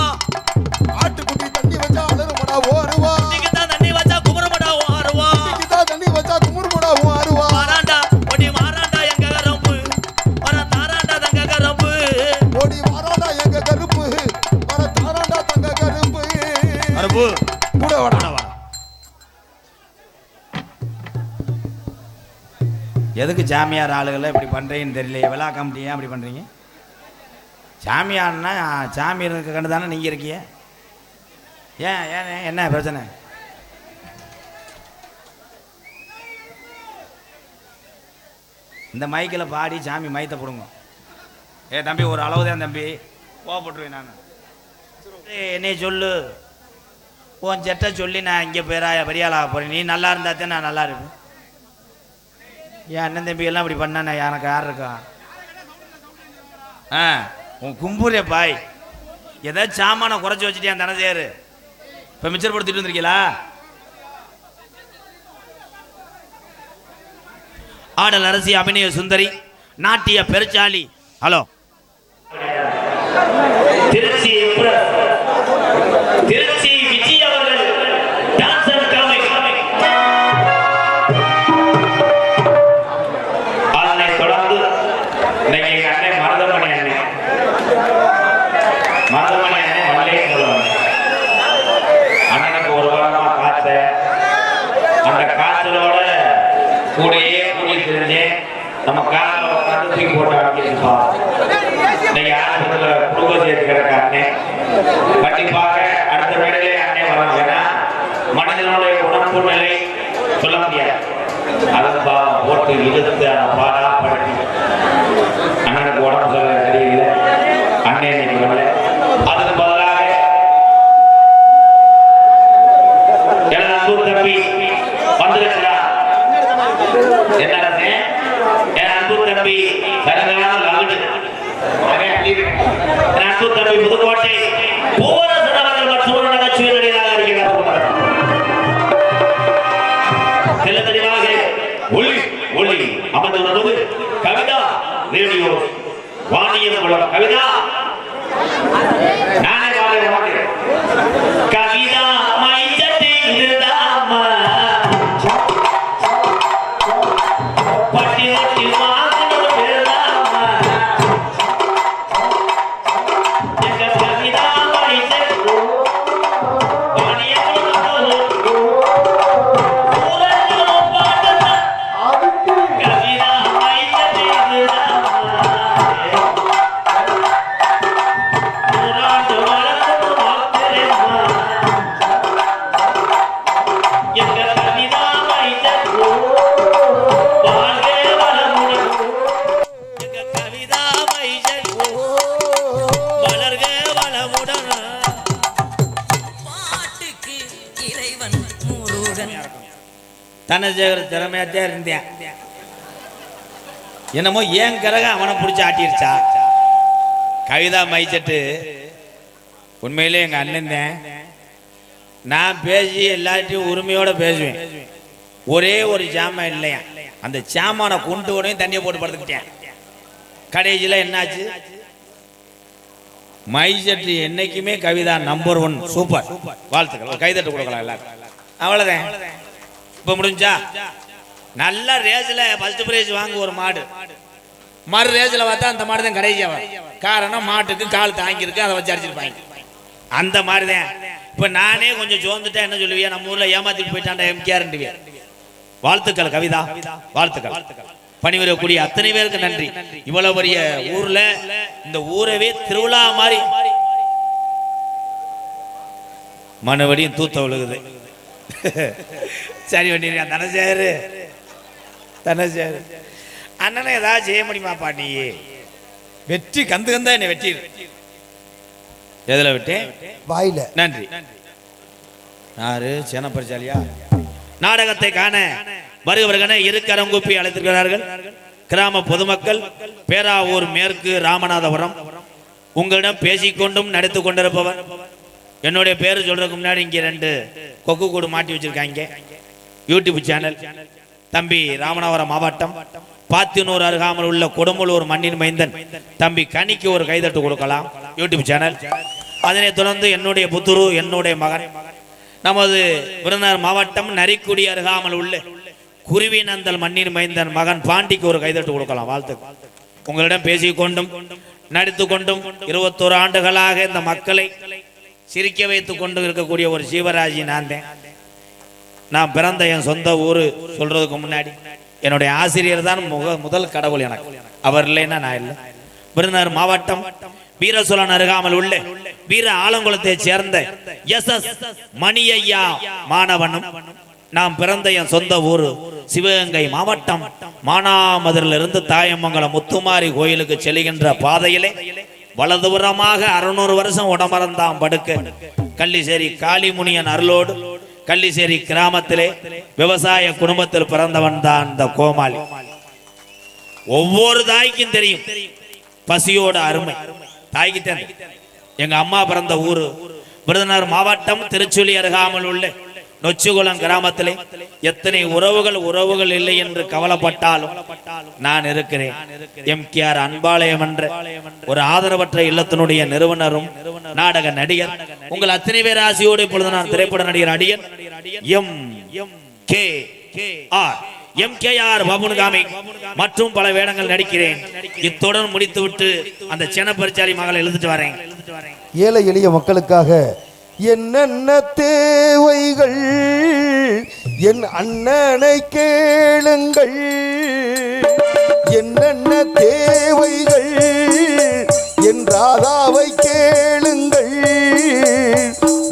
ஆட்டுக்குட்டி தண்ணி வச்சா அலறுமடா ஓருவா நீங்க தான் தண்ணி வச்சா குமரமுடா ஓருவா இன்னைக்குதா தண்ணி வச்சா குமுறுமடா ஓருவா மாறாண்டா ஓடி மாறாண்டா எங்க கருப்பு வர தாராண்டா தங்க கருப்பு ஓடி வாராண்டா எங்க கருப்பு வரத்தாராண்டா தங்க கருப்பு கருப்பு கூட வாடா எதுக்கு சாமியார் ஆளுகளை இப்படி பண்ணுறீங்கன்னு தெரியல விழா கமிட்டி ஏன் அப்படி பண்ணுறீங்க சாமியார்னா சாமி இருக்க கண்டு தானே நீங்கள் இருக்கீங்க ஏன் ஏன் என்ன பிரச்சனை இந்த மைக்கில் பாடி சாமி மயத்தை கொடுங்க தம்பி ஒரு அளவு தான் தம்பி கோவப்பட்டுருவேன் நான் என்னை சொல்லு உன் செட்டை சொல்லி நான் இங்கே பெரியாளாக போகிறேன் நீ நல்லா இருந்தா தான் நான் நல்லா இருப்பேன் என் அண்ணன் தம்பி எல்லாம் இப்படி பண்ணா எனக்கு யார் இருக்கா உன் கும்புரே பாய் ஏதாவது சாமான குறைச்சி வச்சுட்டேன் தானே சேரு இப்போ மிச்சர் படுத்திட்டு வந்திருக்கீங்களா ஆடல் அரசி அபிநய சுந்தரி நாட்டிய பெருச்சாலி ஹலோ திருச்சி திருச்சி விஜய் அவர்கள் டான்சர் கிழமை அதனை தொடர்ந்து இன்னைக்கு எங்க அண்ணன் மருதமணி அண்ணன் வல்லே சொல்லுவாங்க அண்ணனுக்கு ஒரு வாரமா காய்ச்ச அந்த காய்ச்சலோட கூடையே கூட்டிட்டு இருந்தேன் நம்ம காலில் உட்காந்து தூக்கி போட்டு ஆரம்பிச்சிருப்போம் இன்னைக்கு ஆஸ்பத்திரியில் குடும்பம் சேர்த்து கிடக்காங்க கண்டிப்பாக அடுத்த வேலையிலே அண்ணே வராங்க ஏன்னா மனிதனுடைய உடம்பு நிலை சொல்ல முடியாது அதன்பா போட்டு இழுத்து அந்த பாடா படுத்தி அண்ணனுக்கு உடம்பு சொல்ல தெரியல அண்ணே இன்னைக்கு வரல அதுக்கு பதிலாக எனது அன்பு தம்பி வந்துருக்கிறா என்ன என் அன்பு தம்பி கரங்களான லகுடு என் அன்பு தம்பி புதுக்கோட்டை ஒவ்வொரு சடவர்கள் மற்றும் ஒரு நகைச்சுவை நடிகராக இருக்கிறார் தெல்ல தெளிவாக ஒளி ஒளி அமர்ந்துள்ளது கவிதா ரேடியோ வாணியம் உள்ள கவிதா நானே வாழ மாட்டேன் கவிதா மையத்தை இருந்தாமா பட்டி ஒட்டி வாங்கணும் இருந்தாமா எங்க கவிதா மையத்தை வாணியம் கவிதா மையத்தை இருந்தாமா தனசேகர் திறமையாத்தான் இருந்தேன் என்னமோ ஏன் கரக அவனை பிடிச்சி ஆட்டிருச்சா கவிதா மைச்சட்டு உண்மையிலே எங்க அண்ணன் தான் நான் பேசி எல்லாத்தையும் உரிமையோட பேசுவேன் ஒரே ஒரு சாமான் இல்லையா அந்த சாமானை கொண்டு உடனே தண்ணியை போட்டு படுத்துக்கிட்டேன் கடைசியில் என்னாச்சு மைச்சட்டு என்னைக்குமே கவிதா நம்பர் 1 சூப்பர் வாழ்த்துக்கள் கைதட்டு கொடுக்கலாம் எல்லாரும் அவ்வளோதான் இப்போ முடிஞ்சா நல்ல ரேஸில் ஃபர்ஸ்ட் ப்ரைஸ் வாங்க ஒரு மாடு மறு ரேஸில் பார்த்தா அந்த மாடு தான் கடைசியாக காரணம் மாட்டுக்கு கால் தாங்கியிருக்கு அதை வச்சு அடிச்சிருப்பாங்க அந்த மாதிரி தான் இப்போ நானே கொஞ்சம் சோர்ந்துட்டா என்ன சொல்லுவியா நம்ம ஊரில் ஏமாத்திட்டு போயிட்டாண்டா எம்கேஆர்ண்டுவியா வாழ்த்துக்கள் கவிதா வாழ்த்துக்கள் பணிபுரியக்கூடிய அத்தனை பேருக்கு நன்றி இவ்வளவு பெரிய ஊர்ல இந்த ஊரவே திருவிழா மாதிரி மறுபடியும் தூத்த விழுகுது சரி பண்ணிருக்கா தனசேரு அண்ணனை ஏதாவது செய்ய முடியுமாப்பா நீ வெற்றி கந்து கந்தா என்னை வெற்றி எதில் விட்டேன்? வாயில. நன்றி. யாரு சேனப்பரிசாலியா? நாடகத்தை காண வருகிறவர்கள் இருக்கரங்குப்பி அழைத்திருக்கிறார்கள். கிராம பொதுமக்கள், பேராவூர் மேற்கு ராமநாதபுரம். உங்களிடம் பேசிக்கொண்டும் நடித்து கொண்டிருப்பவர். என்னுடைய பேர் சொல்றதுக்கு முன்னாடி இங்கே 2 கொக்கு கூடு மாட்டி வச்சிருக்காங்க. YouTube channel. தம்பி ராமநாதபுரம் மாவட்டம் பாத்தினூர் அருகாமல் உள்ள கொடுமலூர் மண்ணின் மைந்தன் தம்பி கனிக்கு ஒரு கைதட்டு கொடுக்கலாம். YouTube channel. அதனைத் தொடர்ந்து என்னுடைய புத்துரு, என்னுடைய மகன் நமது விருதுநகர் மாவட்டம் நரிக்குடி அருகாமல் உள்ள குருவிநந்தல் மண்ணின் மைந்தன் மகன் பாண்டிக்கு ஒரு கைதட்டு கொடுக்கலாம். வாழ்த்து. உங்களிடம் பேசிக்கொண்டும் நடித்து கொண்டும் 21 ஆண்டுகளாக இந்த மக்களை சிரிக்க வைத்து கொண்டு இருக்கக்கூடிய ஒரு ஜீவராஜி நான் தான். நான் பிறந்த என் சொந்த ஊர் சொல்றதுக்கு முன்னாடி என்னுடைய ஆசிரியர் தான் முதல் கடவுள் எனக்கு. அவர் இல்லைன்னா நான் இல்லை. விருதுநகர் மாவட்டம் வீரசோழன் அருகாமல் உள்ள வீர ஆலங்குளத்தை சேர்ந்த SS மணியையா மாணவனும் நாம் பிறந்த என் சொந்த ஊர் சிவகங்கை மாவட்டம் மானாமதுரிலிருந்து தாயமங்கலம் முத்துமாரி கோயிலுக்கு செல்கின்ற பாதையிலே வலதுபுறமாக 600 வருஷம் உடமறந்தாம் படுக்க கள்ளிசேரி காளிமுனியன் அருளோடு கள்ளிசேரி கிராமத்திலே விவசாய குடும்பத்தில் பிறந்தவன் தான் இந்த கோமாளி. ஒவ்வொரு தாய்க்கும் தெரியும் பசியோட அருமை. தாய்க்கு தெரியும். எங்க அம்மா பிறந்த ஊரு விருதுநகர் மாவட்டம் திருச்சுழி அருகாமல் உள்ள நொச்சிகுளம் கிராமத்திலே எத்தனை உறவுகள் இல்லை என்று கவலைப்பட்டாலும் நான் இருக்கிறேன். MKR அன்பாலயம் என்ற ஒரு ஆதரவற்ற இல்லத்தினுடைய நிறுவனரும் நாடக நடிகர். உங்கள் அத்தனை பேர் ஆசையோடு இப்பொழுது நான் திரைப்பட நடிகர் அடியன் MKR பபுன்காமி மற்றும் பல வேடங்கள் நடிக்கிறேன். இத்துடன் முடித்துவிட்டு அந்த சேனப்பரிசாலி மகளை எழுதிட்டு வரேன். ஏழை எளிய மக்களுக்காக என்னென்ன தேவைகள் என் அண்ணனை கேளுங்கள். என்னென்ன தேவைகள் என் ராதாவை கேளுங்கள்.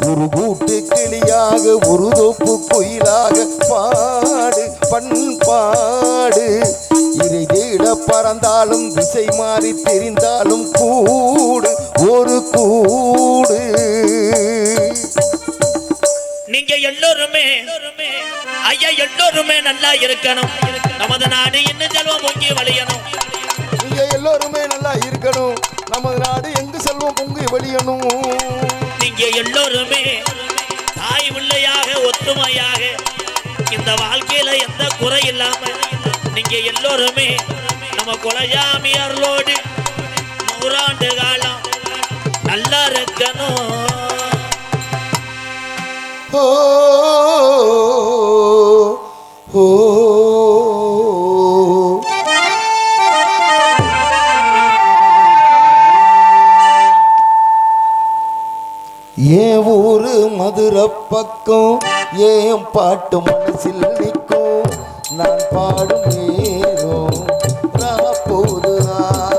ஒரு கூட்டு கிளியாக ஒரு தோப்பு குயிலாக பாடு பண்பாடு. இதை தேட பறந்தாலும் திசை மாறி தெரிந்தாலும் கூடு ஒரு கூடு. நீங்க எல்லோருமே ஐயா எல்லோருமே நல்லா இருக்கணும். நமது நாடு இன்னும் செல்வம் பொங்கி வழியணும். நீங்க எல்லோருமே நல்லா இருக்கணும். நமது நாடு எங்கு செல்வம் பொங்கி வழியணும். நீங்க எல்லோருமே தாய் பிள்ளையாக ஒற்றுமையாக இந்த வாழ்க்கையில எந்த குறை இல்லாம நீங்க எல்லோருமே நம்ம குலஜாமியார்களோடு 100 ஆண்டு காலம் நல்லா இருக்கணும். ஓ ஓ ஏன் ஊரு மதுரை பக்கம் ஏன் பாட்டு மனசில் நிற்கும். நான் பாடும் நேரம் போதுதான்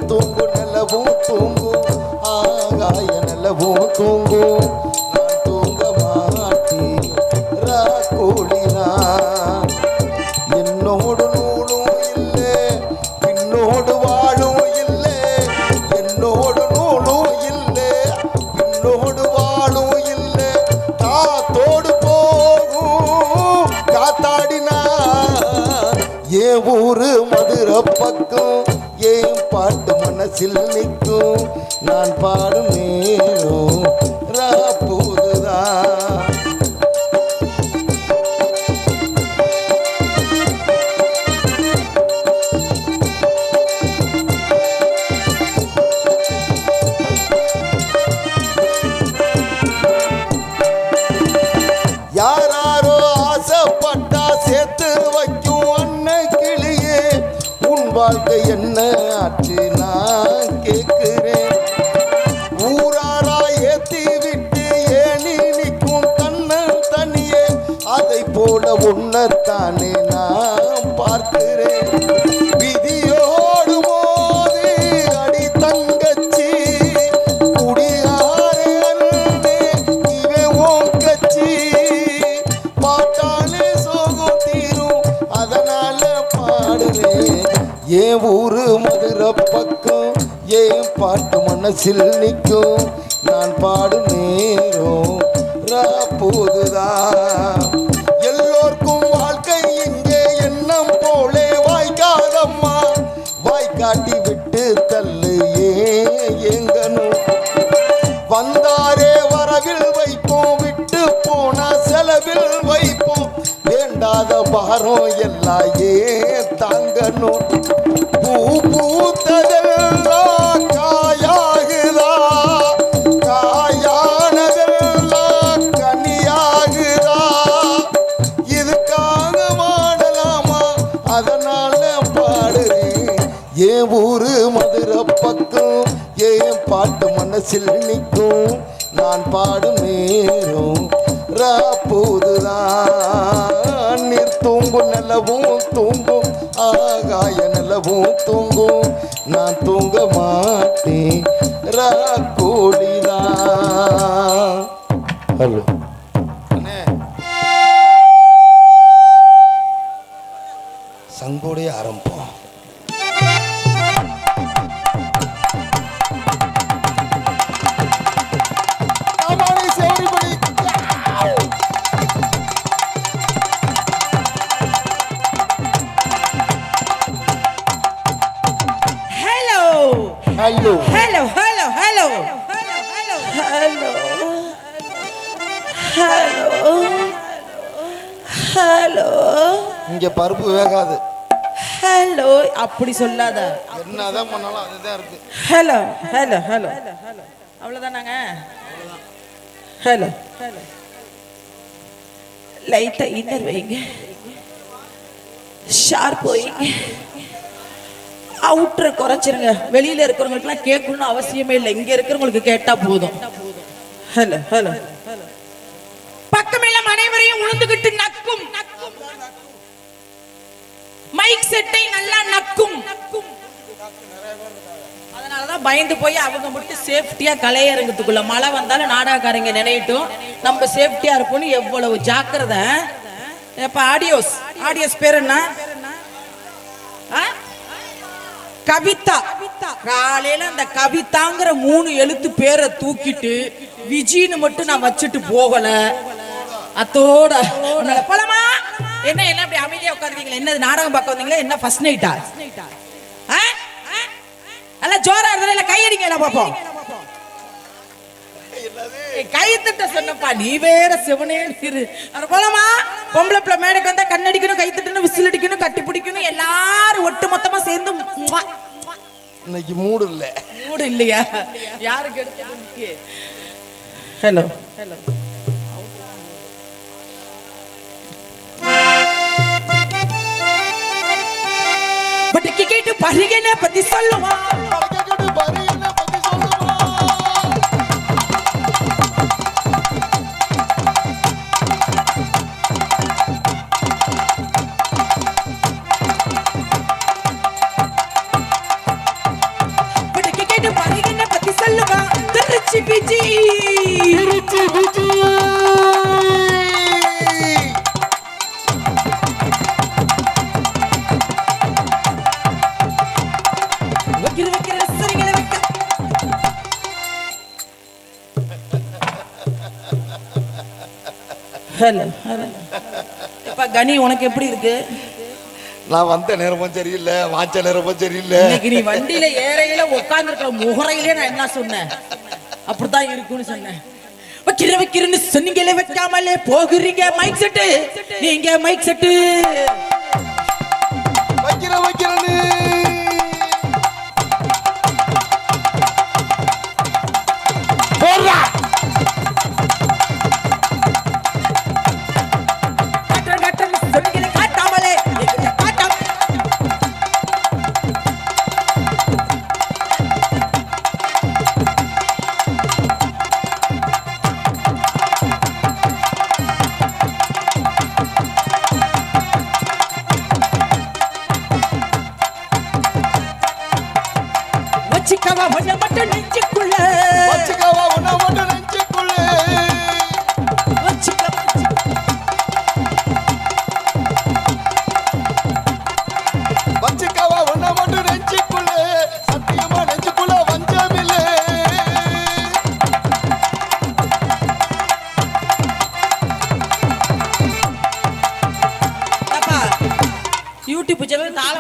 தூங்கும் நிலவும் தூங்கும் ஆகாய நிலவும் தூங்கும். நான் தூங்க மாட்டேன் ராக்கோழிதான். என்னோடு நூலும் இல்லை பின்னோடு வாழும் இல்லை. என்னோடு நூலும் இல்லை பின்னோடு வாழும் இல்லை. காத்தோடு போகும் காத்தாடினா. ஏன் ஊரு மதுரை பக்கம் ஏன் பாட்டு மனசில் நிற்கும். நான் பாடும் நேரம் ராப்போதுதான். யாராரோ ஆசைப்பட்டா சேர்த்து வைக்கும் அண்ணன் கிளியே. உன் வாழ்க்கை என்ன ஆச்சு நான் கேட்கிறேன். ஊராரா ஏத்தி விட்டு ஏனி நிற்கும் தன்னன் தனியே. அதை போல உன்னைத்தானே நான் பார்க்கிறேன். விதியோடு மோதி அடி தங்கச்சி குடியாரே அண்ணே இவன் உன் கட்சி. பாட்டாலே சோகம் தீரும் அதனால பாடுறேன். ஏன் ஊரு மதுரை பக்கம் ஏன் பாட்டு மனசில் நிற்கும் நான் பாடும் நேரம் போதுதான். எல்லோருக்கும் வாழ்க்கை இங்கே எண்ணம் போலே வாய்க்காதம்மா, வாய்க்காட்டி விட்டு தள்ளு ஏங்கணும். வந்தாரே வரவில் வைப்போம், விட்டு போனா செலவில் வைப்போம், வேண்டாத பாரம் எல்லாம் தாங்கணும். பூ பூத்ததெல்லாம் காயாகுதா, காயானதெல்லாம் கனியாகுதா, இதுக்காக மாடலாமா அதனால பாடுறேன். என் ஊரு மதுரை பக்கம் என் பாட்டு மனசில் நிற்கும் நான் பாடும் நேரம் போதுதான். நீர் தூங்கும் நிலவும் தூங்கும், ஆகாய நிலவும் தூங்கும், நான் தூங்க மாட்டேன் கோடிதான். ஹலோ சங்கோடைய ஆரம்பம். Hello. Hello, hello, hello. Hello. Hello. Hello. இங்க பருப்பு வேகாது. ஹலோ அப்படி சொல்லாத. என்னதான் பண்ணாலும் அதுதான் இருக்கு. ஹலோ ஹலோ ஹலோ அவ்வளோதானாங்க. ஹலோ ஹலோ லைட்டா இன்னர் வைங்க, ஷார்ப் வைங்க, அவுட்டரை குறைச்சிருங்க. வெளியில இருக்கிறவங்களுக்குலாம் கேட்கணும்னு அவசியமே இல்லை, இங்க இருக்கிறவங்களுக்கு கேட்டா போதும். ஹலோ ஹலோ பக்கமெல்லாம் அனைவரையும் உழுந்துகிட்டு நக்கும், மைக் செட்டை நல்லா நக்கும். அதனாலதான் பயந்து போய் அவங்க மட்டும் சேஃப்டியா கலையரங்கத்துக்குள்ள மழை வந்தாலும் நாடகக்காரங்க நினைட்டும் நம்ம சேஃப்டியா இருப்போம்னு எவ்வளவு ஜாக்கிரதை. இப்ப ஆடியோஸ் பேர் என்ன? கவிதா. காலையில அந்த கவிதாங்கிற 3 எழுத்து பேரை தூக்கிட்டு விஜின்னு மட்டும் நான் வச்சுட்டு போகல. அத்தோட போலாமா? என்ன அப்படி அமைதியா உட்காந்துருக்கீங்களா? என்ன நாடகம் பார்க்க வந்தீங்களா? என்ன ஃபர்ஸ்ட் நைட்டா? அல்ல ஜோரா இருந்தா கையடிங்க பாப்போம். கைத்தட்ட சொன்னப்பா, நீ வேற சிவனே இரு. போலாமா? பொம்பளை பிள்ளை மேடைக்கு வந்தா கண்ணடிக்கணும், கைத்தட்டணும், விசில் அடிக்கணும், கட்டி பிடிக்கணும், எல்லாரும் ஒட்டு மொத்தமா சேர்ந்து. இன்னைக்கு மூடு இல்லையா? யாருக்கு எடுத்து? ஹலோ ஹலோ பட் கேட்டு பரிகனை பத்தி சொல்லுவா. திருச்சி விஜி கனி உனக்கு எப்படி இருக்கு? நான் வந்த நேரமும் சரியில்லை, வாச்ச நேரமும் சரியில்லை. இன்னைக்கு நீ வண்டியில ஏறையில உட்கார்ந்து இருக்கிற முகரையிலே நான் என்ன சொன்னேன்? அப்படித்தான் இருக்குன்னு சொன்னேன். வைக்கிறன்னு சொன்னீங்களே, வைக்காமலே போகிறீங்க. மைக் செட்டு, நீங்க மைக் செட்டு வைக்கிறேன்னு போடுறா.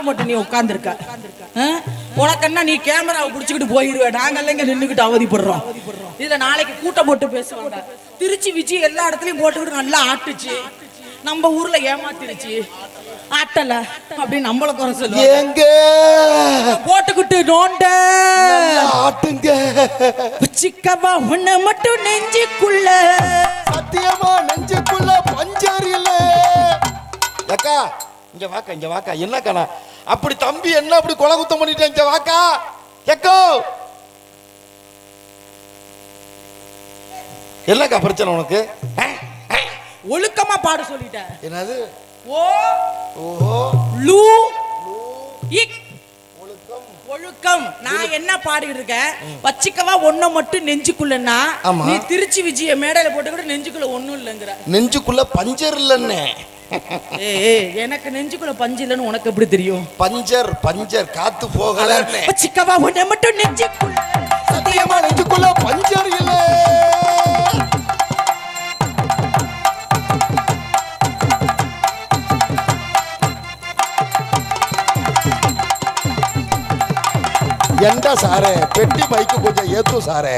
மட்டும் நீ உட்கார்ந்துருக்க. உனக்கன்னா நீ கேமராவை பிடிச்சிக்கிட்டு போயிருவ, நாங்கெல்லாம் இங்க நின்றுக்கிட்டு அவதிப்படுறோம். இதுல நாளைக்கு கூட்டம் போட்டு பேசுவாங்க. திருச்சி விஜய் எல்லா இடத்துலயும் போட்டுக்கிட்டு நல்லா ஆட்டுச்சு, நம்ம ஊர்ல ஏமாத்திருச்சு, ஆட்டல அப்படின்னு நம்மள குறை சொல்லுவாங்க. எங்க போட்டுக்கிட்டு நோண்ட ஆட்டுங்க சிக்கவா உன்னை மட்டும் நெஞ்சுக்குள்ள, சத்தியமா நெஞ்சுக்குள்ள பஞ்சர் இல்ல. அக்கா இங்க வாக்கா, இங்க வாக்கா. என்னக்கா அப்படி தம்பி என்ன அப்படி கொலை குத்தம் பண்ணிட்டேன், இங்க வாக்கா. எக்கோ என்னக்கா பிரச்சனை உனக்கு? ஒழுக்கமா பாட சொல்லிட்டேன். என்னது? ஓ ஓஹோ லூ இக் ஒழுக்கம். நான் என்ன பாடிட்டு இருக்கேன், வச்சிக்கவா ஒன்ன மட்டும் நெஞ்சுக்குள்ளன்னா, ஆமா. நீ திருச்சி விஜய மேடையில போட்டுக்கிட்டு நெஞ்சுக்குள்ள ஒண்ணும் இல்லைங்கிற. நெஞ்சுக்குள்ள பஞ்சர் இல்லன்னு. ஏய் எனக்கு நெஞ்சுக்குள்ள பஞ்சு இல்லைன்னு உனக்கு எப்படி தெரியும்? பஞ்சர் பஞ்சர் காத்து போகல. வச்சிக்கவா ஒன்ன மட்டும் நெஞ்சுக்குள்ள, சத்தியமா நெஞ்சுக்குள்ள பஞ்சர் இல்ல. எந்த சாரே பெட்டி மைக்கு கொஞ்சம் ஏத்து சாரே.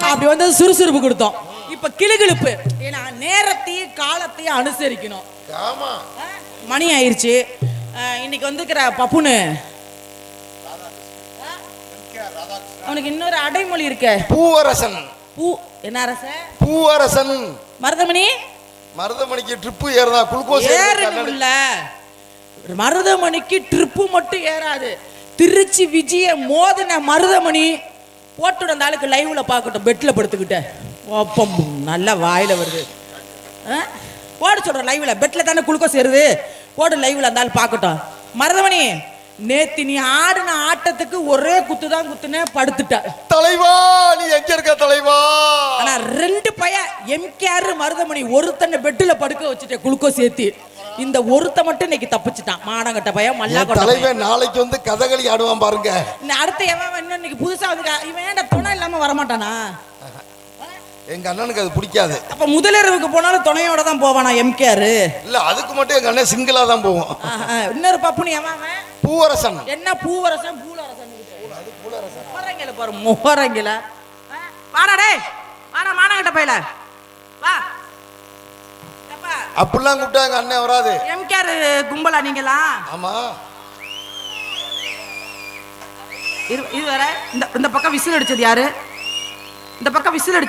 அப்படி வந்து சுறுசுறுப்பு கொடுத்தோம். இப்ப கிளுகிளுப்பு. ஏன்னா நேரத்தையும் காலத்தையும் அனுசரிக்கணும். ஆமா மணி ஆயிருச்சு. இன்னைக்கு வந்துக்கிற பப்புனு அவனுக்கு இன்னொரு அடைமொழி இருக்க. பூவரசன். பூ என்ன அரசன்? பூவரசன். மருதமணி. மருதமணிக்கு ட்ரிப்பு ஏறதா குளுக்கோஸ் ஏறணும்ல. மருதமணிக்கு ட்ரிப்பு மட்டும் ஏறாது, திருச்சி விஜய மோதின மருதமணி போட்டு அந்த ஆளுக்கு லைவ்ல பார்க்கட்டும். பெட்ல படுத்துக்கிட்ட ஒப்பம் நல்லா வாயில வருது. போட சொல்ற லைவ்ல, பெட்ல தானே குளுக்கோஸ் ஏறுது, போடு லைவ்ல அந்த ஆள் பார்க்கட்டும். மருதமணி நேத்து நீ ஆடின ஆட்டத்துக்கு ஒரே குத்து தான் குத்துனே படுத்துட்ட. தலைவா நீ எங்க இருக்க தலைவா? ஆனா ரெண்டு பையன் எம்கேஆர் மருதமணி ஒருத்தனை பெட்ல படுக்க வச்சுட்டேன் குளுக்கோஸ் ஏத்தி. இந்த ஒருத்த மட்டும் இன்னைக்கு தப்பிச்சுட்டான். மானங்கட்ட பையன் மல்லாக்கட்ட தலைவன். நாளைக்கு வந்து கதகளி ஆடுவான் பாருங்க. இந்த அடுத்த எவன் இன்னைக்கு புதுசா வந்து இவன் ஏன்டா துணை இல்லாம வரமாட்டானா? எங்க அண்ணனுக்கு அது பிடிக்காது. அப்ப முதலிரவுக்கு போனாலும் துணையோட தான் போவானா எம்கேஆர்? இல்ல அதுக்கு மட்டும் எங்க அண்ணன் சிங்கிளா தான் போவோம். இன்னொரு பப்புனி எவன்? பூவரசன். என்ன பூவரசன்? பூலரசன். முகரங்கில பாரு, முகரங்கில. வாடா டேய், வாடா மானங்கட்ட பையல வா. அப்படிலாம் கூப்பிட்டா எங்க அண்ணன் வராது. எம்கேஆர் கும்பலா நீங்களா? ஆமா. இது வேற. இந்த பக்கம் விசில் அடிச்சது யாரு? இந்த பக்கம் விசில் அடிச்சது